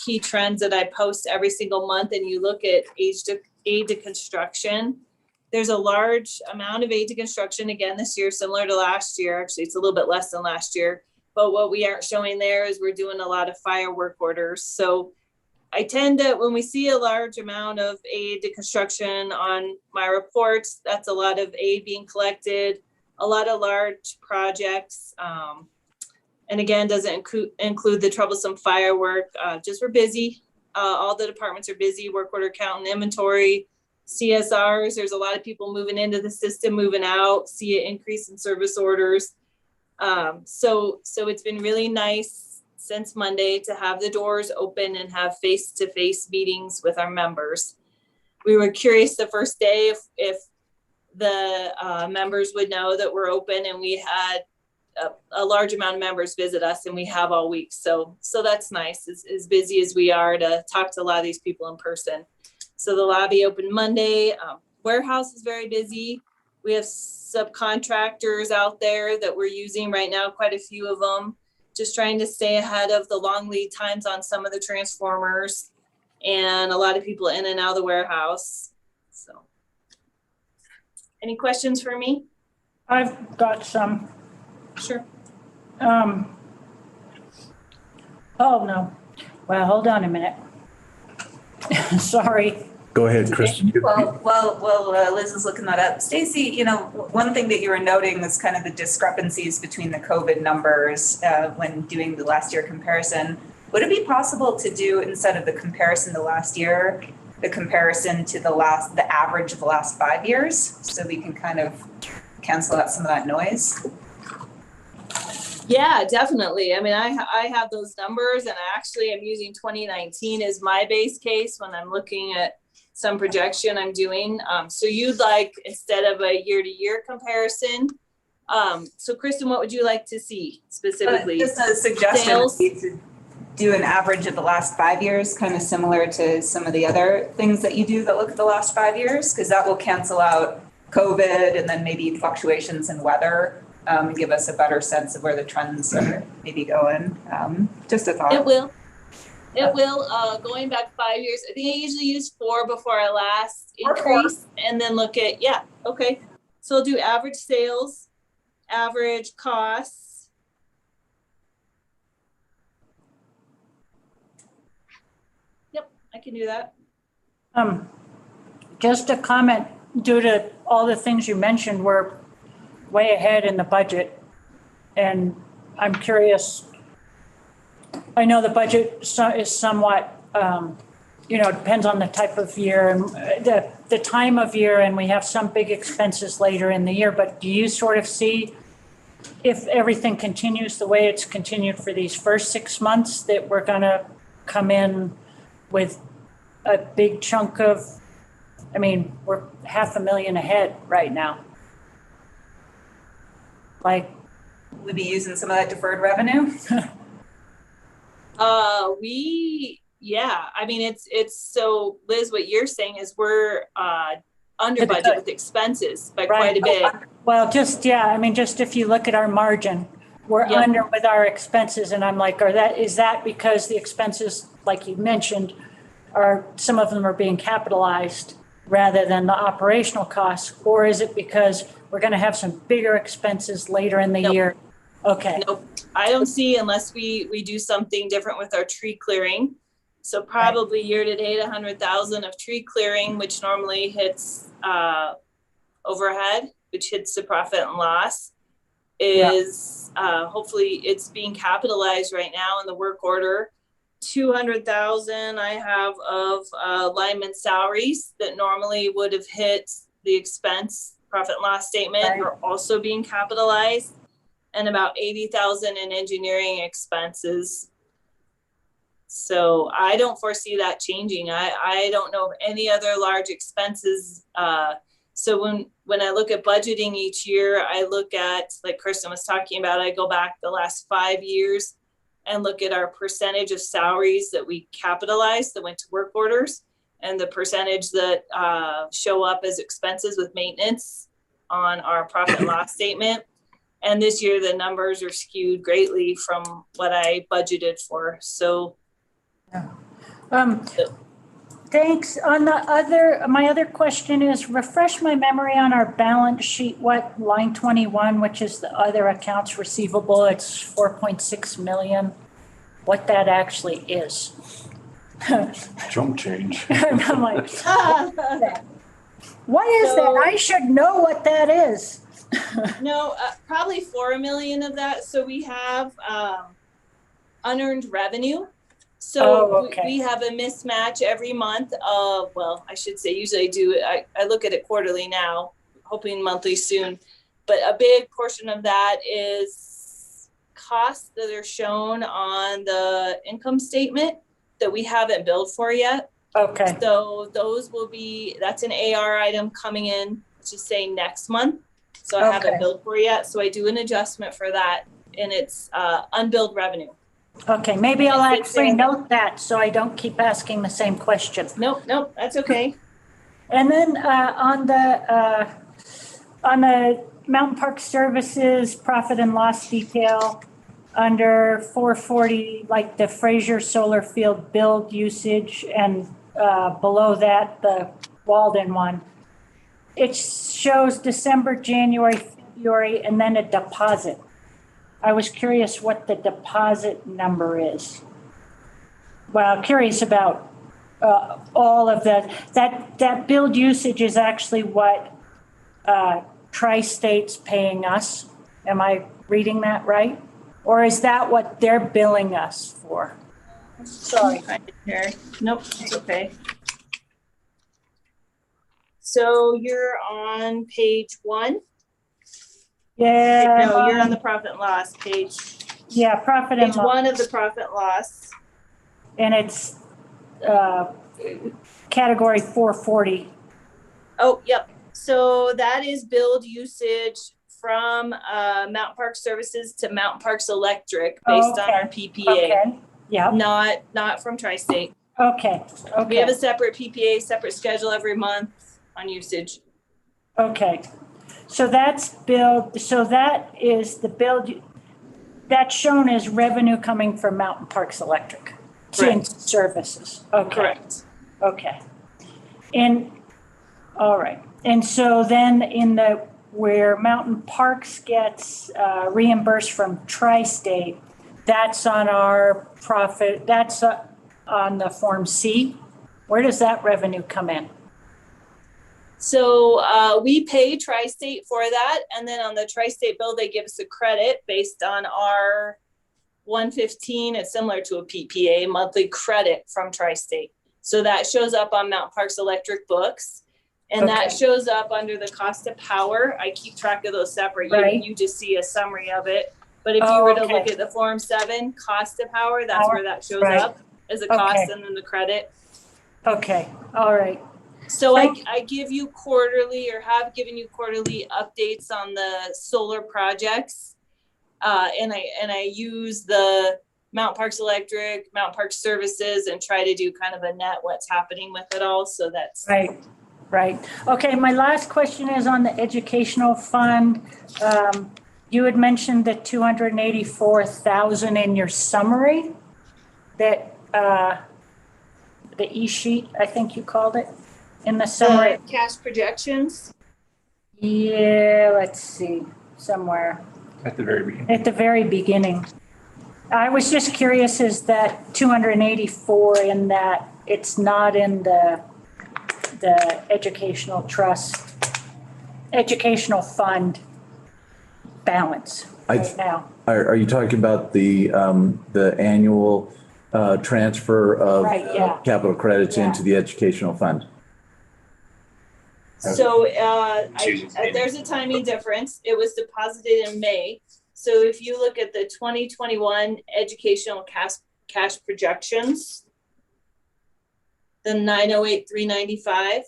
key trends that I post every single month, and you look at aid to construction, there's a large amount of aid to construction again this year, similar to last year. Actually, it's a little bit less than last year. But what we aren't showing there is we're doing a lot of fire work orders. So I tend to, when we see a large amount of aid to construction on my reports, that's a lot of aid being collected, a lot of large projects. And again, doesn't include the troublesome firework. Just we're busy. All the departments are busy, work order count and inventory, CSRs. There's a lot of people moving into the system, moving out, see an increase in service orders. So it's been really nice since Monday to have the doors open and have face-to-face meetings with our members. We were curious the first day if the members would know that we're open, and we had a large amount of members visit us, and we have all week. So that's nice, as busy as we are, to talk to a lot of these people in person. So the lobby opened Monday. Warehouse is very busy. We have subcontractors out there that we're using right now, quite a few of them, just trying to stay ahead of the long lead times on some of the transformers, and a lot of people in and out of the warehouse. So any questions for me? I've got some. Sure. Oh, no. Well, hold on a minute. Sorry. Go ahead, Kristen. Well, Liz is looking that up. Stacy, one thing that you were noting was kind of the discrepancies between the COVID numbers when doing the last year comparison. Would it be possible to do, instead of the comparison to last year, the comparison to the average of the last 5 years, so we can kind of cancel out some of that noise. Yeah, definitely. I mean, I have those numbers, and I actually am using 2019 as my base case when I'm looking at some projection I'm doing. So you'd like, instead of a year-to-year comparison, so Kristen, what would you like to see specifically? Just a suggestion would be to do an average of the last 5 years, kind of similar to some of the other things that you do that look at the last 5 years, because that will cancel out COVID and then maybe fluctuations in weather, and give us a better sense of where the trends are maybe going. Just a thought. It will. It will. Going back 5 years, I think I usually use 4 before I last increase, and then look at, yeah, okay. So I'll do average sales, average costs. Yep, I can do that. Just a comment, due to all the things you mentioned, we're way ahead in the budget. And I'm curious, I know the budget is somewhat, depends on the type of year and the time of year, and we have some big expenses later in the year, but do you sort of see, if everything continues the way it's continued for these first 6 months, that we're gonna come in with a big chunk of, I mean, we're $500,000 ahead right now. Like, we'll be using some of that deferred revenue. Yeah, I mean, it's so Liz, what you're saying is we're under budget with expenses by quite a bit. Well, just if you look at our margin, we're under with our expenses, and I'm like, is that because the expenses, like you mentioned, some of them are being capitalized rather than the operational costs, or is it because we're going to have some bigger expenses later in the year? Okay. Nope. I don't see, unless we do something different with our tree clearing. So probably year to date, 100,000 of tree clearing, which normally hits overhead, which hits the profit and loss, is hopefully it's being capitalized right now in the work order. 200,000 I have of lineman salaries that normally would have hit the expense profit and loss statement are also being capitalized, and about 80,000 in engineering expenses. So I don't foresee that changing. I don't know of any other large expenses. So when I look at budgeting each year, I look at, like Kristen was talking about, I go back the last 5 years and look at our percentage of salaries that we capitalized that went to work orders, and the percentage that show up as expenses with maintenance on our profit and loss statement. And this year the numbers are skewed greatly from what I budgeted for. So thanks. My other question is, refresh my memory on our balance sheet, what line 21, which is the other accounts receivable, it's 4.6 million, what that actually is. Jump change. I'm like, what is that? I should know what that is. No, probably 4 million of that. So we have unearned revenue. So we have a mismatch every month of, well, I should say, usually I look at it quarterly now, hoping monthly soon. But a big portion of that is costs that are shown on the income statement that we haven't billed for yet. Okay. So those that's an AR item coming in, let's just say next month. So I haven't billed for yet. So I do an adjustment for that, and it's unbilled revenue. Okay, maybe I'll actually note that so I don't keep asking the same question. Nope, that's okay. And then on the Mountain Park Services profit and loss detail under 440, like the Fraser Solar Field build usage, and below that the Walden one, it shows December, January, February, and then a deposit. I was curious what the deposit number is. Well, curious about all of that build usage is actually what Tri-State's paying us. Am I reading that right? Or is that what they're billing us for? Sorry. Nope, it's okay. So you're on page 1? Yeah. No, you're on the profit and loss page. Yeah, profit and Page loss. 1 of the profit and loss. And it's category 440. Oh, yep. So that is billed usage from Mountain Park Services to Mountain Parks Electric based on our PPA. Okay. Yeah. Not from Tri-State. Okay. Okay. We have a separate PPA, separate schedule every month on usage. Okay. So that's billed. So that is the build. That's shown as revenue coming from Mountain Parks Electric. Correct. Services. Okay. Correct. Okay. And all right. And so then in the where Mountain Parks gets reimbursed from Tri-State, that's on our profit. That's on the Form C. Where does that revenue come in? So we pay Tri-State for that, and then on the Tri-State bill, they give us a credit based on our 115. It's similar to a PPA, monthly credit from Tri-State. So that shows up on Mountain Parks Electric books, and that shows up under the cost of power. I keep track of those separate. Right. You just see a summary of it. But if you were to look at the Form 7, cost of power, that's where that shows up as a cost and then the credit. Okay. All right. So I give you quarterly or have given you quarterly updates on the solar projects. And I use the Mountain Parks Electric, Mountain Parks Services, and try to do kind of a net what's happening with it all. So that's right. Okay. My last question is on the educational fund. You had mentioned the 284,000 in your summary that the e-sheet, I think you called it. In the summary. Cash projections? Yeah, let's see, somewhere. At the very beginning. At the very beginning. I was just curious, is that 284 in that it's not in the educational trust, educational fund balance right now? Are you talking about the annual transfer of capital credits into the educational fund? So there's a timing difference. It was deposited in May. So if you look at the 2021 educational cash projections, the 908,395.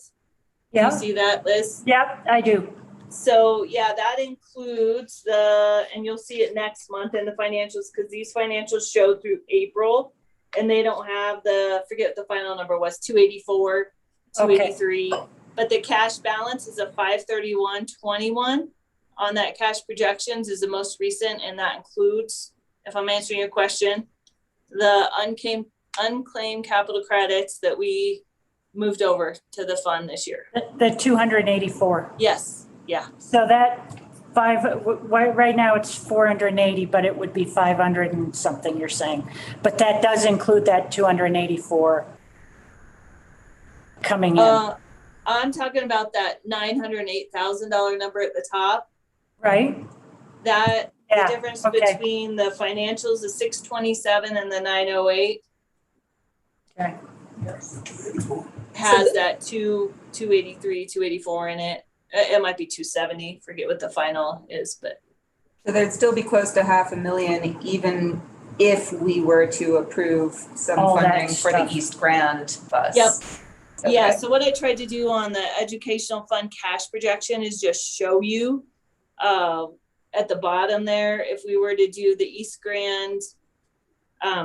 Yeah. You see that, Liz? Yep, I do. So yeah, that includes and you'll see it next month in the financials, because these financials show through April, and they don't have forget what the final number was, 284, 283. But the cash balance is a 531.21 on that cash projections is the most recent, and that includes, if I'm answering your question, the unclaimed capital credits that we moved over to the fund this year. The 284. Yes. Yeah. So that right now it's 480, but it would be 500 and something you're saying. But that does include that 284 coming in. I'm talking about that $908,000 number at the top. Right. The difference between the financials, the 627 and the 908. Okay. Has that 283, 284 in it. It might be 270. Forget what the final is, but. So there'd still be close to $500,000 even if we were to approve some funding for the East Grand bus. Yep. Okay. Yeah, so what I tried to do on the educational fund cash projection is just show you at the bottom there, if we were to do the East Grand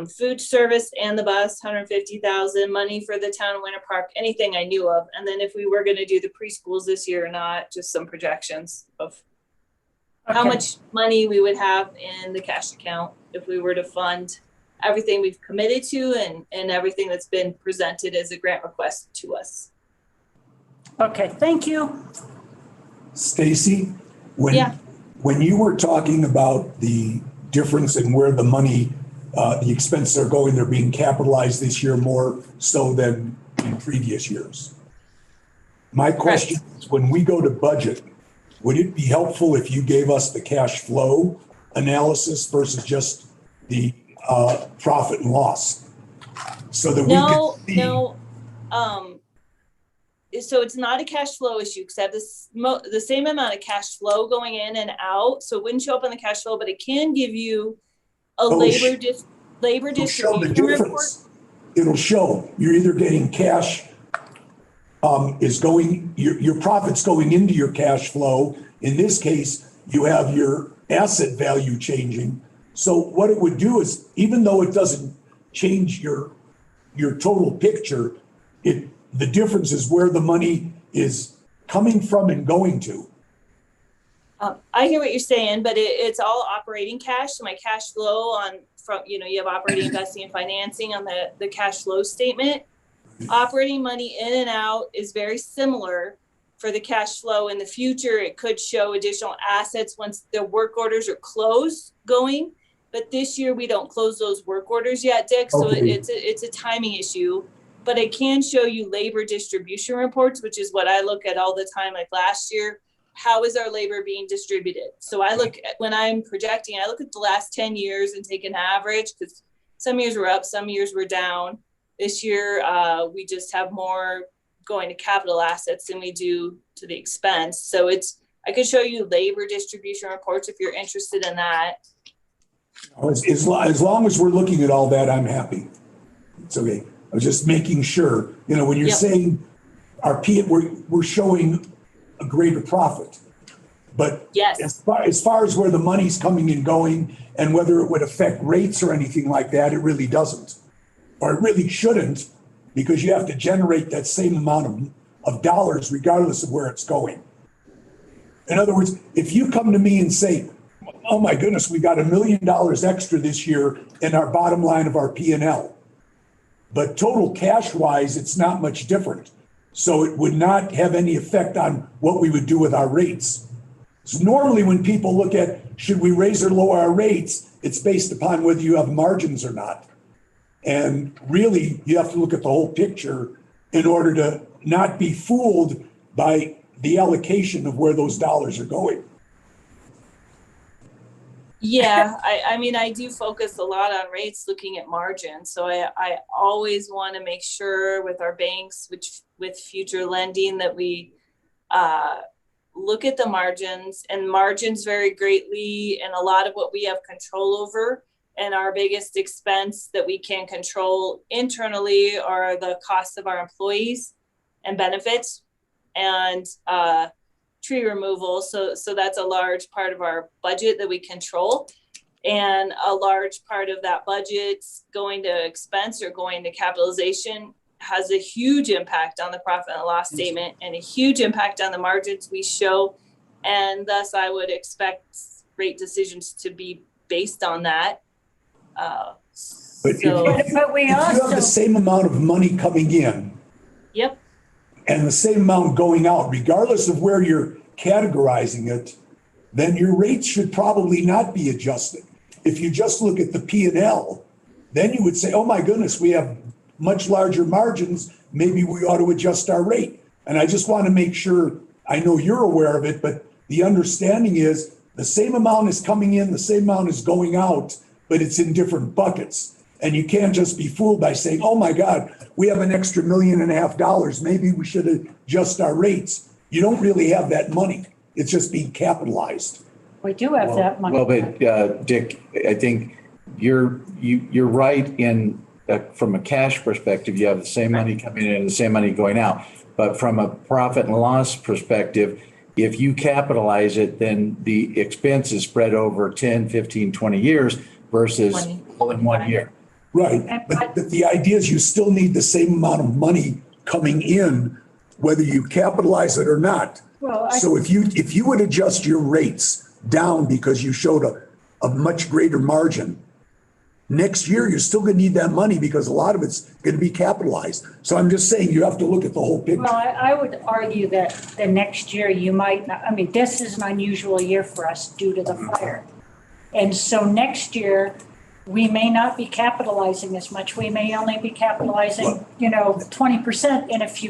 food service and the bus, 150,000, money for the town of Winter Park, anything I knew of. And then if we were going to do the preschools this year or not, just some projections of how much money we would have in the cash account if we were to fund everything we've committed to and everything that's been presented as a grant request to us. Okay, thank you. Stacy, when you were talking about the difference in where the money, the expenses are going, they're being capitalized this year more so than in previous years. My question is, when we go to budget, would it be helpful if you gave us the cash flow analysis versus just the profit and loss, so that we can see? so it's not a cash flow issue because I have the same amount of cash flow going in and out. So it wouldn't show up on the cash flow, but it can give you a labor It'll show the distribution report. difference. It'll show you're either getting cash is going, your profit's going into your cash flow. In this case, you have your asset value changing. So what it would do is, even though it doesn't change your total picture, the difference is where the money is coming from and going to. I hear what you're saying, but it's all operating cash. So my cash flow you have operating, investing, and financing on the cash flow statement. Operating money in and out is very similar for the cash flow. In the future, it could show additional assets once the work orders are closed going. But this year, we don't close those work orders yet, Dick. So it's a timing issue. But it can show you labor distribution reports, which is what I look at all the time. Like last year, how is our labor being distributed? So I look at, when I'm projecting, I look at the last 10 years and take an average, because some years were up, some years were down. This year, we just have more going to capital assets than we do to the expense. So I could show you labor distribution reports if you're interested in that. As long as we're looking at all that, I'm happy. It's okay. I was just making sure, when you're saying we're showing a greater profit. But yes, as far as where the money's coming and going and whether it would affect rates or anything like that, it really doesn't. Or it really shouldn't, because you have to generate that same amount of dollars regardless of where it's going. In other words, if you come to me and say, oh my goodness, we got $1 million extra this year in our bottom line of our P&L, but total cash wise, it's not much different. So it would not have any effect on what we would do with our rates. So normally when people look at, should we raise or lower our rates, it's based upon whether you have margins or not. And really, you have to look at the whole picture in order to not be fooled by the allocation of where those dollars are going. Yeah, I mean, I do focus a lot on rates, looking at margins. So I always want to make sure with our banks, with future lending, that we look at the margins, and margins vary greatly. And a lot of what we have control over, and our biggest expense that we can control internally, are the costs of our employees and benefits and tree removal. So that's a large part of our budget that we control. And a large part of that budget going to expense or going to capitalization has a huge impact on the profit and loss statement and a huge impact on the margins we show. And thus I would expect rate decisions to be based on that. But if you have the same amount of money coming in, yep, and the same amount going out, regardless of where you're categorizing it, then your rates should probably not be adjusted. If you just look at the P&L, then you would say, oh my goodness, we have much larger margins. Maybe we ought to adjust our rate. And I just want to make sure, I know you're aware of it, but the understanding is the same amount is coming in, the same amount is going out, but it's in different buckets. And you can't just be fooled by saying, oh my God, we have an extra $1.5 million. Maybe we should adjust our rates. You don't really have that money. It's just being capitalized. We do have that money. Well, but Dick, I think you're right in from a cash perspective, you have the same money coming in and the same money going out. But from a profit and loss perspective, if you capitalize it, then the expense is spread over 10, 15, 20 years versus all in 1 year. Right, but the idea is you still need the same amount of money coming in, whether you capitalize it or not. So if you would adjust your rates down because you showed a much greater margin, next year you're still going to need that money because a lot of it's going to be capitalized. So I'm just saying you have to look at the whole picture. Well, I would argue that the next year you might not, I mean, this is an unusual year for us due to the fire. And so next year, we may not be capitalizing as much. We may only be capitalizing, 20%. And if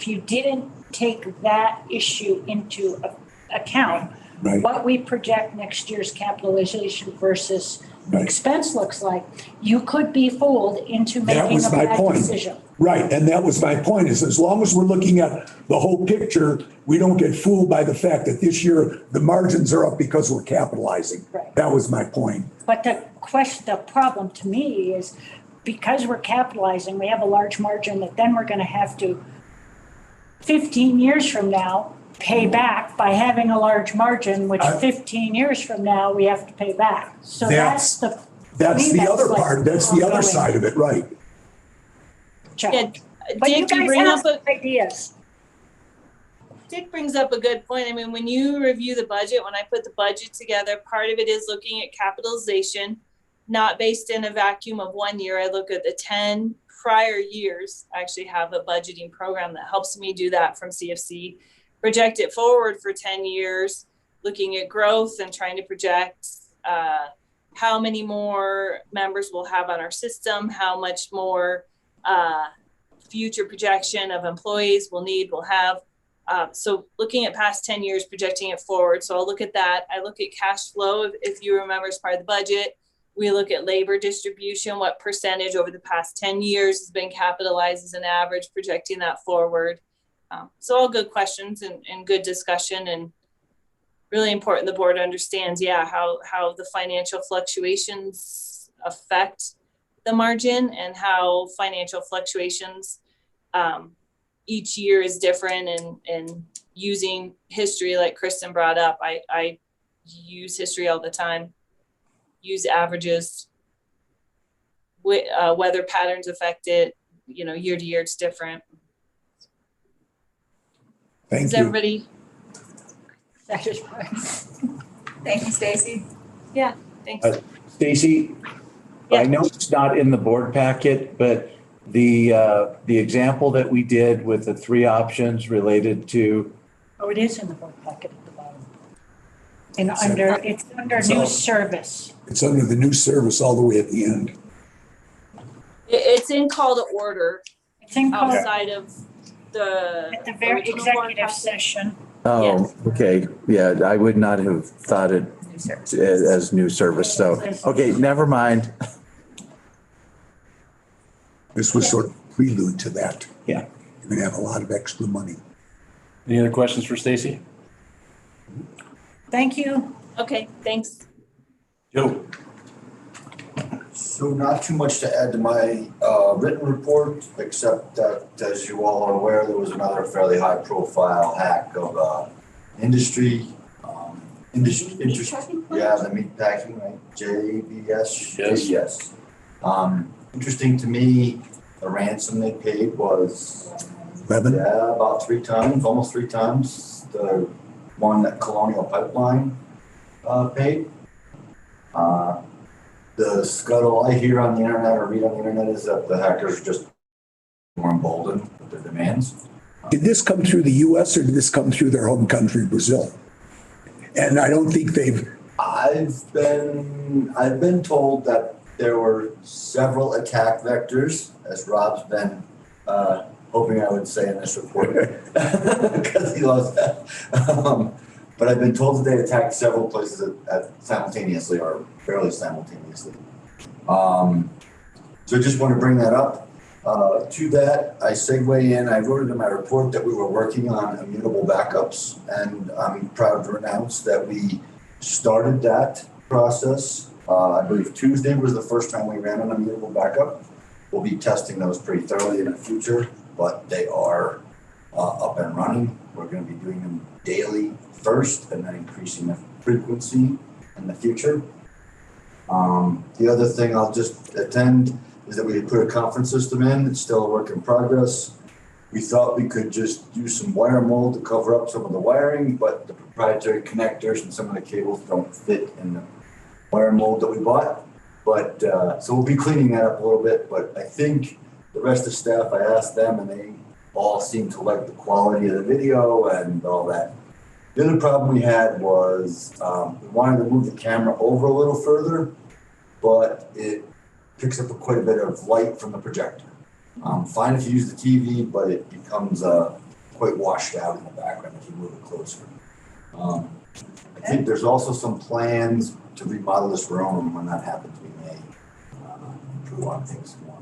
you didn't take that issue into account, what we project next year's capitalization versus the Right. expense looks like, you could be fooled into That making was a my bad point. decision. Right, and that was my point, is as long as we're looking at the whole picture, we don't get fooled by the fact that this year the margins are up because we're capitalizing. Right. That was my point. But the problem to me is because we're capitalizing, we have a large margin that then we're gonna have to 15 years from now, pay back by having a large margin, which 15 years from now, we have to pay back. So that's the. That's to me, the other like part, that's the other ongoing side of it, right? challenge. Yeah, But you Dick, you guys bring have up a some ideas. Dick brings up a good point. I mean, when you review the budget, when I put the budget together, part of it is looking at capitalization, not based in a vacuum of 1 year. I look at the 10 prior years. I actually have a budgeting program that helps me do that from CFC. Project it forward for 10 years, looking at growth and trying to project how many more members we'll have on our system, how much more future projection of employees we'll have. So looking at past 10 years, projecting it forward. So I'll look at that. I look at cash flow, if you remember, as part of the budget. We look at labor distribution, what percentage over the past 10 years has been capitalized as an average, projecting that forward. So all good questions and good discussion, and really important the board understands, how the financial fluctuations affect the margin and how financial fluctuations each year is different, and using history like Kristen brought up. I use history all the time, use averages, weather patterns affect it, year to year it's different. Thank Is you. everybody? Thank you, Stacy. Yeah, thanks. Stacy, I know it's not in the board packet, but the example that we did with the 3 options related to. Oh, it is in the board packet at the bottom. And it's under new service. It's under the new service all the way at the end. It's in call to order. It's in call outside of the. At the very original board executive packet. session. Oh, Yes. okay. Yeah, I would not have thought it as new service. So, okay, never mind. This was sort of prelude to that. Yeah. You're gonna have a lot of extra money. Any other questions for Stacy? Thank you. Okay, thanks. Joe? So not too much to add to my written report, except that, as you all are aware, there was another fairly high-profile hack of industry. Yeah, the meat packing, right? JBS. Yes. JBS. Interesting to me, the ransom they paid was 11? Yeah, about 3 times, almost 3 times the one that Colonial Pipeline paid. The scuttle I hear on the internet or read on the internet is that the hackers are just more emboldened with their demands. Did this come through the US or did this come through their home country, Brazil? And I don't think they've. I've been told that there were several attack vectors, as Rob's been hoping I would say in this report, because he loves that. But I've been told that they attacked several places simultaneously or fairly simultaneously. So I just want to bring that up. To that, I segue in, I wrote in my report that we were working on immutable backups, and I'm proud to announce that we started that process. I believe Tuesday was the first time we ran an immutable backup. We'll be testing those pretty thoroughly in the future, but they are up and running. We're going to be doing them daily first and then increasing the frequency in the future. The other thing I'll just attend is that we put a conference system in. It's still a work in progress. We thought we could just use some wire mold to cover up some of the wiring, but the proprietary connectors and some of the cables don't fit in the wire mold that we bought. But so we'll be cleaning that up a little bit, but I think the rest of the staff, I asked them and they all seem to like the quality of the video and all that. The other problem we had was we wanted to move the camera over a little further, but it picks up quite a bit of light from the projector. Fine if you use the TV, but it becomes quite washed out in the background if you move it closer. I think there's also some plans to remodel this room, and when that happens, we may improve on things more.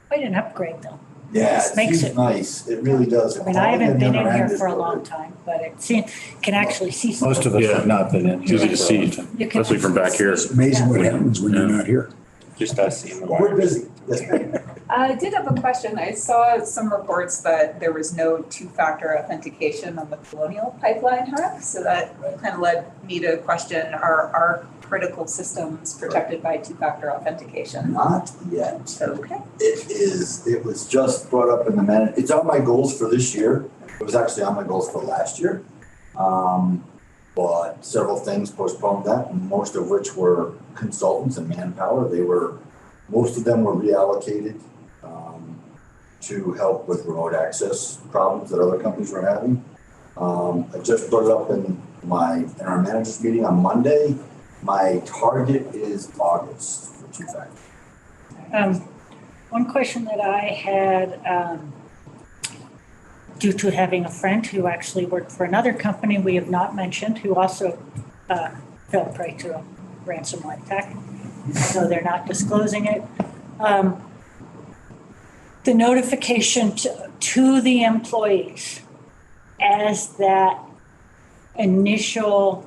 Quite an upgrade though. Yeah, This makes it seems it- nice. It really does. I mean, I haven't been in here End is for a really- long time, but it seems, can actually see something. Most of us have not been in. It's easy to see, You can- especially from back here. It's amazing what happens when you're not here. Just us seeing the We're wires. busy. Yes. I did have a question. I saw some reports that there was no two-factor authentication on the Colonial pipeline hack. So that kind of led me to question, are our critical systems protected by two-factor authentication? Not yet. Okay. It was just brought up in the minute. It's on my goals for this year. It was actually on my goals for last year. But several things postponed that, most of which were consultants and manpower. Most of them were reallocated to help with remote access problems that other companies were having. I just brought it up in our managers meeting on Monday. My target is August for two-factor. One question that I had, due to having a friend who actually worked for another company we have not mentioned, who also fell prey to a ransomware attack, so they're not disclosing it. The notification to the employees as that initial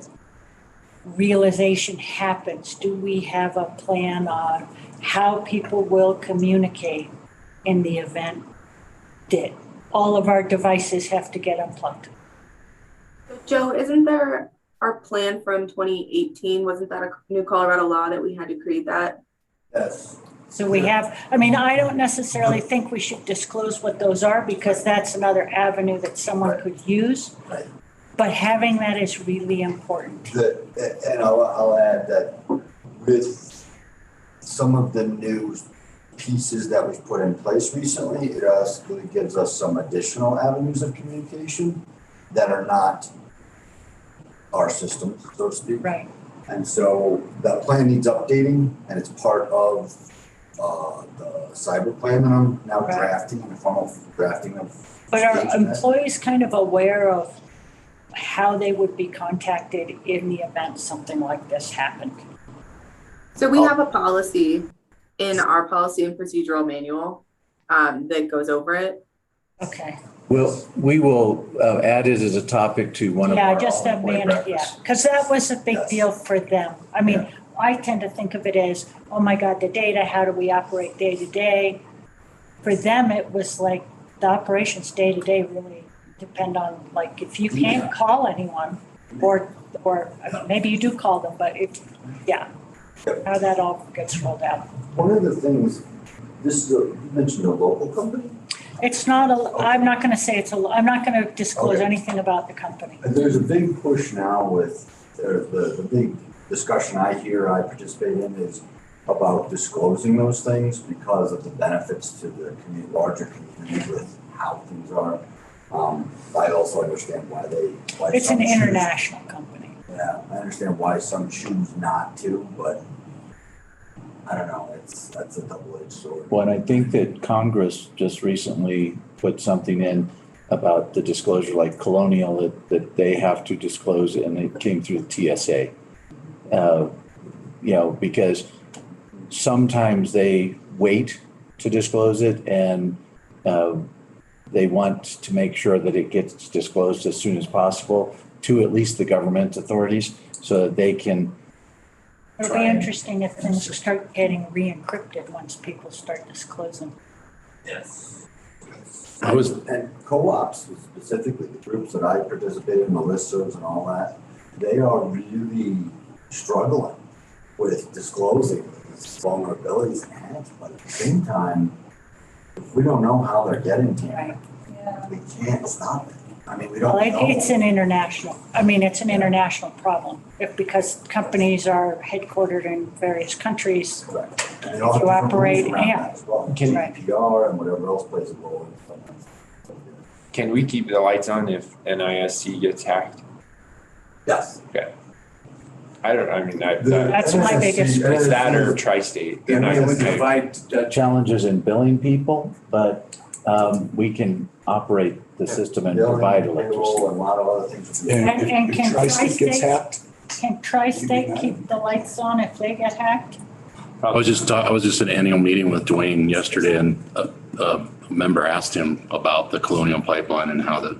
realization happens, do we have a plan on how people will communicate in the event that all of our devices have to get unplugged? Joe, isn't there our plan from 2018? Wasn't that a new Colorado law that we had to create that? Yes. So we have, I mean, I don't necessarily think we should disclose what those are because that's another avenue that someone could use. Right. But having that is really important. And I'll add that with some of the new pieces that we've put in place recently, it really gives us some additional avenues of communication that are not our systems, so to speak. Right. And so that plan needs updating, and it's part of the cyber plan that I'm now drafting, the formal drafting of. But are employees kind of aware of how they would be contacted in the event something like this happened? So we have a policy in our policy and procedural manual that goes over it. Okay. We will add it as a topic to one of our. Yeah, just a employee minute, yeah, breakfasts. because that was a big deal for them. I mean, I tend to think of it as, oh my God, the data, how do we operate day to day? For them, it was like the operations day to day really depend on, like, if you can't call anyone or I mean, maybe you do call them, but how that all gets rolled out. One of the things, you mentioned a local company? It's not I'm not gonna say I'm not gonna disclose Okay. anything about the company. And there's a big push now with the big discussion I participate in is about disclosing those things because of the benefits to the larger community with how things are. I also understand why It's some an choose- international company. Yeah, I understand why some choose not to, but I don't know, that's a double-edged sword. Well, and I think that Congress just recently put something in about the disclosure, like Colonial, that they have to disclose, and it came through the TSA. Because sometimes they wait to disclose it and they want to make sure that it gets disclosed as soon as possible to at least the government authorities so that they can. It'll be interesting if things start getting re-encrypted once people start disclosing. Yes. And co-ops, specifically the groups that I participate in, the listservs and all that, they are really struggling with disclosing these vulnerabilities and hacks, but at the same time, if we don't know how they're getting here, we can't stop it. I mean, we don't know. It's an international problem. Because companies are headquartered in various countries. Correct. And they If all have you different rules operate, around yeah. that as well. Right. GDPR and whatever else plays a role in something. Can we keep the lights on if NISC gets hacked? Yes. Okay. That's That's my biggest. It's that or tri-state. It They're not would gonna- provide challenges in billing people, but we can operate the system and Billing, provide payroll, electricity. and a lot of other things. And if can Tri-State gets Tri-State- hacked, Can Tri-State keep the lights on if they get hacked? I was just at an annual meeting with Dwayne yesterday, and a member asked him about the Colonial Pipeline and how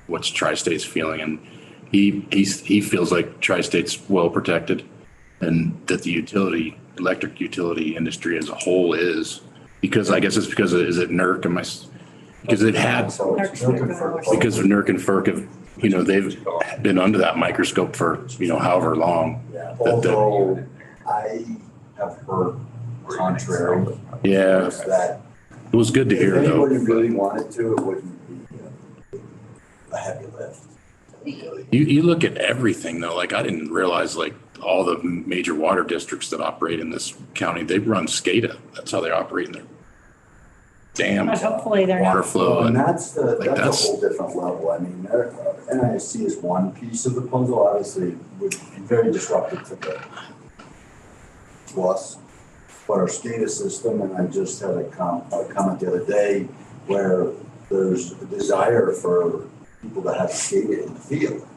what's Tri-State's feeling, and he feels like Tri-State's well protected, and that the electric utility industry as a whole is, because I guess it's because is it NERC? Because it had, because of NERC and FERC have, they've been under that microscope for, however long. Yeah, although I have heard contrary. Yeah. That it was good to hear if though. anybody really wanted to, it wouldn't be a heavy lift. You look at everything though, like I didn't realize like all the major water districts that operate in this county, they run SCADA. That's how they operate in their dams, But hopefully they're water not. flow. And And that's a whole different level. I mean, NISC is one piece of the puzzle, obviously would be very disruptive to us. But our SCADA system, and I just had a comment the other day where there's a desire for people to have SCADA in the field.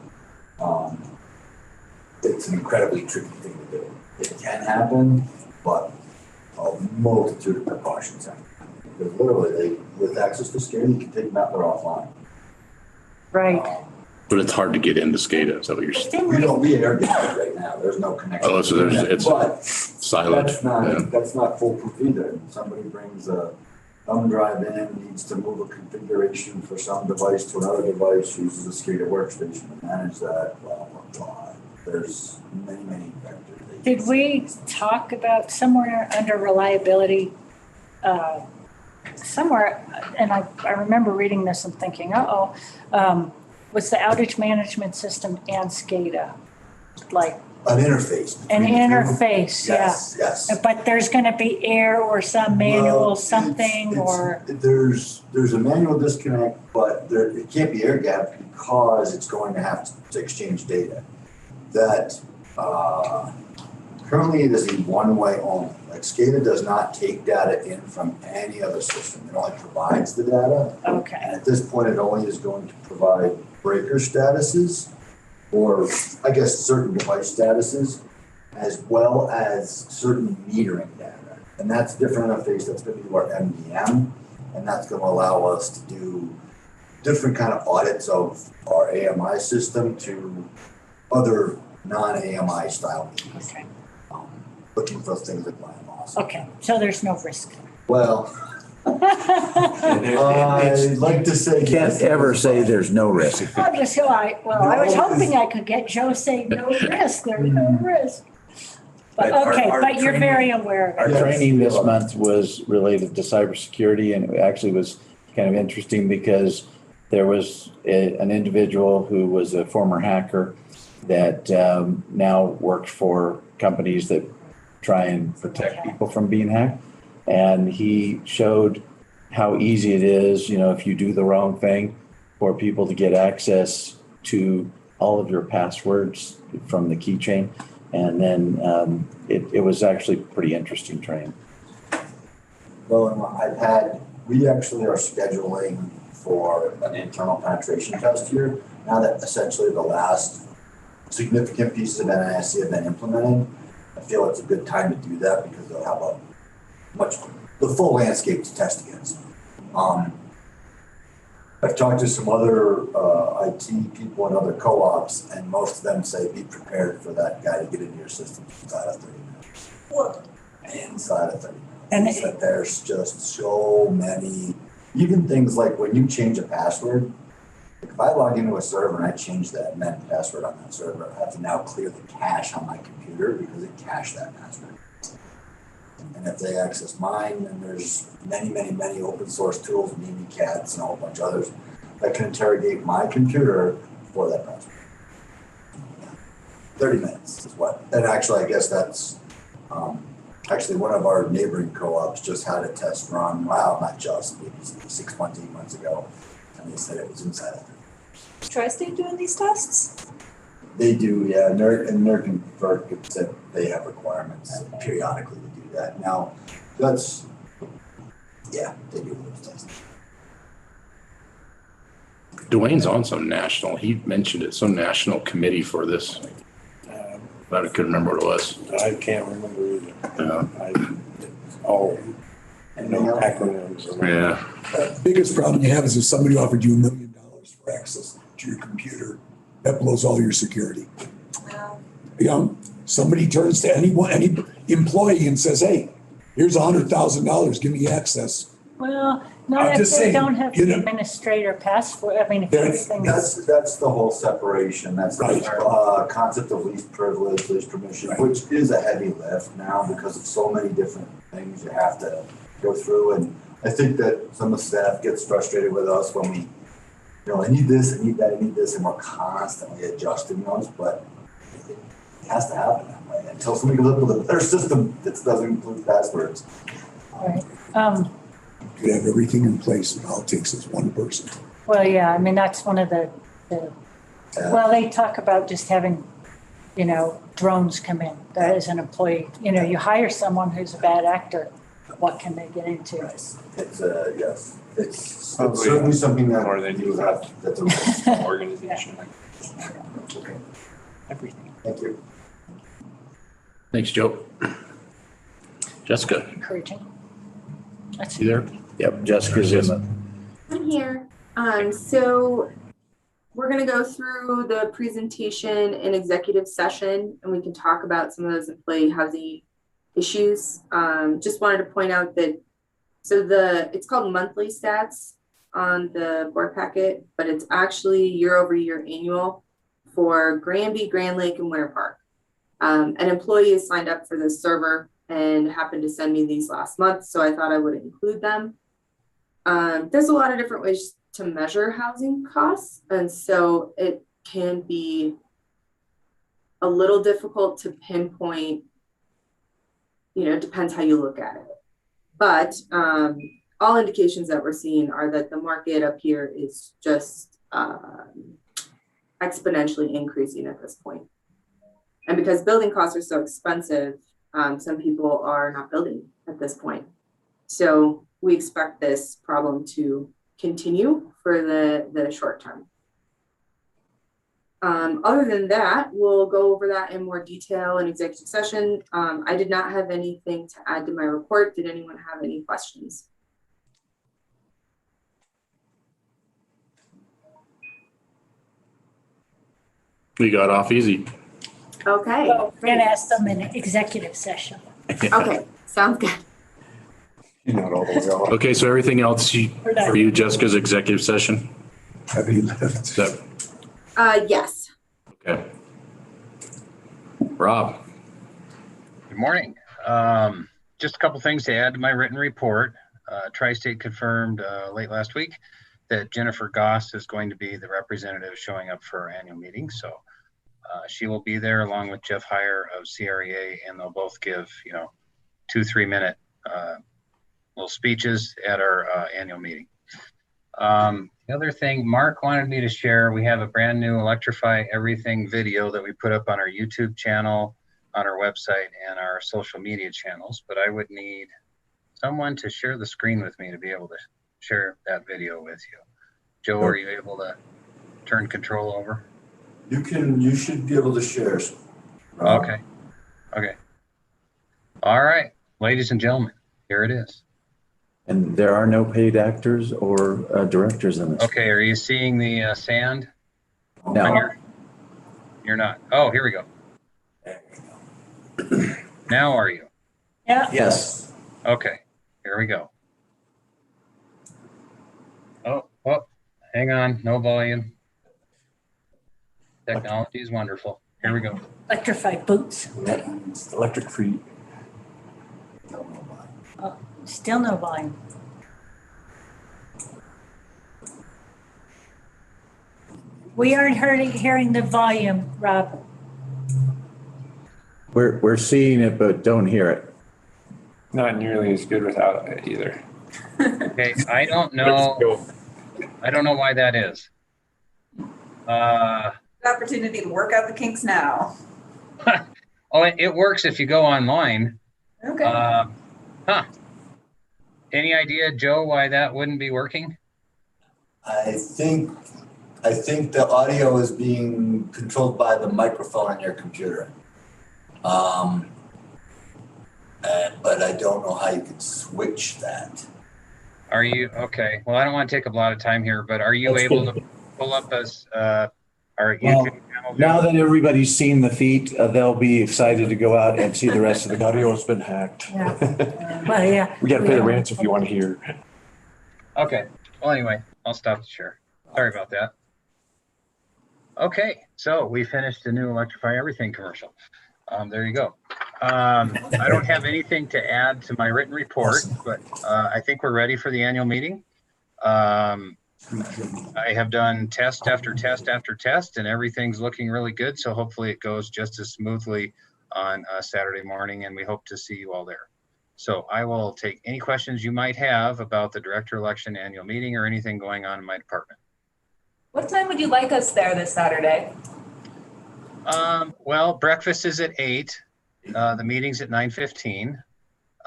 It's an incredibly tricky thing to do. It can happen, but a multitude of precautions happen. Because literally, with access to SCADA, you can take them out there offline. Right. but it's hard to get into SCADA. Is that what you're saying? We air gapped right now. There's no connection. Oh, so it's But siloed. that's not foolproof either. Somebody brings a thumb drive in, needs to move a configuration for some device to another device, uses a SCADA workstation to manage that, blah, blah, blah. There's many vectors. Did we talk about somewhere under reliability, somewhere, and I remember reading this and thinking, was the outage management system and SCADA, like An interface. an between the two. interface, yeah. Yes. But there's gonna be error or some manual Well, something it's- or, There's a manual disconnect, but it can't be air gapped because it's going to have to exchange data. That, currently it is a one-way only. Like SCADA does not take data in from any other system. It only provides the data. okay, And at this point, it only is going to provide breaker statuses, or I guess certain device statuses, as well as certain metering data. And that's different interface. That's going to be our MDM, and that's going to allow us to do different kind of audits of our AMI system to other non-AMI style meters. okay, Looking for things like line loss. okay, so there's no risk. Well, I'd like to say Can't yes. ever say there's no risk. I was hoping I could get Joe saying no risk, there's no risk. But okay, but you're very aware of Our it. Yes. training this month was related to cybersecurity, and it actually was kind of interesting because there was an individual who was a former hacker that now works for companies that try and protect people from being hacked. And he showed how easy it is, if you do the wrong thing, for people to get access to all of your passwords from the keychain. And then it was actually pretty interesting training. Well, we actually are scheduling for an internal penetration test here. Now that essentially the last significant pieces of NISC have been implemented, I feel it's a good time to do that because they'll have the full landscape to test against. I've talked to some other IT people and other co-ops, and most of them say be prepared for that guy to get into your system inside of 30 minutes. What? Inside of 30 minutes. And It's that there's just so many, even things like when you change a password, if I log into a server and I change that meant password on that server, I have to now clear the cache on my computer because it cached that password. And if they access mine, then there's many open source tools, Mimikatz and a whole bunch of others that can interrogate my computer for that password. 30 minutes is what, and actually I guess that's, actually one of our neighboring co-ops just had a test run, not just, maybe 6 months, 8 months ago, and they said it was inside of Is Tri-State doing these tests? They do, yeah. NERC and FERC have said they have requirements periodically to do that. Now, Yeah, they do those tests. Dwayne's on some national, he mentioned it, some national committee for this, but I couldn't remember what it was. I can't remember either. Yeah. No acronyms. Yeah. Biggest problem you have is if somebody offered you $1 million for access to your computer, that blows all your security. Wow. You know, somebody turns to any employee and says, hey, here's $100,000, give me access. Well, I'm not if just they saying, don't have you the know, administrator passport. I mean, if That's- everything is. That's the whole separation. That's Right. the concept of least privilege, least permission, which is a heavy lift now because of so many different things you have to go through. And I think that some of the staff gets frustrated with us when we, I need this, I need that, I need this, and we're constantly adjusting those, but it has to happen that way until somebody comes up with a better system that doesn't include passwords. Right. You have everything in place, and all it takes is one person. Well, yeah, I mean, that's one of well, they talk about just having, drones come in. That is an employee. You hire someone who's a bad actor, what can they get into? It's yes, it's certainly something that More than you have. That's a small organization. okay. Everything. Thank you. Thanks, Joe. Jessica, Encouraging. That's you there? Yep, Jessica's in the. I'm here. So we're gonna go through the presentation in executive session, and we can talk about some of those employee housing issues. Just wanted to point out that, it's called monthly stats on the board packet, but it's actually year over year annual for Granby, Grand Lake, and Winter Park. An employee has signed up for this server and happened to send me these last month, so I thought I would include them. There's a lot of different ways to measure housing costs, and so it can be a little difficult to pinpoint, depends how you look at it. But all indications that we're seeing are that the market up here is just exponentially increasing at this point. And because building costs are so expensive, some people are not building at this point. So we expect this problem to continue for the short term. Other than that, we'll go over that in more detail in executive session. I did not have anything to add to my report. Did anyone have any questions? We got off easy. Okay. Well, we're going to ask them in executive session. Okay, sounds good. Not all the way off. Okay, so everything else for you, Jessica's executive session? Heavy lift. Is that, Yes. okay. Rob? Good morning. Just a couple things to add to my written report. Tri-State confirmed late last week that Jennifer Goss is going to be the representative showing up for our annual meeting. So she will be there along with Jeff Heyer of CREA, and they'll both give, 2-3 minute little speeches at our annual meeting. The other thing Mark wanted me to share, we have a brand new Electrify Everything video that we put up on our YouTube channel, on our website, and our social media channels, but I would need someone to share the screen with me to be able to share that video with you. Joe, are you able to turn control over? You should be able to share. Okay. All right, ladies and gentlemen, here it is. And there are no paid actors or directors in this. Okay, are you seeing the sand? No. You're not. Oh, here we go. Now are you? Yeah. Yes. Okay, here we go. Oh, hang on, no volume. Technology is wonderful. Here we go. Electrified boots. It's electric feet. Oh, still no volume. We aren't hearing the volume, Rob. We're seeing it, but don't hear it. Not nearly as good without it either. Okay, I don't know why that is. Opportunity to work out the kinks now. Oh, it works if you go online. Okay. Any idea, Joe, why that wouldn't be working? I think the audio is being controlled by the microphone on your computer. But I don't know how you could switch that. Are you, okay, well, I don't want to take up a lot of time here, but are you That's able good. to pull up our Well, YouTube channel? now that everybody's seen the feet, they'll be excited to go out and see the rest of the The audio's been hacked. Well, yeah. We gotta pay the ransom if you want to hear. Okay, well, anyway, I'll stop the share. Sorry about that. Okay, so we finished the new Electrify Everything commercial. There you go. I don't have anything to add to my written report, but I think we're ready for the annual meeting. I have done test after test after test, and everything's looking really good. So hopefully it goes just as smoothly on Saturday morning, and we hope to see you all there. So I will take any questions you might have about the director election annual meeting or anything going on in my department. What time would you like us there this Saturday? Well, breakfast is at 8. The meeting's at 9:15.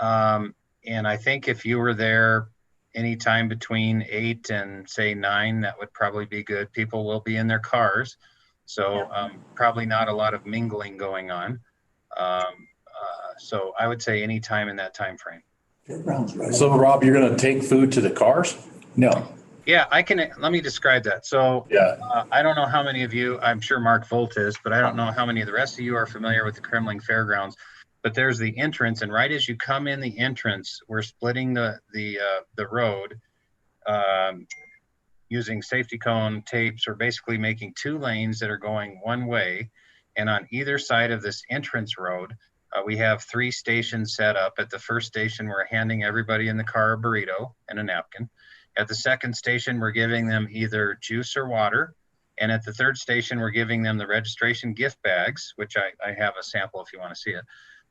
And I think if you were there anytime between 8 and say 9, that would probably be good. People will be in their cars. So probably not a lot of mingling going on. So I would say any time in that time frame. So Rob, you're gonna take food to the cars? No. Yeah, I can, let me describe that. So I don't know how many of you, I'm sure Mark Volt is, but I don't know how many of the rest of you are familiar with the Kremling Fairgrounds. But there's the entrance, and right as you come in the entrance, we're splitting the road using safety cone tapes. We're basically making 2 lanes that are going one way. And on either side of this entrance road, we have 3 stations set up. At the first station, we're handing everybody in the car a burrito and a napkin. At the second station, we're giving them either juice or water. And at the third station, we're giving them the registration gift bags, which I have a sample if you want to see it.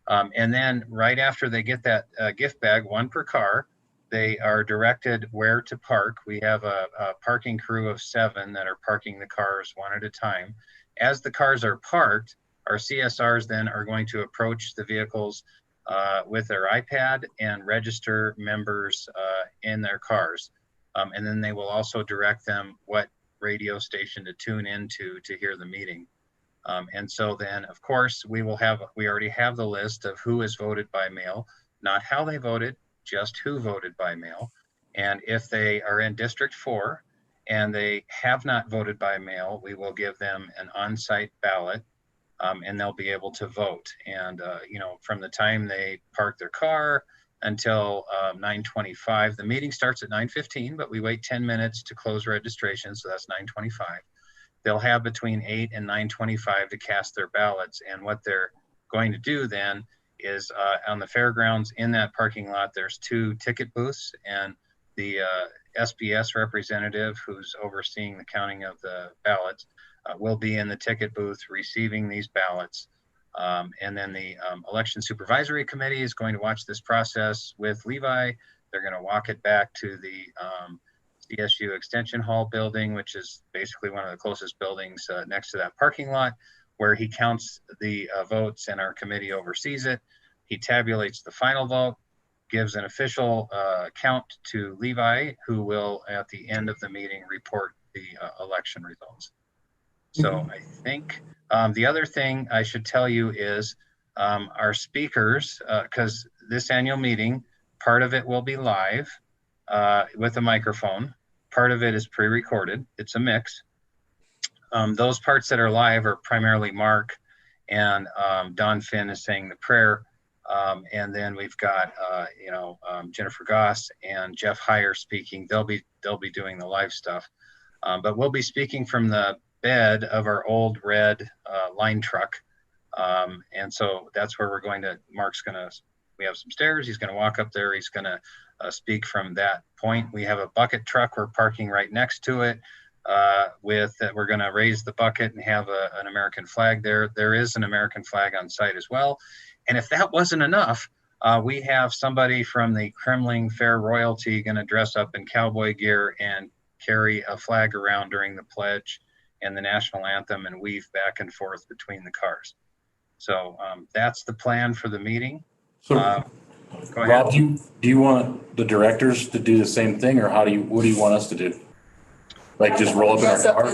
And then right after they get that gift bag, 1 per car, they are directed where to park. We have a parking crew of 7 that are parking the cars one at a time. As the cars are parked, our CSRs then are going to approach the vehicles with their iPad and register members in their cars. And then they will also direct them what radio station to tune into to hear the meeting. And so then, of course, we already have the list of who is voted by mail, not how they voted, just who voted by mail. And if they are in District 4 and they have not voted by mail, we will give them an on-site ballot and they'll be able to vote. And, from the time they park their car until 9:25, the meeting starts at 9:15, but we wait 10 minutes to close registration. So that's 9:25. They'll have between 8 and 9:25 to cast their ballots. And what they're going to do then is on the fairgrounds in that parking lot, there's 2 ticket booths, and the SBS representative who's overseeing the counting of the ballots will be in the ticket booth receiving these ballots. And then the election supervisory committee is going to watch this process with Levi. They're going to walk it back to the CSU Extension Hall building, which is basically one of the closest buildings next to that parking lot, where he counts the votes and our committee oversees it. He tabulates the final vote, gives an official count to Levi, who will, at the end of the meeting, report the election results. So I think the other thing I should tell you is our speakers, because this annual meeting, part of it will be live with a microphone. Part of it is pre-recorded. It's a mix. Those parts that are live are primarily Mark and Don Finn is saying the prayer. And then we've got, Jennifer Goss and Jeff Heyer speaking. They'll be doing the live stuff. But we'll be speaking from the bed of our old red line truck. And so that's where we have some stairs. He's going to walk up there. He's going to speak from that point. We have a bucket truck. We're parking right next to it. We're going to raise the bucket and have an American flag there. There is an American flag on site as well. And if that wasn't enough, we have somebody from the Kremling Fair royalty going to dress up in cowboy gear and carry a flag around during the pledge and the national anthem and weave back and forth between the cars. So that's the plan for the meeting. So Go ahead. Rob, do you want the directors to do the same thing, or what do you want us to do? Like just roll up in our car?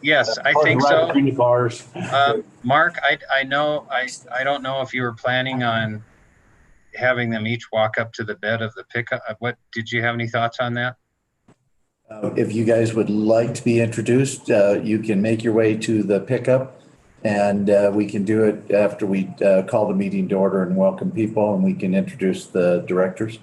Yes, I think so. Between the cars. Mark, I don't know if you were planning on having them each walk up to the bed of the pickup. What, did you have any thoughts on that? If you guys would like to be introduced, you can make your way to the pickup, and we can do it after we call the meeting to order and welcome people, and we can introduce the directors.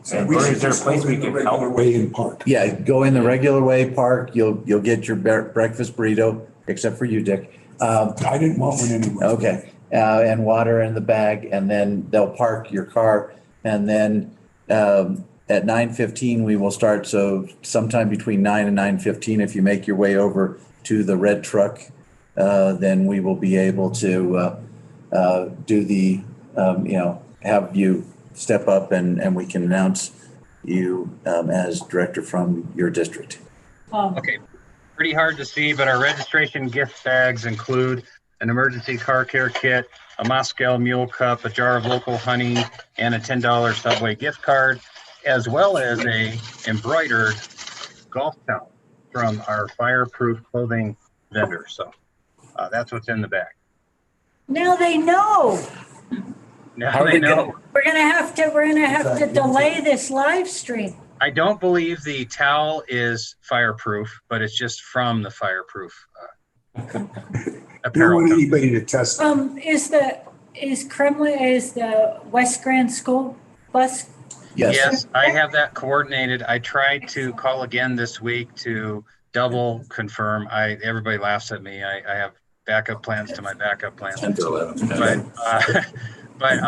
So we should just go in the regular way and park. Yeah, go in the regular way, park. You'll get your breakfast burrito, except for you, Dick. I didn't want one anyway. Okay, and water in the bag, and then they'll park your car, and then at 9:15 we will start. So sometime between 9 and 9:15, if you make your way over to the red truck, then we will be able to do the have you step up and we can announce you as director from your district. Okay, pretty hard to see, but our registration gift bags include an emergency car care kit, a Moscow Mule Cup, a jar of local honey, and a $10 Subway gift card, as well as a embroidered golf towel from our fireproof clothing vendor. So that's what's in the bag. Now they know. Now they know. We're gonna have to delay this live stream. I don't believe the towel is fireproof, but it's just from the fireproof Don't apparel. want anybody to test. Is the West Grand School bus? Yes, I have that coordinated. I tried to call again this week to double confirm. Everybody laughs at me. I have backup plans to my backup plans. 10 to 11. But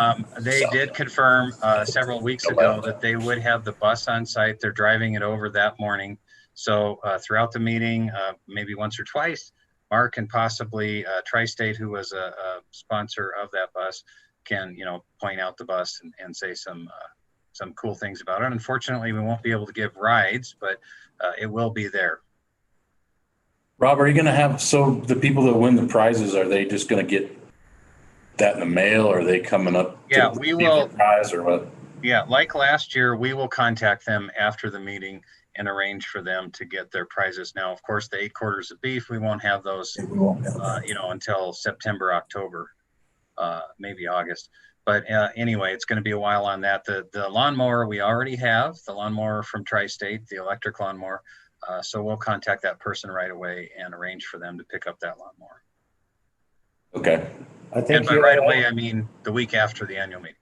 they did confirm several weeks ago that they would have the bus on site. They're driving it over that morning. So throughout the meeting, maybe once or twice, Mark and possibly Tri-State, who was a sponsor of that bus, can point out the bus and say some cool things about it. Unfortunately, we won't be able to give rides, but it will be there. Rob, are you going to have, so the people that win the prizes, are they just going to get that in the mail, or are they coming up? Yeah, we will. Prize or what? Yeah, like last year, we will contact them after the meeting and arrange for them to get their prizes. Now, of course, the 8 quarters of beef, we won't have those, until September, October, maybe August. But anyway, it's going to be a while on that. The lawnmower we already have, the lawnmower from Tri-State, the electric lawnmower. So we'll contact that person right away and arrange for them to pick up that lawnmower. Okay. And by right away, I mean the week after the annual meeting.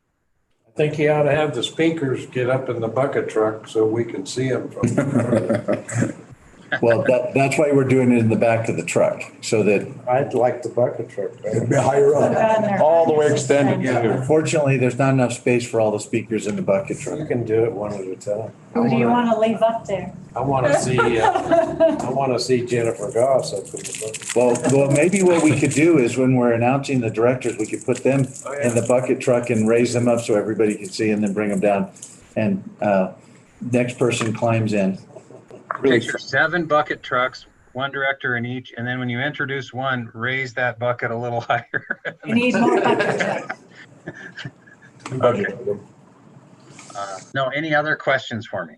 I think you ought to have the speakers get up in the bucket truck so we can see them from. Well, that's why we're doing it in the back of the truck, so that. I'd like the bucket truck. It'd be higher up. All the way extended. Unfortunately, there's not enough space for all the speakers in the bucket truck. You can do it one at a time. Who do you want to leave up there? I want to see Jennifer Goss up in the bucket. Well, maybe what we could do is when we're announcing the directors, we could put them in the bucket truck and raise them up so everybody can see, and then bring them down. And next person climbs in. Picture 7 bucket trucks, 1 director in each, and then when you introduce one, raise that bucket a little higher. You need more bucket trucks. Okay. No, any other questions for me?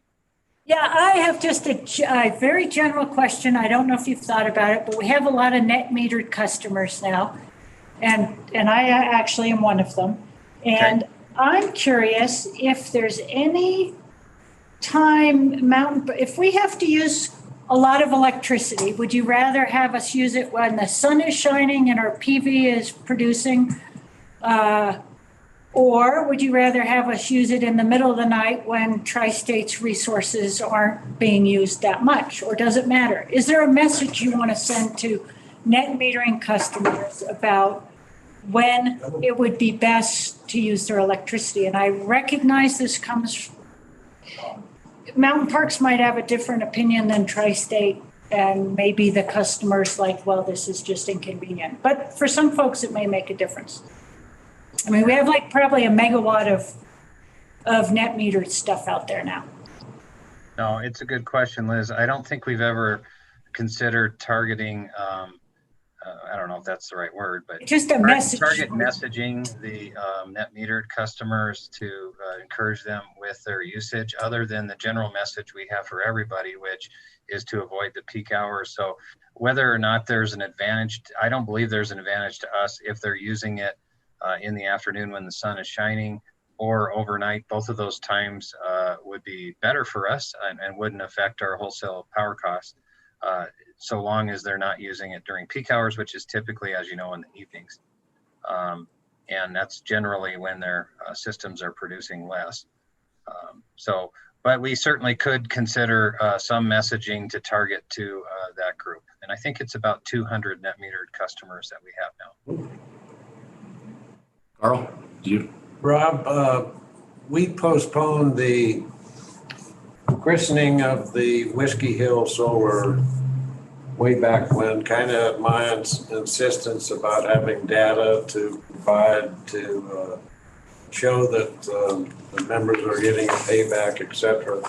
Yeah, I have just a very general question. I don't know if you've thought about it, but we have a lot of net metered customers now. And I actually am one of them. And okay. I'm curious if there's any time if we have to use a lot of electricity, would you rather have us use it when the sun is shining and our PV is producing? Or would you rather have us use it in the middle of the night when Tri-State's resources aren't being used that much? Or does it matter? Is there a message you want to send to net metering customers about when it would be best to use their electricity? And I recognize this comes, Mountain Parks might have a different opinion than Tri-State, and maybe the customer's like, well, this is just inconvenient. But for some folks, it may make a difference. I mean, we have like probably a megawatt of net metered stuff out there now. No, it's a good question, Liz. I don't think we've ever considered targeting I don't know if that's the right word, but Just a message. target messaging the net metered customers to encourage them with their usage, other than the general message we have for everybody, which is to avoid the peak hours. So whether or not there's an advantage, I don't believe there's an advantage to us if they're using it in the afternoon when the sun is shining or overnight. Both of those times would be better for us and wouldn't affect our wholesale power costs, so long as they're not using it during peak hours, which is typically, as you know, in the evenings. And that's generally when their systems are producing less. But we certainly could consider some messaging to target to that group. And I think it's about 200 net metered customers that we have now. Carl, you? Rob, we postponed the christening of the Whiskey Hill Solar way back when, kind of at my insistence about having data to provide to show that the members are getting a payback, et cetera.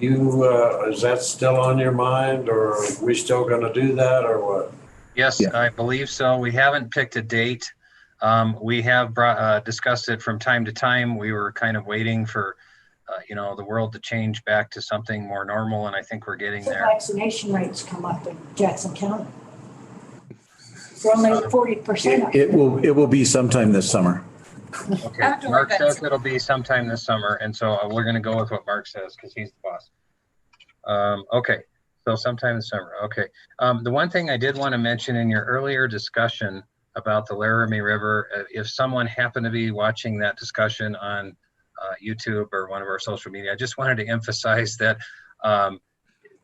Is that still on your mind, or are we still going to do that, or what? Yes, yeah. I believe so. We haven't picked a date. We have discussed it from time to time. We were kind of waiting for the world to change back to something more normal, and I think we're getting there. Vaccination rates come up in Jackson County. We're only 40%. It will be sometime this summer. Okay, Mark says it'll be sometime this summer, and so we're going to go with what Mark says because he's the boss. Okay, so sometime this summer. Okay. The one thing I did want to mention in your earlier discussion about the Laramie River, if someone happened to be watching that discussion on YouTube or one of our social media, I just wanted to emphasize that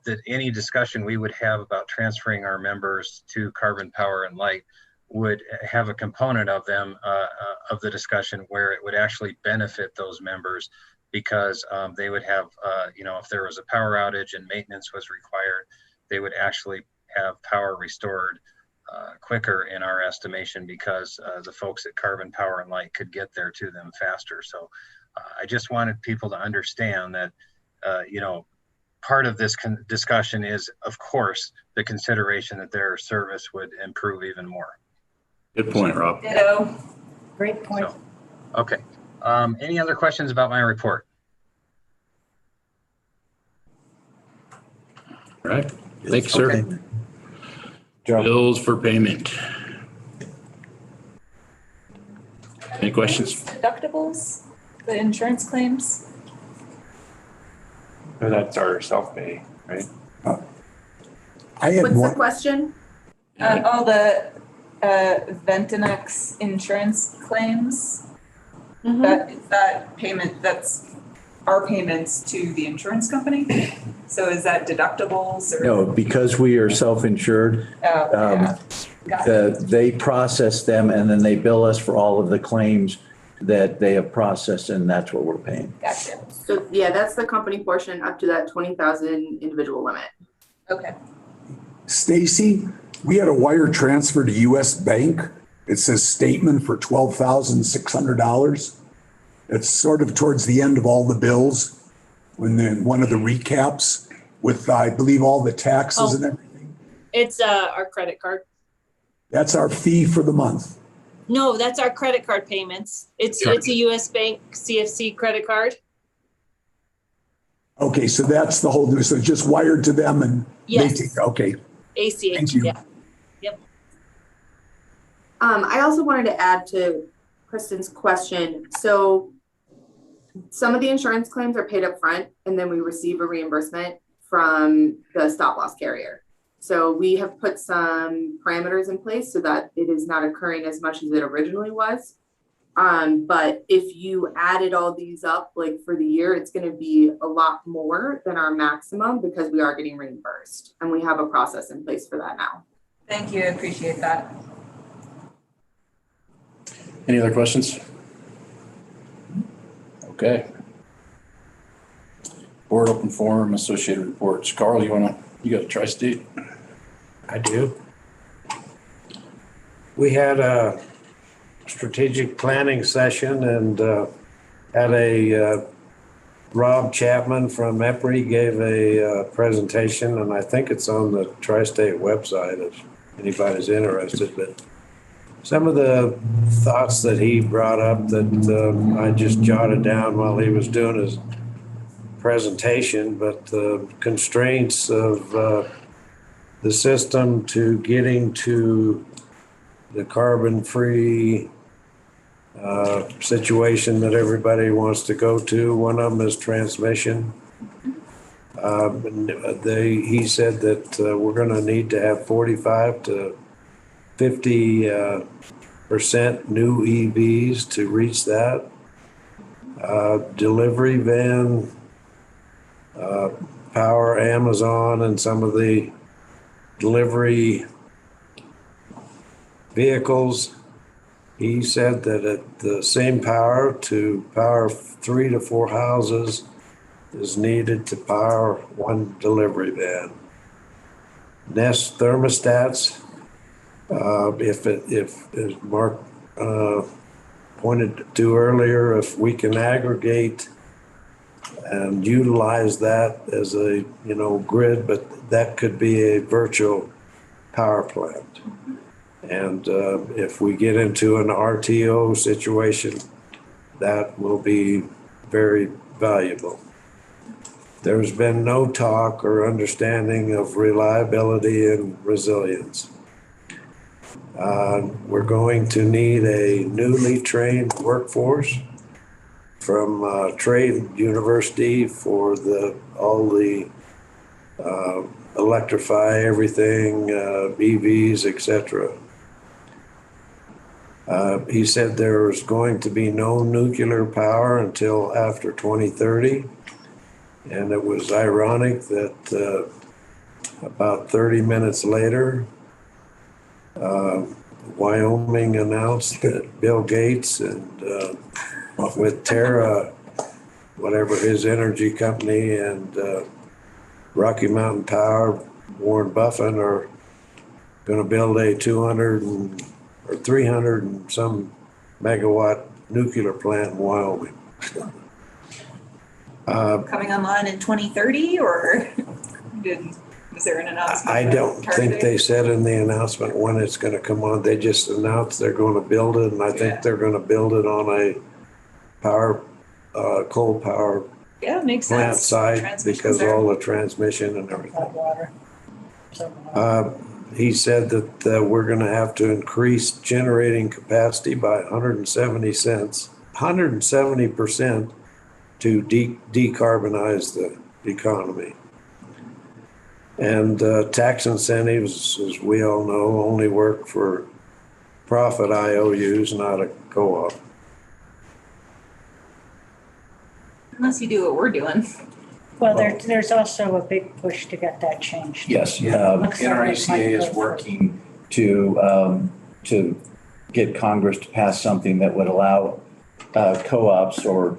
that any discussion we would have about transferring our members to Carbon Power and Light would have a component of them of the discussion where it would actually benefit those members, because they would have if there was a power outage and maintenance was required, they would actually have power restored quicker in our estimation, because the folks at Carbon Power and Light could get there to them faster. So I just wanted people to understand that part of this discussion is, of course, the consideration that their service would improve even more. Good point, Rob. Ditto. Great point. So, okay. Any other questions about my report? All right. Thanks, sir. Okay. Bills for payment. Any questions? Deductibles, the insurance claims. And that's our self-pay, right? I had What's one. the question? All the Ventinex insurance claims. That payment, that's our payments to the insurance company. So is that deductibles or? No, because we are self-insured, they process them and then they bill us for all of the claims that they have processed, and that's what we're paying. Gotcha. So yeah, that's the company portion up to that 20,000 individual limit. Okay. Stacy, we had a wire transfer to US Bank. It says statement for $12,600. It's sort of towards the end of all the bills, when then one of the recaps with, I believe, all the taxes and everything. It's our credit card. That's our fee for the month. No, that's our credit card payments. It's a US Bank CFC credit card. Okay, so that's the whole, so it's just wired to them and they take, okay. ACH. Thank you. Yeah. Yep. I also wanted to add to Kristen's question. So some of the insurance claims are paid up front, and then we receive a reimbursement from the stop loss carrier. So we have put some parameters in place so that it is not occurring as much as it originally was. But if you added all these up, like for the year, it's going to be a lot more than our maximum, because we are getting reimbursed, and we have a process in place for that now. Thank you. I appreciate that. Any other questions? Okay. Board open forum, associated reports. Carl, you got a tri-state? I do. We had a strategic planning session and had a Rob Chapman from MPEI gave a presentation, and I think it's on the Tri-State website. anybody's interested, but some of the thoughts that he brought up that I just jotted down while he was doing his presentation, but the constraints of the system to getting to the carbon-free situation that everybody wants to go to. One of them is transmission. He said that we're going to need to have 45 to 50% new EVs to reach that. Delivery van, power Amazon and some of the delivery vehicles. He said that at the same power to power 3 to 4 houses is needed to power one delivery van. Nest thermostats, if as Mark pointed to earlier, if we can aggregate and utilize that as a grid, but that could be a virtual power plant. And if we get into an RTO situation, that will be very valuable. There's been no talk or understanding of reliability and resilience. We're going to need a newly trained workforce from Trade University for all the electrify everything, EVs, etc. He said there was going to be no nuclear power until after 2030. And it was ironic that about 30 minutes later, Wyoming announced that Bill Gates and with Terra, whatever his energy company, and Rocky Mountain Power, Warren Buffett, are going to build a 200 or 300 and some megawatt nuclear plant in Wyoming. Coming online in 2030, or was there an announcement? I don't think they said in the announcement when it's going to come on. They just announced they're going to build it, and I think they're going to build it on a coal power makes plant sense. site because all the transmission and everything. He said that we're going to have to increase generating capacity by 170% to decarbonize the economy. And tax incentives, as we all know, only work for profit IOUs, not a co-op. Unless you do what we're doing. Well, there's also a big push to get that changed. Yes, NRECA is working to get Congress to pass something that would allow co-ops or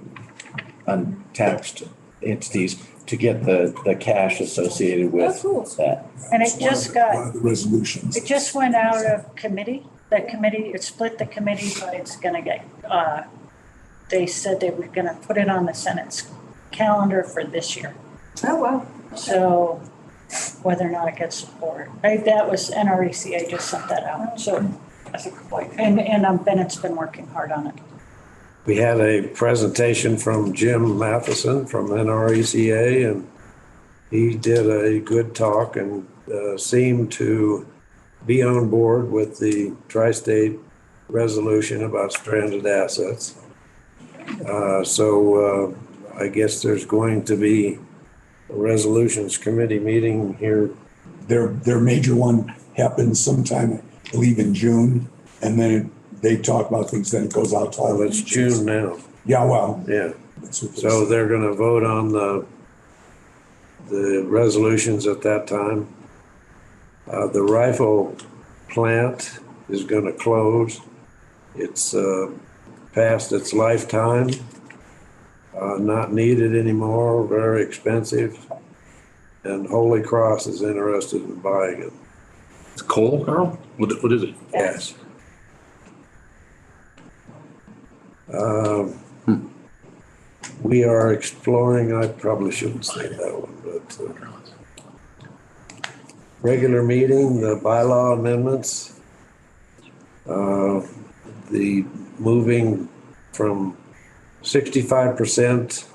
untaxed entities to get the cash associated with that. And it just got, one of the resolutions. it just went out of committee. It split the committee, but it's gonna get, they said they were gonna put it on the Senate's calendar for this year. Oh, wow. So whether or not it gets support, that was NRECA just sent that out. So I think and Bennett's been working hard on it. We had a presentation from Jim Matheson from NRECA, and he did a good talk and seemed to be on board with the tri-state resolution about stranded assets. So I guess there's going to be a resolutions committee meeting here. Their major one happens sometime, I believe, in June, and then they talk about things, then it goes out to all. Well, it's June now. Yeah, well. Yeah. So they're going to vote on the resolutions at that time. The rifle plant is going to close. It's past its lifetime. Not needed anymore, very expensive. And Holy Cross is interested in buying it. It's coal, Carl? What is it? Yes. We are exploring, I probably shouldn't say that one, but regular meeting, the bylaw amendments. The moving from 65%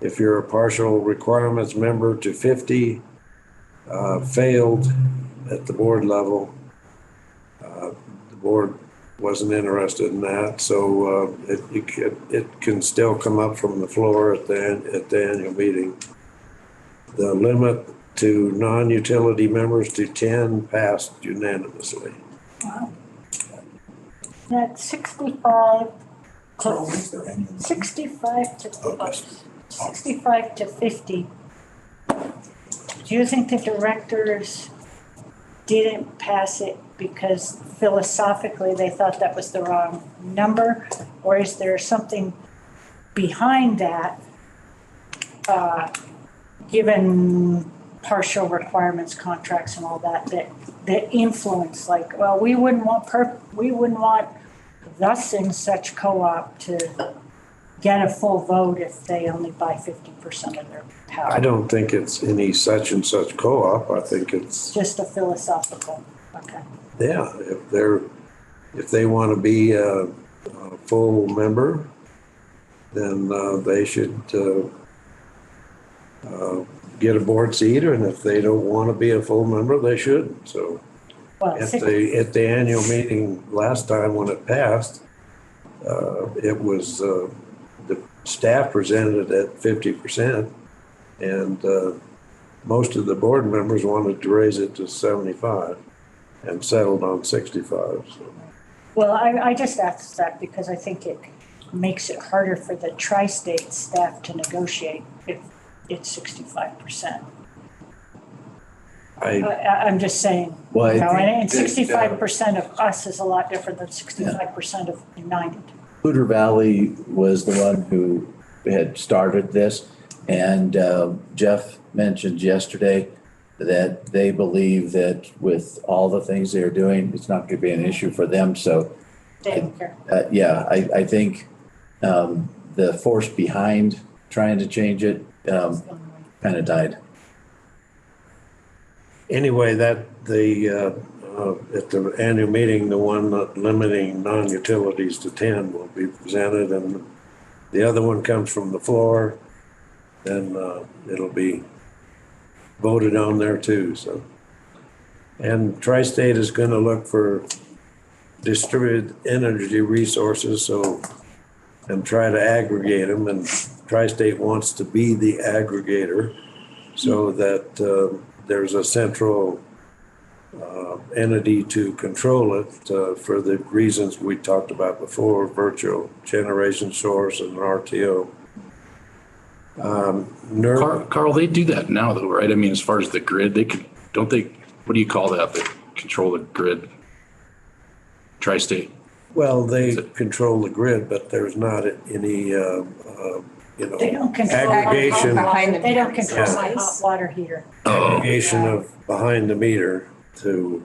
if you're a partial requirements member to 50, failed at the board level. The board wasn't interested in that, so it can still come up from the floor at the annual meeting. The limit to non-utility members to 10 passed unanimously. Wow. That's 65 to 65 to 50. Do you think the directors didn't pass it because philosophically they thought that was the wrong number? Or is there something behind that, given partial requirements, contracts and all that influence, like, well, we wouldn't want thus and such co-op to get a full vote if they only buy 50% of their power? I don't think it's any such and such co-op. I think it's just a philosophical. Okay. Yeah, if they want to be a full member, then they should get a board seat, and if they don't want to be a full member, they shouldn't. So well, at the annual meeting last time when it passed, it was the staff presented at 50%, and most of the board members wanted to raise it to 75 and settled on 65. So. Well, I just asked that because I think it makes it harder for the tri-state staff to negotiate if it's 65%. I'm just saying, well, and 65% of us is a lot different than 65% of United. Poudre Valley was the one who had started this, and Jeff mentioned yesterday that they believe that with all the things they're doing, it's not going to be an issue for them. So, they don't care. I think the force behind trying to change it kind of died. Anyway, that the at the annual meeting, the one limiting non-utilities to 10 will be presented, and the other one comes from the floor, then it'll be voted on there too. So, and Tri-State is going to look for distributed energy resources, and try to aggregate them, and Tri-State wants to be the aggregator so that there's a central entity to control it for the reasons we talked about before: virtual generation source and RTO. Carl, they do that now though, right? I mean, as far as the grid, don't they, what do you call that? They control the grid? Tri-State. Well, they control the grid, but there's not any, They don't control aggregation. They don't control my hot water heater. Aggregation of behind the meter to,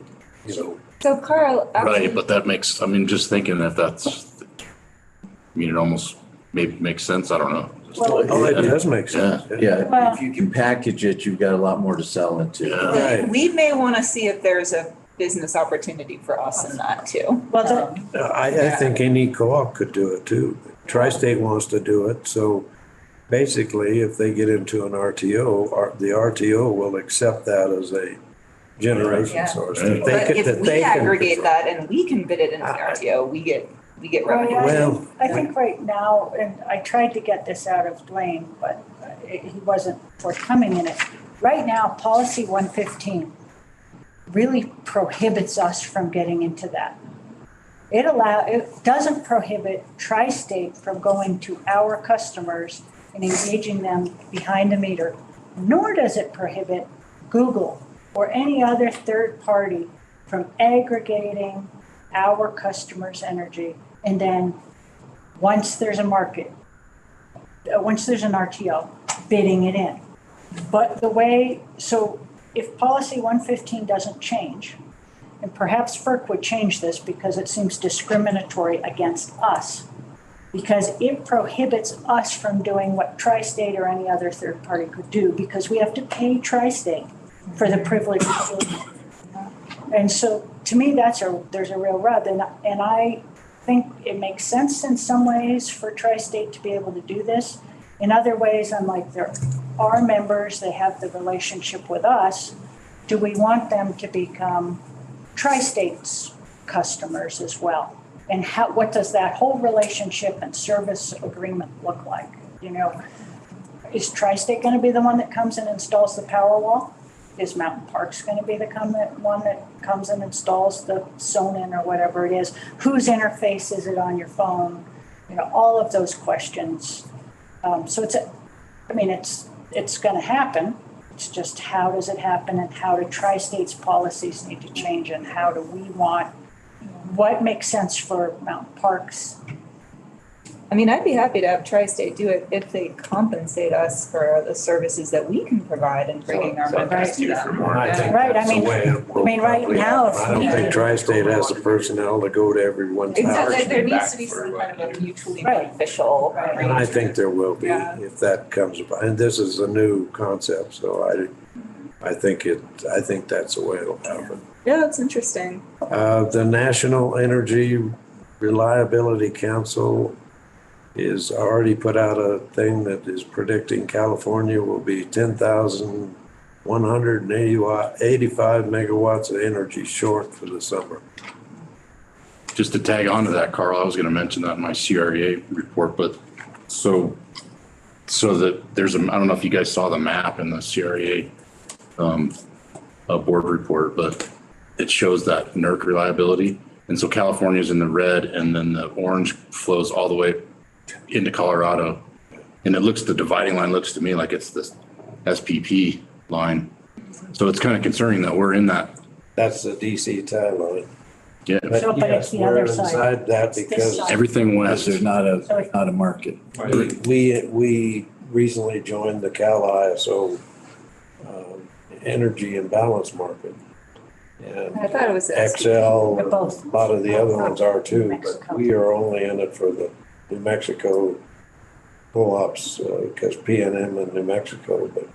So Carl, Right, but that makes, I mean, just thinking if that's, I mean, it almost maybe makes sense. I don't know. Oh, it does make sense. Yeah, if you can package it, you've got a lot more to sell into. Right. we may want to see if there's a business opportunity for us in that too. Well, I think any co-op could do it too. Tri-State wants to do it, so basically, if they get into an RTO, the RTO will accept that as a generation source. But if we aggregate that and we can bid it into the RTO, we get revenue. Well, I think right now, and I tried to get this out of Blaine, but he wasn't forthcoming in it. Right now, policy 115 really prohibits us from getting into that. It doesn't prohibit Tri-State from going to our customers and engaging them behind the meter, nor does it prohibit Google or any other third party from aggregating our customers' energy. And then once there's a market, once there's an RTO, bidding it in. But so if policy 115 doesn't change, and perhaps FERC would change this because it seems discriminatory against us, because it prohibits us from doing what Tri-State or any other third party could do, because we have to pay Tri-State for the privilege of And so to me, there's a real rub. And I think it makes sense in some ways for Tri-State to be able to do this. In other ways, I'm like, there are members, they have the relationship with us. Do we want them to become Tri-State's customers as well? And what does that whole relationship and service agreement look like? You know, is Tri-State going to be the one that comes and installs the power wall? Is Mountain Parks going to be the one that comes and installs the Sonin or whatever it is? Whose interface is it on your phone? You know, all of those questions. So it's going to happen. It's just how does it happen, and how do Tri-State's policies need to change, and how do we want, what makes sense for Mountain Parks? I mean, I'd be happy to have Tri-State do it if they compensate us for the services that we can provide and bringing our members to them. I think Right, that's I the mean- way it will I mean, right probably now, happen. I don't think Tri-State has the personnel to go to everyone's house. Exactly, there needs to be some kind of a mutually Right. beneficial Right. And I think there will be Yeah. if that comes about. And this is a new concept, so I think that's the way it'll happen. Yeah, that's interesting. The National Energy Reliability Council is already put out a thing that is predicting California will be 10,185 megawatts of energy short for the summer. Just to tag on to that, Carl, I was gonna mention that in my CREA report, but so that I don't know if you guys saw the map in the CREA board report, but it shows that NERC reliability. And so California's in the red, and then the orange flows all the way into Colorado. And the dividing line looks to me like it's this SPP line. So it's kind of concerning that we're in that. That's the DC tie line. Yeah. But So, but it's yes, the other we're side. inside that It's this because side. Everything west. There's not a market. we recently joined the Cal ISO energy imbalance market. And I thought it was Excel, They're a both. lot of the other ones are too, Mexico. but we are only in it for the New Mexico pull-ups because PNM and New Mexico. But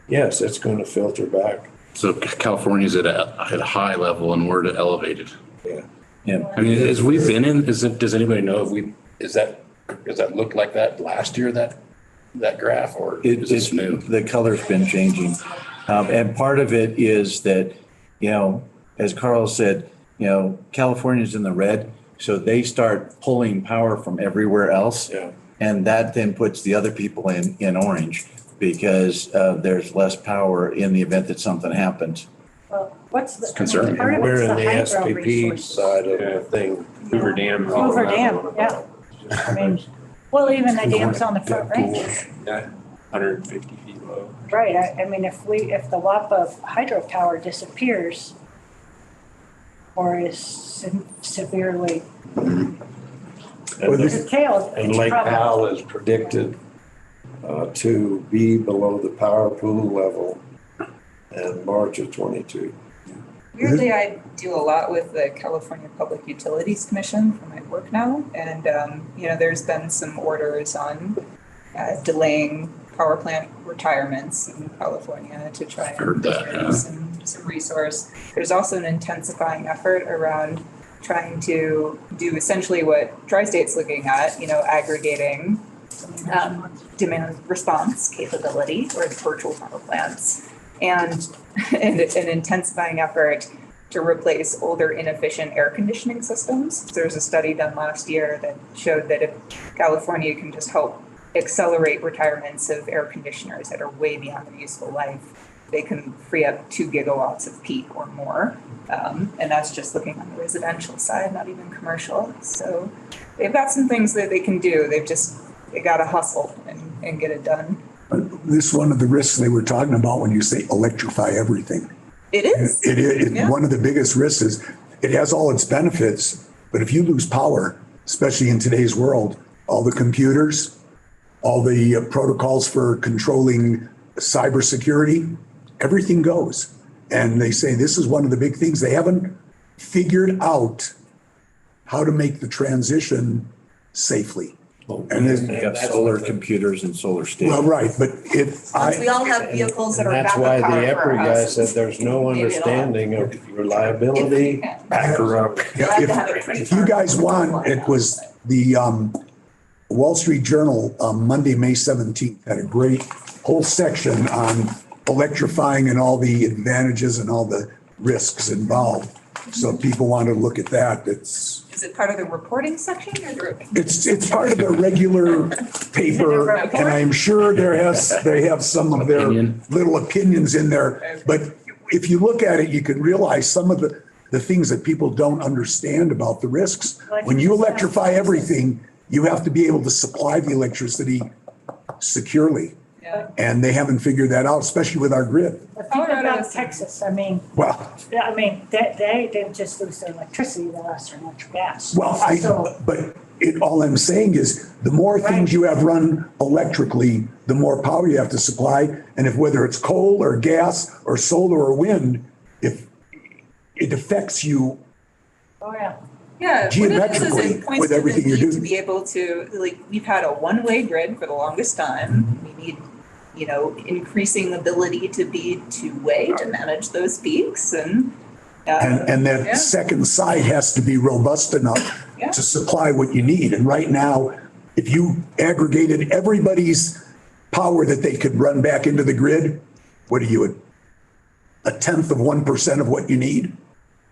yes, it's going to filter back. So California's at a high level and we're at elevated. Yeah. Yeah. I mean, as we've been in, does anybody know if does that look like that last year, that graph, or is this new? The color's been changing. And part of it is that, you know, as Carl said, you know, California's in the red, so they start pulling power from everywhere else. Yeah. And that then puts the other people in orange because there's less power in the event that something happens. Well, what's the? concerning. Part of We're it's in the hydro SPP resources. side of the thing. Hoover Dam. Hoover Dam, yeah. I mean, well, even the dams on the front range. Yeah, 150 feet low. Right, I mean, if the WAPA hydropower disappears or is severely curtailed, And it's Lake probably. Powell is predicted to be below the power pool level in March of 22. Weirdly, I do a lot with the California Public Utilities Commission for my work now. And, there's been some orders on delaying power plant retirements in California to try and Heard that, preserve some resource. There's also an intensifying effort around trying to do essentially what Tri-State's looking at, aggregating demand response capability or virtual power plants, and an intensifying effort to replace older inefficient air conditioning systems. There was a study done last year that showed that if California can just help accelerate retirements of air conditioners that are way beyond their useful life, they can free up 2 gigawatts of peak or more. And that's just looking on the residential side, not even commercial. So they've got some things that they can do. They got to hustle and get it done. This is one of the risks they were talking about when you say electrify everything. It is. Yeah. One of the biggest risks is it has all its benefits, but if you lose power, especially in today's world, all the computers, all the protocols for controlling cybersecurity, everything goes. And they say this is one of the big things. They haven't figured out how to make the transition safely. And then, They have solar computers and solar well, stations. right, but if We all have vehicles that are And that's backup why power the for our EPRI guy houses. said there's no Maybe it'll- understanding of reliability. Back her up. You'll have to have it pretty if you far. guys want, it was the Wall Street Journal, Monday, May 17th, had a great whole section on electrifying and all the advantages and all the risks involved. So if people want to look at that, Is it part of the reporting section or the? it's part of the regular paper, and I'm sure they have some of their Opinion. little opinions in there. But if you look at it, you can realize some of the things that people don't understand about the risks. When you electrify everything, you have to be able to supply the electricity securely. Yeah. And they haven't figured that out, especially with our grid. But think about Texas, I mean, Well, they didn't just lose their electricity, they lost their natural gas. well, So- but all I'm saying is, the more things you have run electrically, the more power you have to supply. And if, whether it's coal or gas or solar or wind, if it affects you Oh, yeah. Yeah. What it is geometrically it points with to the everything you're need to doing. be able to, like, we've had a one-way grid for the longest time. We need, increasing ability to be two-way to manage those peaks and. And Yeah. that second side has to be robust enough Yeah. to supply what you need. And right now, if you aggregated everybody's power that they could run back into the grid, what are you, a tenth of 1% of what you need?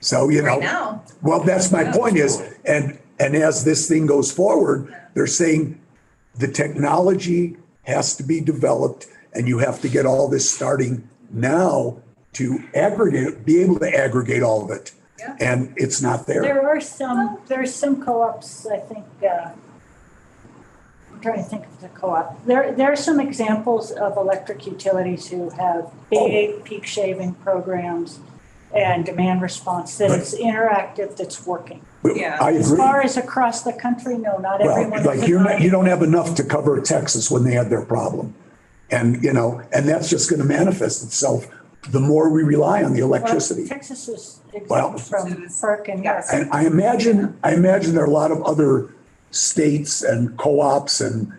So, Right now. well, that's my point is, and as this thing goes forward, they're saying the technology has to be developed and you have to get all this starting now to aggregate, be able to aggregate all of it. Yeah. And it's not there. There's some co-ops, I think, I'm trying to think of the co-op. There are some examples of electric utilities who have big peak shaving programs and demand response that is interactive, that's working. Yeah. I As agree. far as across the country, no, not Well, everyone. like you don't have enough to cover Texas when they had their problem. And, and that's just going to manifest itself the more we rely on the electricity. Texas is Well- exempt from FERC and Yes. And I imagine there are a lot of other states and co-ops and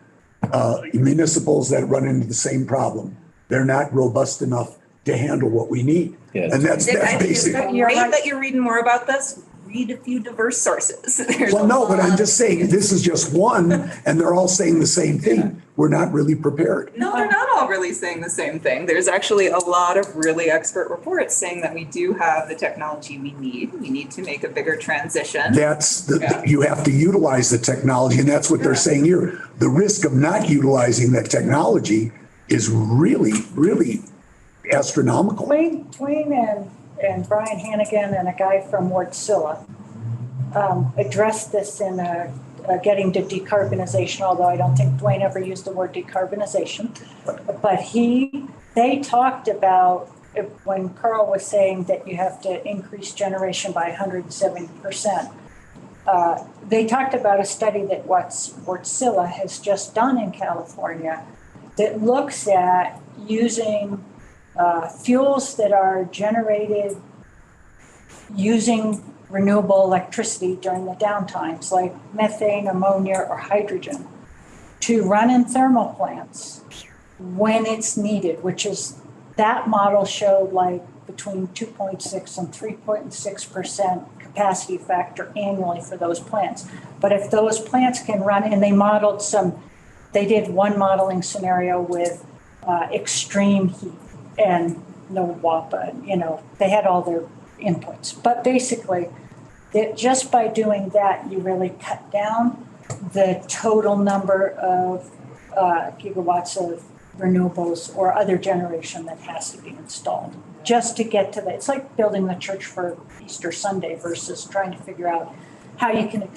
municipals that run into the same problem. They're not robust enough to handle what we need. Yeah. And that's Dick, I think it's basic. You're great right. that you're reading more about this. Read a few diverse sources. There's Well, a no, but I'm lot just saying, this is just one, and they're all saying the same thing. We're not really prepared. No, they're not all really saying the same thing. There's actually a lot of really expert reports saying that we do have the technology we need. We need to make a bigger transition. That's Yeah. you have to utilize the technology, and that's what they're saying here. The risk of not utilizing that technology is really, really astronomical. Dwayne and Brian Hannigan and a guy from Wartsila addressed this in getting to decarbonization, although I don't think Dwayne ever used the word decarbonization. But they talked about, when Carl was saying that you have to increase generation by 170%, they talked about a study that Wartsila has just done in California that looks at using fuels that are generated using renewable electricity during the downtimes, like methane, ammonia, or hydrogen, to run in thermal plants when it's needed, which is, that model showed like between 2.6 and 3.6% capacity factor annually for those plants. But if those plants can run, and they did one modeling scenario with extreme heat and no WAPA, they had all their inputs. But basically, just by doing that, you really cut down the total number of gigawatts of renewables or other generation that has to be installed just to get to that. It's like building the church for Easter Sunday versus trying to figure out how you can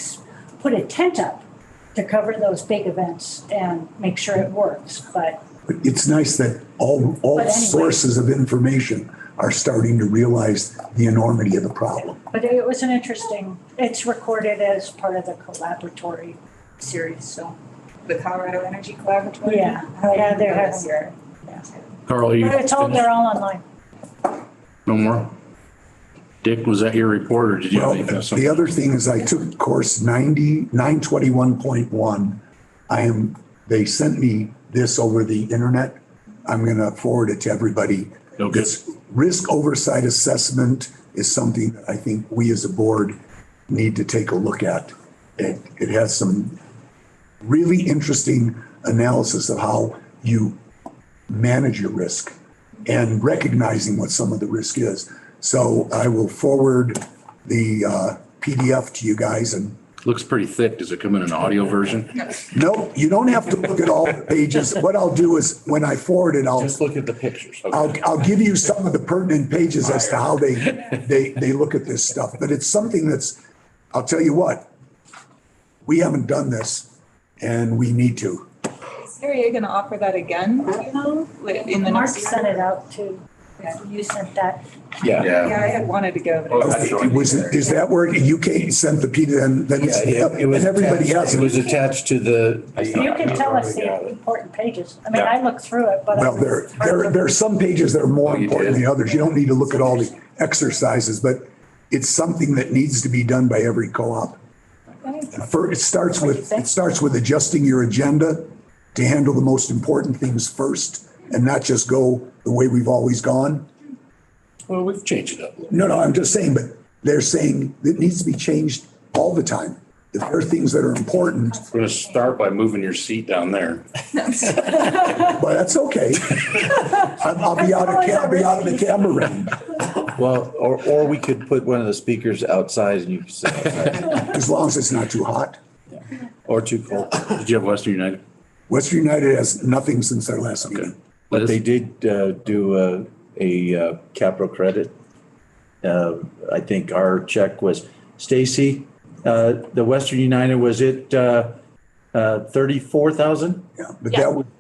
put a tent up to cover those big events and make sure it works. But it's nice that all anyway. sources of information are starting to realize the enormity of the problem. But it was it's recorded as part of the collaboratory series, so. The Colorado Energy Collaboratory. Yeah, they're having. Carl, you, But they're all online. no more? Dick, was that your report or did you have Well, anything else? the other thing is I took course 921.1 They sent me this over the internet. I'm gonna forward it to everybody. Okay. This risk oversight assessment is something that I think we as a board need to take a look at. It has some really interesting analysis of how you manage your risk and recognizing what some of the risk is. So I will forward the PDF to you guys and. Looks pretty thick. Does it come in an audio version? No, you don't have to look at all the pages. What I'll do is when I forward it, Just look at the pictures. I'll give you some of the pertinent pages as to how they look at this stuff. But it's something that's, I'll tell you what, we haven't done this and we need to. Sarah, are you gonna offer that again, you know, in the Mark next? sent it out too. You sent that. Yeah, I had wanted to go, but. Is that where UK sent the PDF and then It was everybody attached- has It it? was attached to the. You can tell us the important pages. I mean, I looked through it, but. Well, there are some pages that are more important than others. You don't need to look at all the exercises, but it's something that needs to be done by every co-op. It starts with adjusting your agenda to handle the most important things first and not just go the way we've always gone. Well, we've changed it up. No, I'm just saying, but they're saying it needs to be changed all the time. If there are things that are important, We're gonna start by moving your seat down there. but that's okay. I'll be out of the camera range. Well, or we could put one of the speakers outside and you can sit outside. As long as it's not too hot. Or too cold. Did you have Western United? Western United has nothing since their last meeting. But they did do a capital credit. I think our check was, Stacy, the Western United, was it 34,000? Yeah, but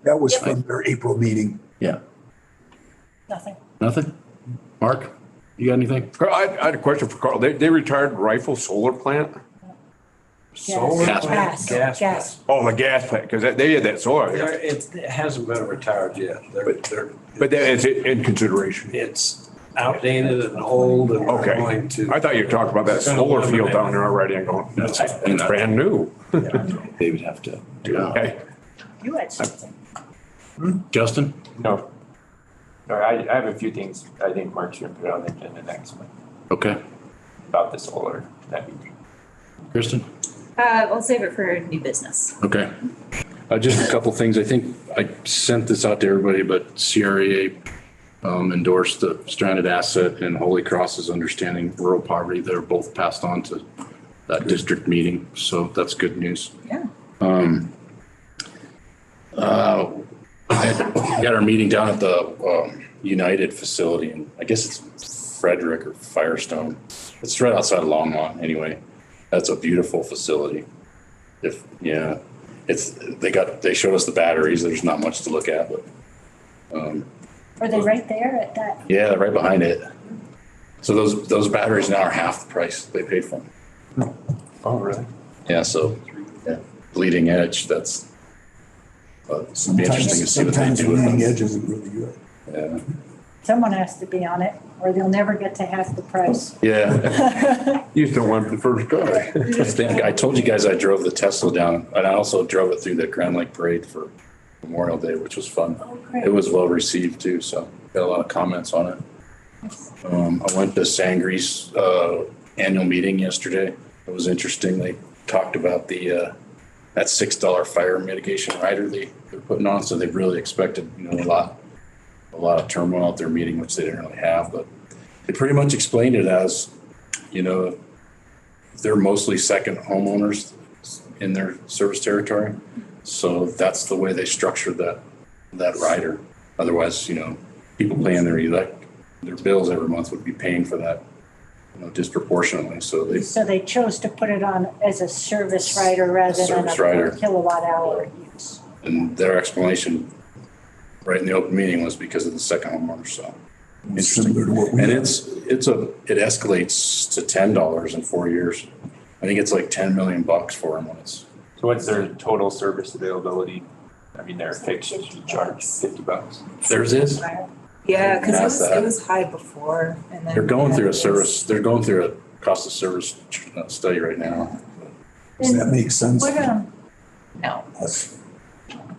that was from their April meeting. Yeah. Nothing? Mark, you got anything? I had a question for Carl. They retired Rifle Solar Plant? Solar plant? Gas. Oh, the gas plant, because they had that solar. It hasn't been retired yet. But it's in consideration. It's outdated and old and we're Okay. going to. I thought you were talking about that solar field down there already and going, that's brand new. They would have to. Okay. You had something. Justin? No. No, I have a few things I think Mark should put on the agenda next month Okay. about the solar. Kristen? I'll save it for new business. Okay. Just a couple things. I think I sent this out to everybody, but CRA endorsed the stranded asset and Holy Cross's understanding rural poverty. They're both passed on to that district meeting. So that's good news. Yeah. We got our meeting down at the United facility, and I guess it's Frederick or Firestone. It's right outside of Longmont anyway. That's a beautiful facility. They showed us the batteries. There's not much to look at, but Are they right there at that? yeah, they're right behind it. So those batteries now are half the price they paid for them. Oh, really? Yeah, so bleeding edge, that's it'll be interesting to see what they Sometimes do with leading them. edge isn't really good. Yeah. Someone has to be on it or they'll never get to half the price. Yeah. You still want the first guy. I told you guys I drove the Tesla down, and I also drove it through the Grand Lake Parade for Memorial Day, which was fun. great. It was well received too, so got a lot of comments on it. I went to Sangre's annual meeting yesterday. It was interesting. They talked about that $6 fire mitigation rider they're putting on, so they really expected a lot of turmoil at their meeting, which they didn't really have, but they pretty much explained it as, they're mostly second homeowners in their service territory. So that's the way they structured that rider. Otherwise, people paying their bills every month would be paying for that, disproportionately. So they chose to put it on as a service rider rather than Service rider. a kilowatt hour use. and their explanation right in the open meeting was because of the second homeowner. So interesting. Similar to what we And have. it escalates to $10 in 4 years. I think it's like $10 million for them when it's. So what's their total service availability? I mean, they're fixed charge $50. Theirs is. Yeah, because Ask that. it was high before and then. They're going through a it service. They're going through a cost of service study right now. Does that make sense? What, No. Us.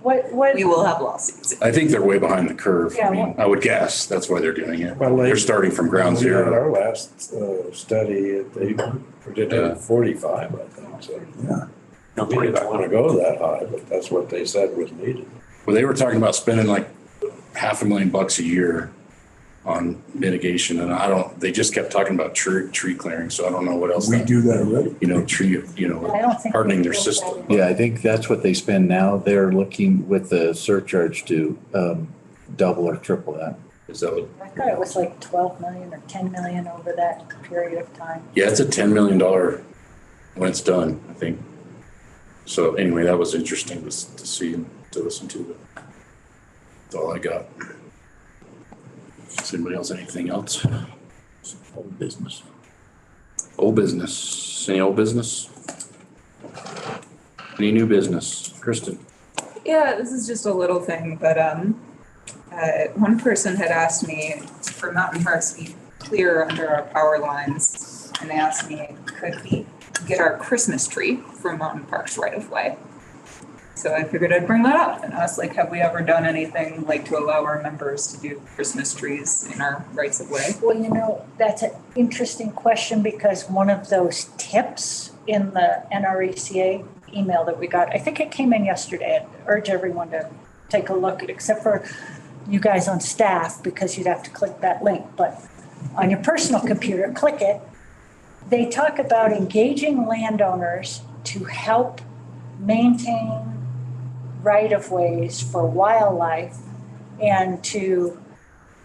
What? we will have lawsuits. I think they're way behind the curve. Yeah, I mean, I would guess that's why they're doing it. Well, They're starting from ground We had zero. our last study, they predicted Yeah. 45, I think, so. No, We didn't want to go that high, but that's what they said was needed. Well, they were talking about spending like $500,000 a year on mitigation, and they just kept talking about tree clearing, so I don't know what else. We do that already. I don't think hardening we their do system. that. Yeah, I think that's what they spend now. They're looking with the surcharge to double or triple that. Is that what? I thought it was like 12 million or 10 million over that period of time. Yeah, it's a $10 million when it's done, I think. So anyway, that was interesting to see and to listen to. But that's all I got. Does anybody else have anything else? Old business. Old business. Any old business? Any new business? Kristen? Yeah, this is just a little thing, but one person had asked me for Mountain Parks to be clear under our power lines, and they asked me, could we get our Christmas tree from Mountain Parks right of way? So I figured I'd bring that up and ask, like, have we ever done anything like to allow our members to do Christmas trees in our rights of way? Well, that's an interesting question because one of those tips in the NRECA email that we got, I think it came in yesterday. I'd urge everyone to take a look at it, except for you guys on staff, because you'd have to click that link. But on your personal computer, click it. They talk about engaging landowners to help maintain right-of-ways for wildlife and to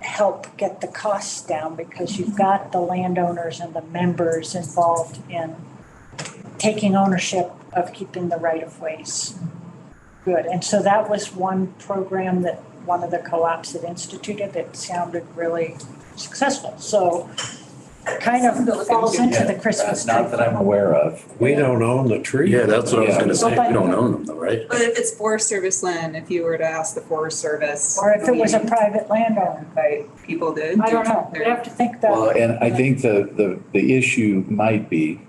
help get the costs down because you've got the landowners and the members involved in taking ownership of keeping the right-of-ways good. And so that was one program that one of the co-ops had instituted that sounded really successful. So kind of falls into the Christmas tree. Not that I'm aware of. We don't own the tree. Yeah, that's what I was gonna say. But- We don't own them though, right? But if it's Forest Service land, if you were to ask the Forest Service. Or if it was a private landowner. Right, people did. I don't know. We'd have to think that. Well, and I think the issue might be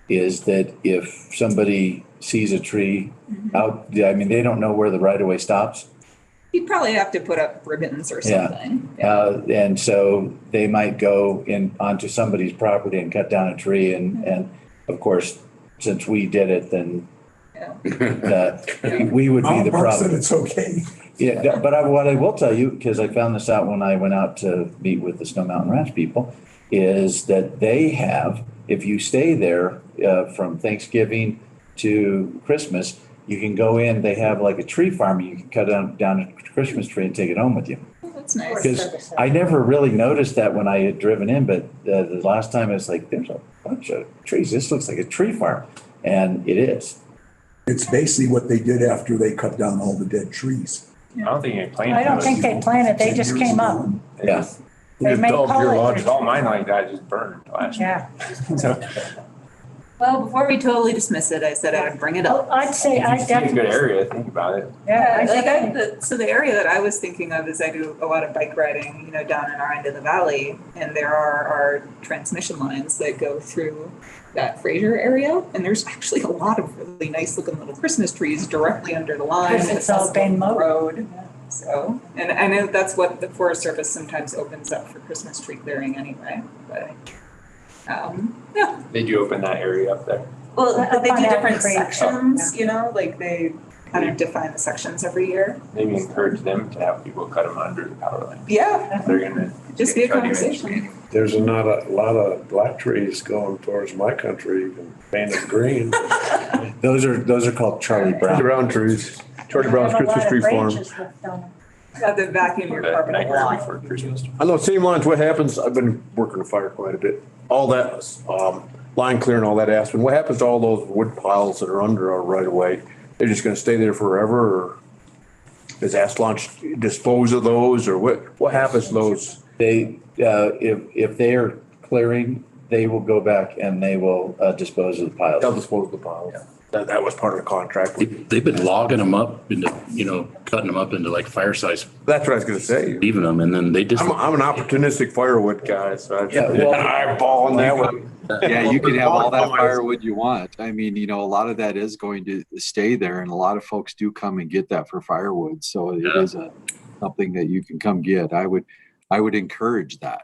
is that if somebody sees a tree out, I mean, they don't know where the right of way stops. You'd probably have to put up ribbons or Yeah. something. And so they might go onto somebody's property and cut down a tree and of course, since we did it, then we would be the Mark said problem. it's okay. Yeah, but what I will tell you, because I found this out when I went out to meet with the Snow Mountain Ranch people, is that they have, if you stay there from Thanksgiving to Christmas, you can go in, they have like a tree farm, you can cut down a Christmas tree and take it home with you. That's nice. Because I never really noticed that when I had driven in, but the last time I was like, there's a bunch of trees. This looks like a tree farm. And it is. It's basically what they did after they cut down all the dead trees. I don't think they planted. I don't think they planted, they just came up. Yeah. They may call it. All mine like that just burned last year. Yeah. So, Well, before we totally dismiss it, I said I'd bring it up. I'd say I it's a good definitely. area, think about it. Yeah, I Like definitely. so the area that I was thinking of is I do a lot of bike riding, down in our end of the valley, and there are our transmission lines that go through that Fraser area, and there's actually a lot of really nice looking little Christmas trees directly under the line. Because it's all been mowed. Road. So, and I know that's what the Forest Service sometimes opens up for Christmas tree clearing anyway, but, yeah. They do open that area up there. Well, Up but they on do Elm different Creek. sections, like they kind of define the sections every year. Maybe encourage them to have people cut them under the power line. Yeah, They're gonna. just be a try to conversation. There's not a lot of black trees going towards my country, you can paint it green. Those are called Charlie Brown. Brown trees. Charlie Brown's Christmas tree farm. Have to vacuum your carpet a lot. For Christmas. On those same lines, what happens, I've been working the fire quite a bit, all that, line clearing, all that aspen, what happens to all those wood piles that are under our right of way? They're just gonna stay there forever, or does Asplunch dispose of those, or what happens to those? They, if they are clearing, they will go back and they will dispose of the piles. They'll dispose of the piles. That was part of the contract. They've been logging them up into, cutting them up into like fire size, That's what I was gonna say. leaving them, and then they just. I'm an opportunistic firewood guy, so I'm Yeah, well- eyeballing that one. Yeah, you can have all that firewood you want. I mean, a lot of that is going to stay there, and a lot of folks do come and get that for firewood. So it is something that you can come get. I would encourage that.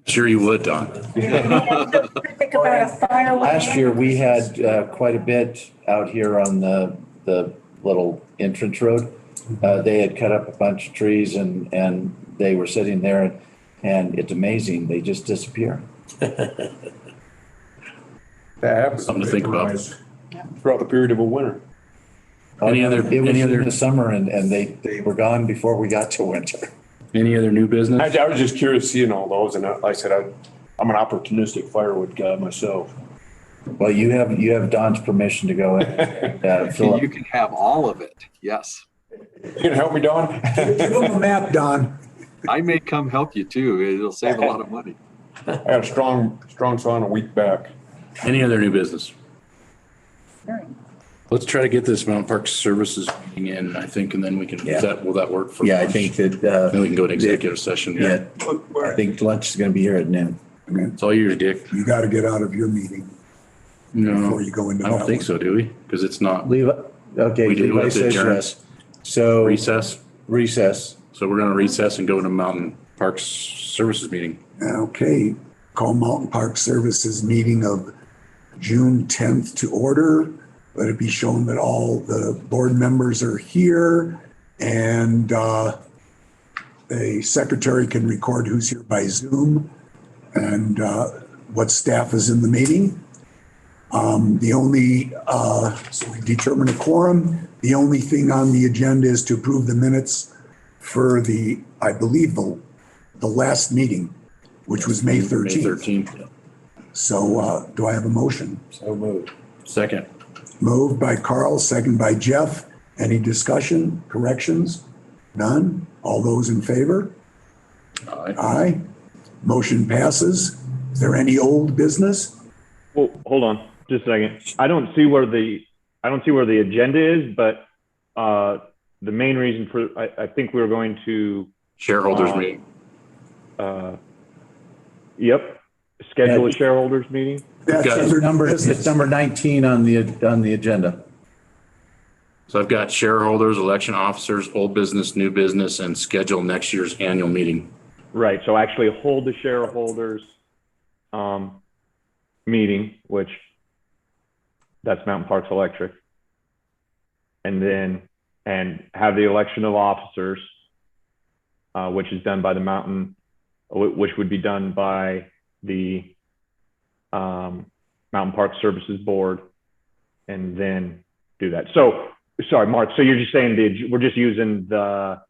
Sure you would, Don. Think about a firewood. Last year, we had quite a bit out here on the little entrance road. They had cut up a bunch of trees and they were sitting there, and it's amazing. They just disappear. That happens. Something to think about. Throughout the period of a winter. Any other in the summer and they were gone before we got to winter. Any other new business? I was just curious seeing all those, and like I said, I'm an opportunistic firewood guy myself. Well, you have Don's permission to go in and fill up. You can have all of it. Yes. You can help me, Don? Give them a map, Don. I may come help you too. It'll save a lot of money. I got a strong saw a week back. Any other new business? Let's try to get this Mountain Park Services meeting in, I think, and then we can, will that work for Yeah, I lunch? think that. Then we can go to executive session. Yeah, I think lunch is going to be here at noon. It's all yours, Dick. You got to get out of your meeting No, before you go into I don't that think one. so, do we? Because it's not Okay, We do Levi have to says adjourn. yes. So recess. So we're going to recess and go to Mountain Park Services meeting. Okay, call Mountain Park Services meeting of June 10th to order. Let it be shown that all the board members are here, and the secretary can record who's here by Zoom and what staff is in the meeting. So we determine a quorum. The only thing on the agenda is to approve the minutes for I believe, the last meeting, which was May 13th. May 13th. So do I have a motion? So moved. Second. Moved by Carl, second by Jeff. Any discussion, corrections? None? All those in favor? Aye. Aye. Motion passes. Is there any old business? Well, hold on just a second. I don't see where the agenda is, but the main reason for, I think we were going to. Shareholders meeting. Yep. Schedule a shareholders meeting. That's Got it. under It's number 19 on the agenda. So I've got shareholders, election officers, old business, new business, and schedule next year's annual meeting. Right. So actually hold the shareholders meeting, which that's Mountain Parks Electric. And have the election of officers, which is done by which would be done by the Mountain Park Services Board, and then do that. So, sorry, Mark, so you're just saying we're just using the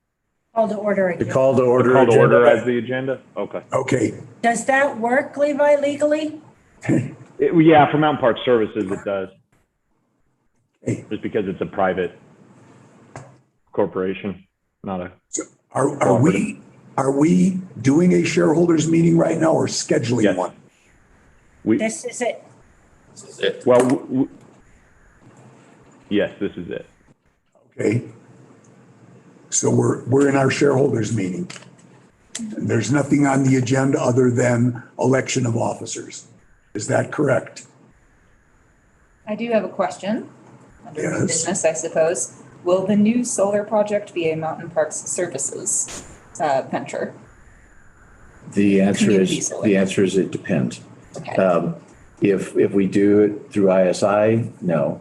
Call to order The again. call to order. call to agenda. order as the agenda? Okay. Okay. Does that work, Levi, legally? Yeah, for Mountain Park Services, it does. Hey. Just because it's a private corporation, not a. Are we doing a shareholders meeting right now or scheduling Yes. one? This is it. Well, yes, this is it. Okay. So we're in our shareholders meeting. And there's nothing on the agenda other than election of officers. Is that correct? I do have a question under new Yes. business, I suppose. Will the new solar project be a Mountain Parks Services venture? The answer Community solar. is it depends. Okay. If we do it through ISI, no.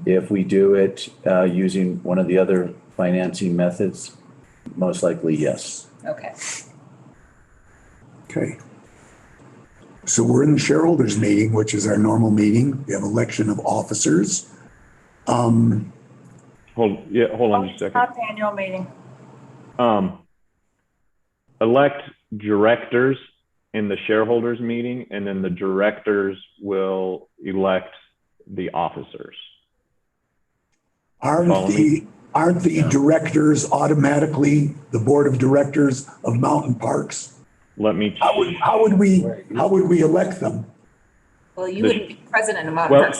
If we do it using one of the other financing methods, most likely yes. Okay. Okay. So we're in the shareholders meeting, which is our normal meeting. We have election of officers. Hold on just a second. Not the annual meeting. Elect directors in the shareholders meeting, and then the directors will elect the officers. Aren't the directors automatically the board of directors of Mountain Parks? Let me. How would we elect them? Well, you wouldn't be president of Mountain Well, Parks.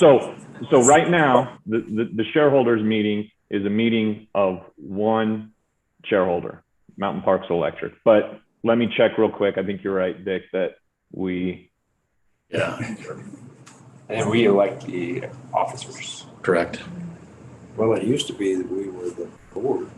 so right now, the shareholders meeting is a meeting of one shareholder, Mountain Parks Electric. But let me check real quick. I think you're right, Dick, that we Yeah, And we elect the officers. correct. Well, it used to be that we were the board.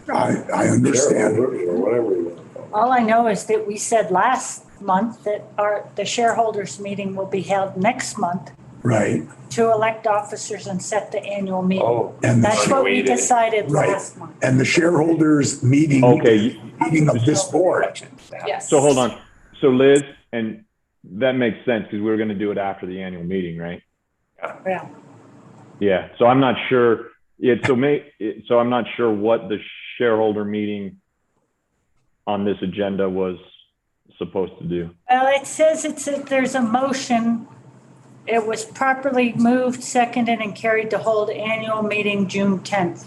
I understand. Shareholders or whatever we want to call it. All I know is that we said last month that the shareholders meeting will be held next month Right. to elect officers and set the annual meeting. Oh, And That's what we waited. decided Right. last month. And the shareholders meeting. Okay. Meeting of this board. Yes. So hold on. So Liz, and that makes sense because we were going to do it after the annual meeting, right? Yeah. Yeah. So I'm not sure. So I'm not sure what the shareholder meeting on this agenda was supposed to do. Well, it says there's a motion. It was properly moved, seconded, and carried to hold annual meeting June 10th.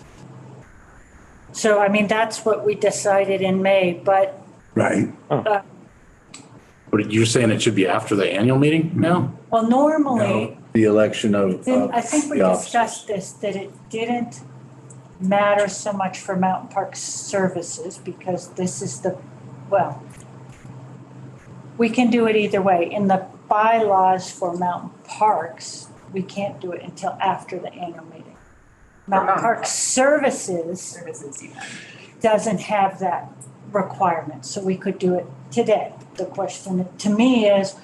So, I mean, that's what we decided in May, but. Right. But you're saying it should be after the annual meeting now? Well, normally, The election of. I think we the officers. discussed this, that it didn't matter so much for Mountain Park Services because this is we can do it either way. In the bylaws for Mountain Parks, we can't do it until after the annual meeting. Mountain Park Services doesn't have that requirement, so we could do it today. The question to me is,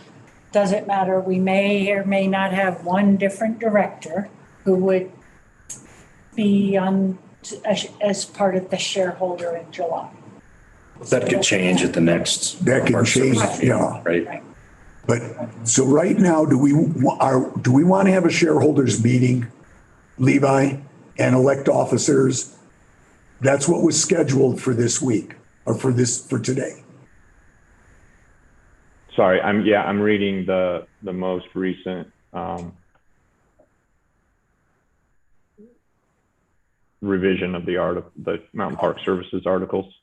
does it matter? We may or may not have one different director who would be on as part of the shareholder in July. That could change at the next. That can change, yeah. Right. But, so right now, do we want to have a shareholders meeting, Levi, and elect officers? That's what was scheduled for this week, or for today. Sorry, I'm reading the most recent revision of the Mountain Park Services articles.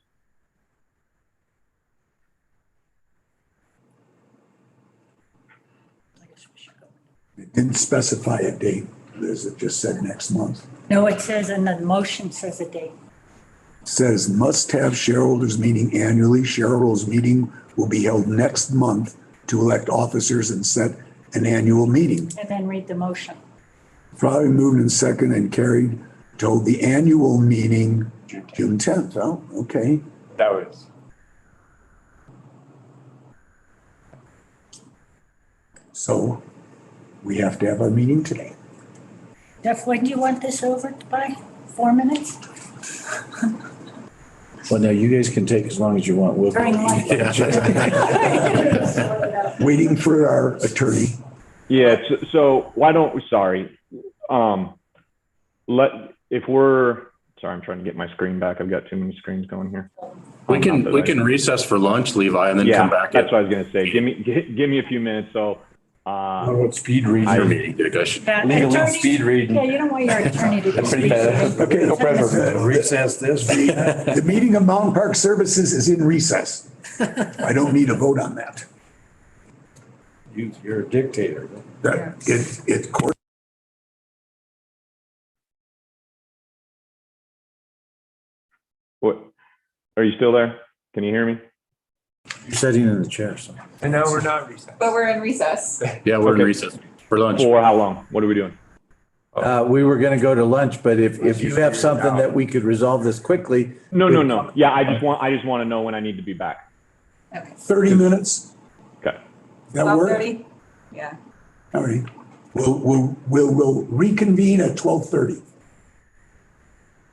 It didn't specify a date, Liz, it just said next month. No, it says, and the motion says a date. Says must have shareholders meeting annually. Shareholders meeting will be held next month to elect officers and set an annual meeting. And then read the motion. Probably moved and second and carried to hold the annual meeting June 10th. Oh, okay. That was. So we have to have our meeting today. Jeff, when do you want this over by? 4 minutes? Well, now you guys can take as long as you want. We'll. During lunch. Waiting for our attorney. Yeah, so why don't we, sorry, I'm trying to get my screen back. I've got too many screens going here. We can recess for lunch, Levi, and then come back. That's what I was gonna say. Give me a few minutes, so. What speed reading? Your meeting, Dick, I should. Legal speed reading. Yeah, you don't want your attorney to do speed reading. Okay, No pressure. Recess this. the meeting of Mountain Park Services is in recess. I don't need a vote on that. You're a dictator. It court. What, are you still there? Can you hear me? You're sitting in the chair, so. And no, we're not recessed. But we're in recess. Yeah, we're in Okay. recess for lunch. For how long? What are we doing? We were gonna go to lunch, but if you have something that we could resolve this quickly. No. Yeah, I just want to know when I need to be back. Okay. 30 minutes. Okay. That work? 12:30? Yeah. All right. We'll reconvene at 12:30.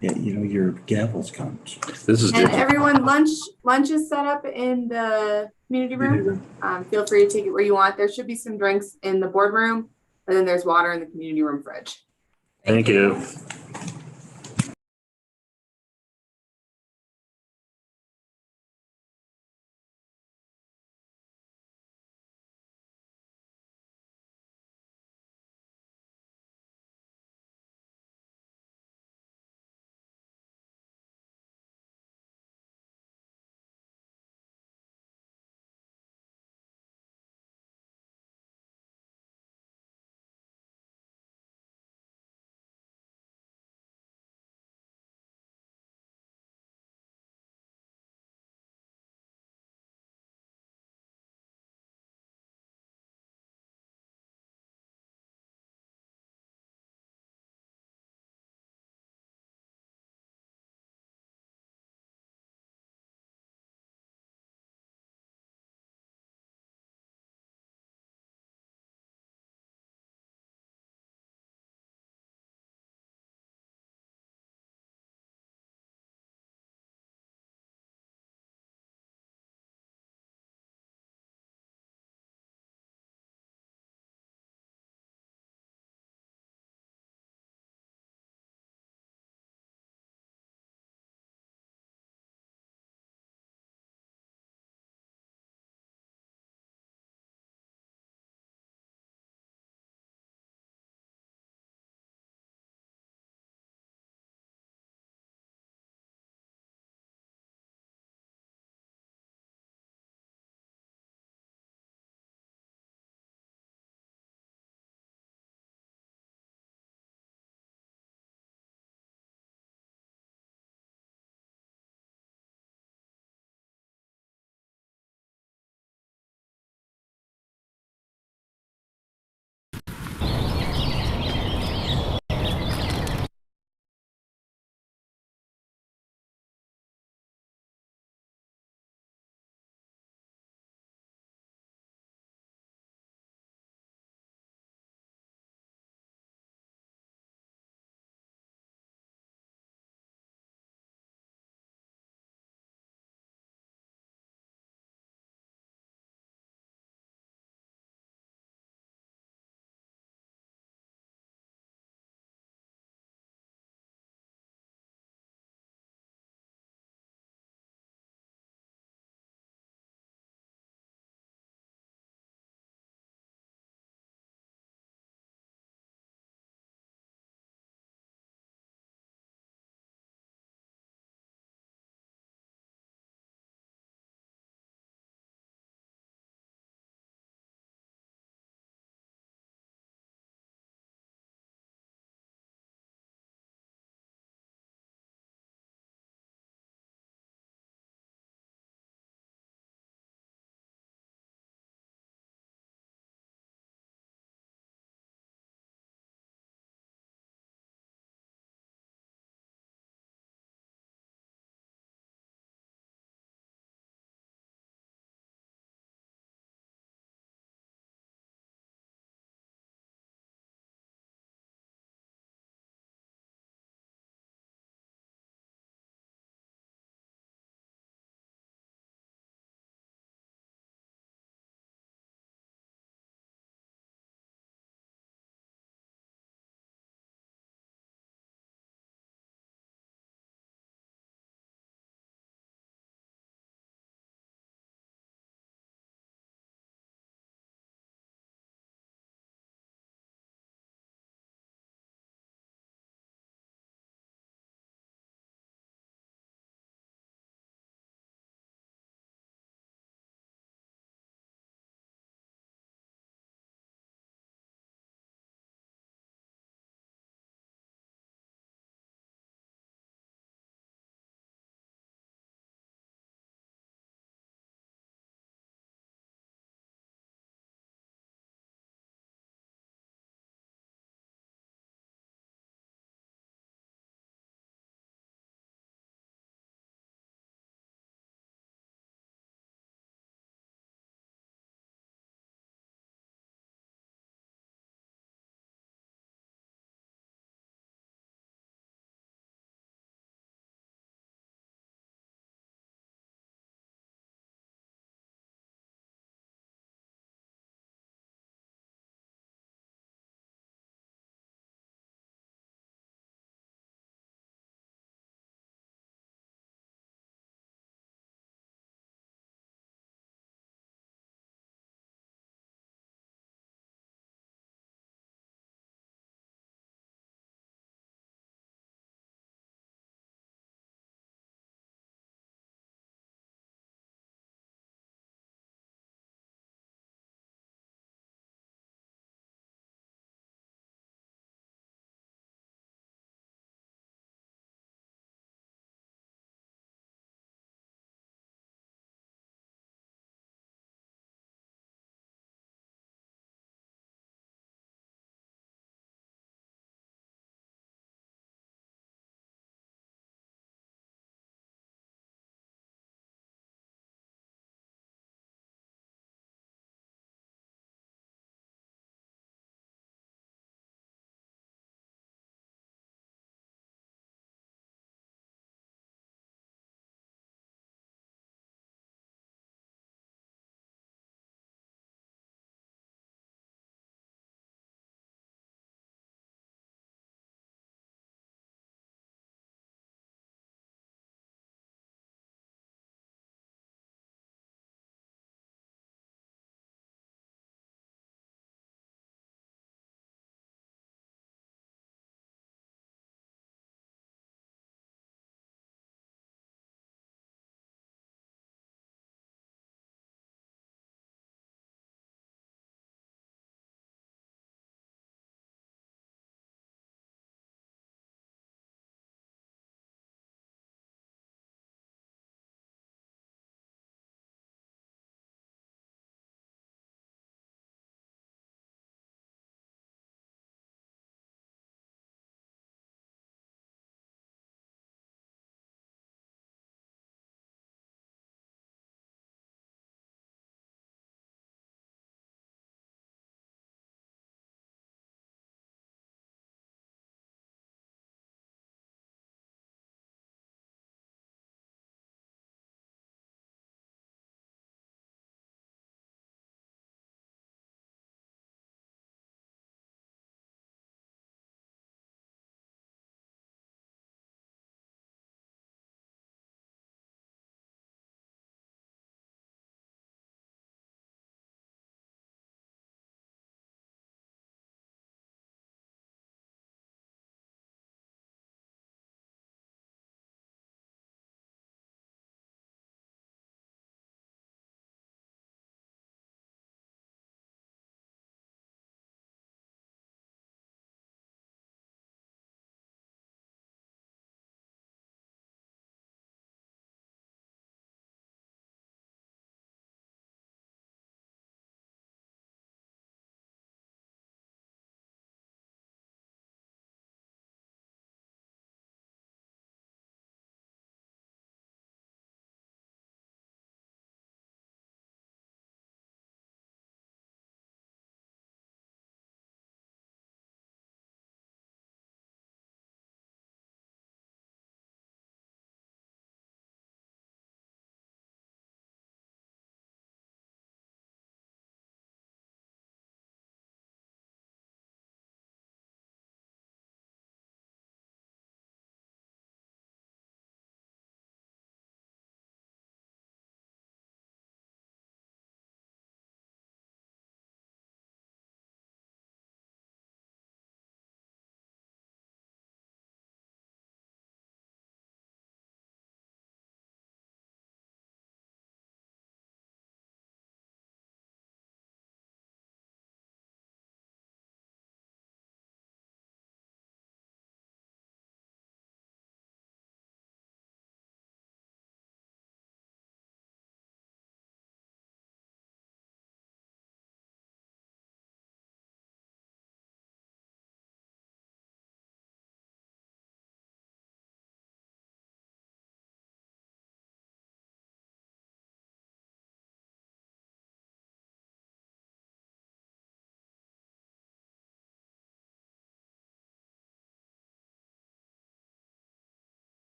Yeah, your gavels count. This is And different. everyone, lunch is set up in the community room. Feel free to take it where you want. There should be some drinks in the boardroom, and then there's water in the community room fridge. Thank you.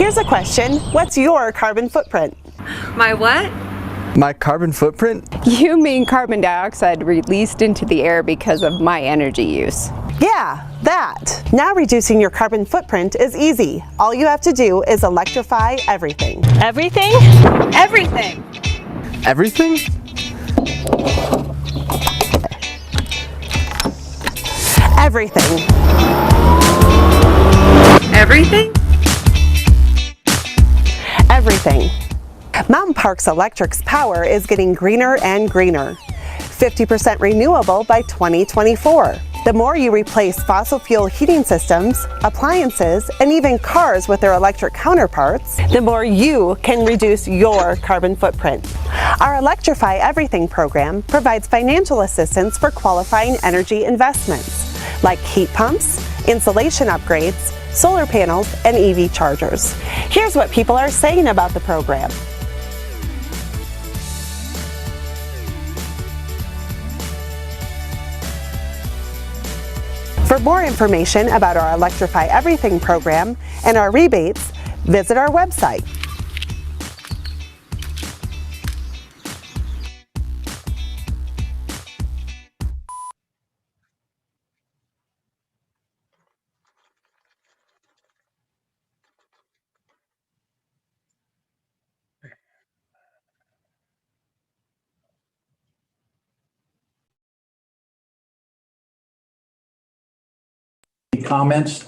Here's a question. What's your carbon footprint? My what? My carbon footprint? You mean carbon dioxide released into the air because of my energy use. Yeah, that. Now reducing your carbon footprint is easy. All you have to do is electrify everything. Everything? Everything. Everything? Everything. Everything? Everything. Mountain Parks Electric's power is getting greener and greener. 50% renewable by 2024. The more you replace fossil fuel heating systems, appliances, and even cars with their electric counterparts, the more you can reduce your carbon footprint. Our Electrify Everything program provides financial assistance for qualifying energy investments, like heat pumps, insulation upgrades, solar panels, and EV chargers. Here's what people are saying about the program. For more information about our Electrify Everything program and our rebates, visit our website. Comments?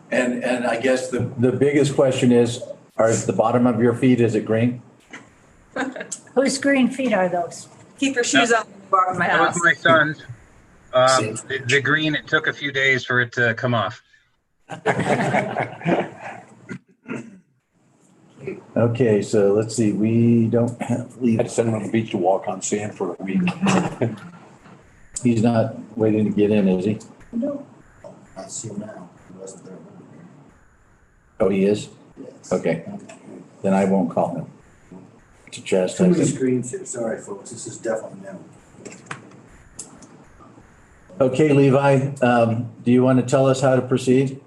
And I guess the biggest question is, are the bottom of your feet, is it green? Whose green feet are those? Keep your shoes on when you walk in my That house. was my son's. The green, it took a few days for it to come off. Okay, so let's see, we don't have, I had to send him on the beach to walk on sand for a week. he's not waiting to get in, is he? No. I see him now. He wasn't there. Oh, he is? Yes. Okay, then I won't call him to Too chastise many him. screens here. Sorry, folks. This is definitely new. Okay, Levi, do you want to tell us how to proceed?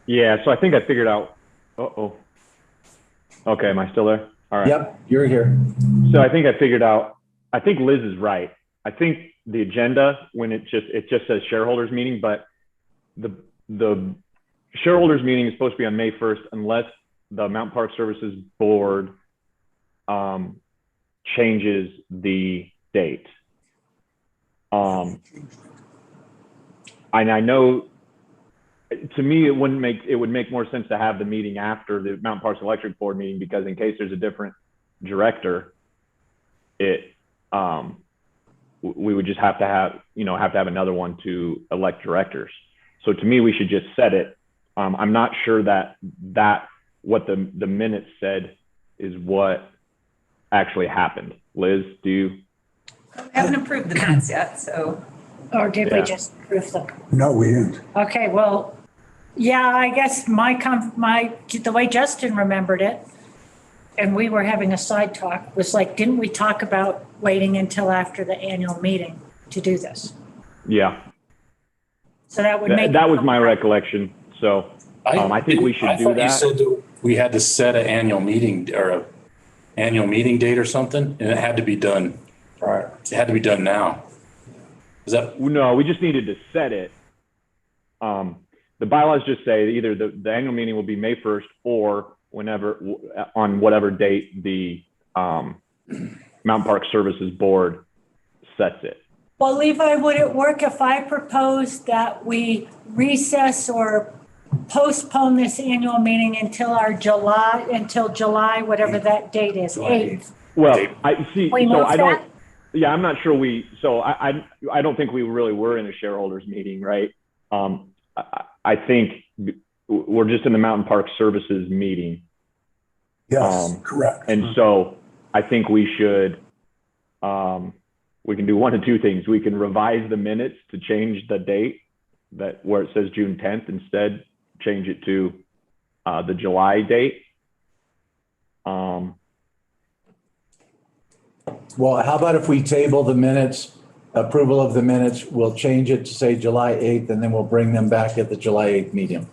Yeah, so I think I figured out, Okay, am I still there? All right. Yep, you're here. So I think I figured out, I think Liz is right. I think the agenda, when it just says shareholders meeting, but the shareholders meeting is supposed to be on May 1st unless the Mountain Park Services Board changes the date. And I know, to me, it would make more sense to have the meeting after the Mountain Parks Electric Board meeting, because in case there's a different director, we would just have to have another one to elect directors. So to me, we should just set it. I'm not sure that what the minutes said is what actually happened. Liz, do you? We haven't approved the minutes yet, so. Or did we just approve them? No, we didn't. Okay, well, yeah, I guess the way Justin remembered it, and we were having a side talk, was like, didn't we talk about waiting until after the annual meeting to do this? Yeah. So that would make. That was my recollection. So I think we should do that. You said that we had to set an annual meeting or a annual meeting date or something, and it had to be done prior. It had to be done now. Is that? No, we just needed to set it. The bylaws just say either the annual meeting will be May 1st or whenever, on whatever date the Mountain Park Services Board sets it. Well, Levi, would it work if I proposed that we recess or postpone this annual meeting until July, whatever that date is, 8th? Well, I see. We So move I don't. that? Yeah, I'm not sure I don't think we really were in a shareholders meeting, right? I think we're just in the Mountain Park Services meeting. Yes, correct. And so I think we should, we can do one of two things. We can revise the minutes to change the date where it says June 10th, instead change it to the July date. Well, how about if we table the minutes, approval of the minutes, we'll change it to say July 8th, and then we'll bring them back at the July 8th meeting.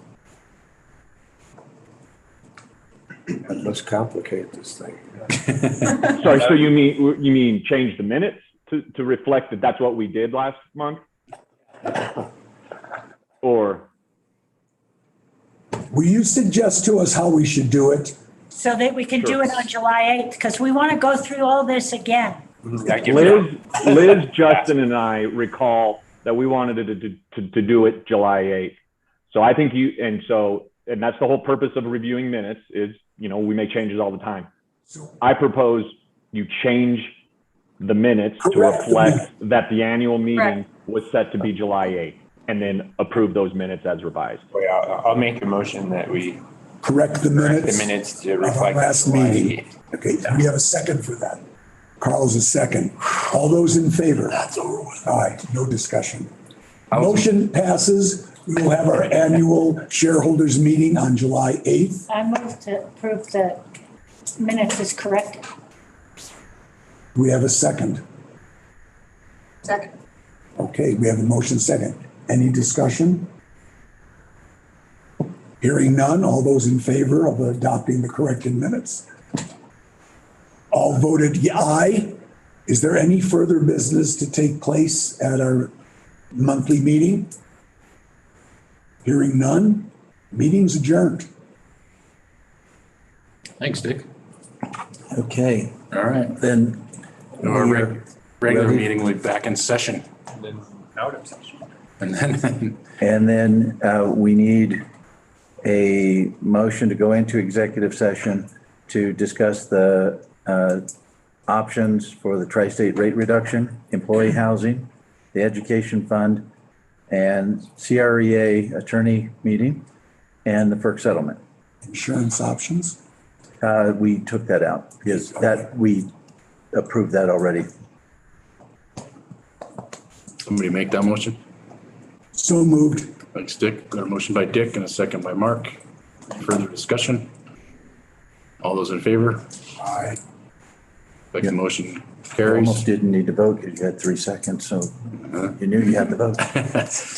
Let's complicate this thing. Sorry, so you mean change the minutes to reflect that that's what we did last month? Or? Will you suggest to us how we should do it? So that we can do it on July 8th, because we want to go through all this again. Liz, Justin, and I recall that we wanted to do it July 8th. So I think and that's the whole purpose of reviewing minutes is, we make changes all the time. I propose you change the minutes to reflect that the annual meeting was set to be July 8th, and then approve those minutes as revised. Wait, I'll make a motion that we Correct the minutes. the minutes to Of our reflect last July meeting. 8th. Okay, we have a second for that. Carl's a second. All those in favor? That's over with. All right, no discussion. Motion passes. We will have our annual shareholders meeting on July 8th. I move to approve the minutes as corrected. We have a second. Second. Okay, we have a motion second. Any discussion? Hearing none, all those in favor of adopting the corrected minutes? All voted aye. Is there any further business to take place at our monthly meeting? Hearing none, meeting's adjourned. Thanks, Dick. Okay, All right. then. Our regular ready? meeting will be back in session. And then out of session. And then, And then we need a motion to go into executive session to discuss the options for the tri-state rate reduction, employee housing, the education fund, and CREA attorney meeting, and the FERC settlement. Insurance options? We took that out because we approved that already. somebody make that motion. So moved. Thanks, Dick. Got a motion by Dick and a second by Mark. Further discussion? All those in favor? Aye. Like the motion You carries. almost didn't need to vote because you had 3 seconds, so you knew you had to vote.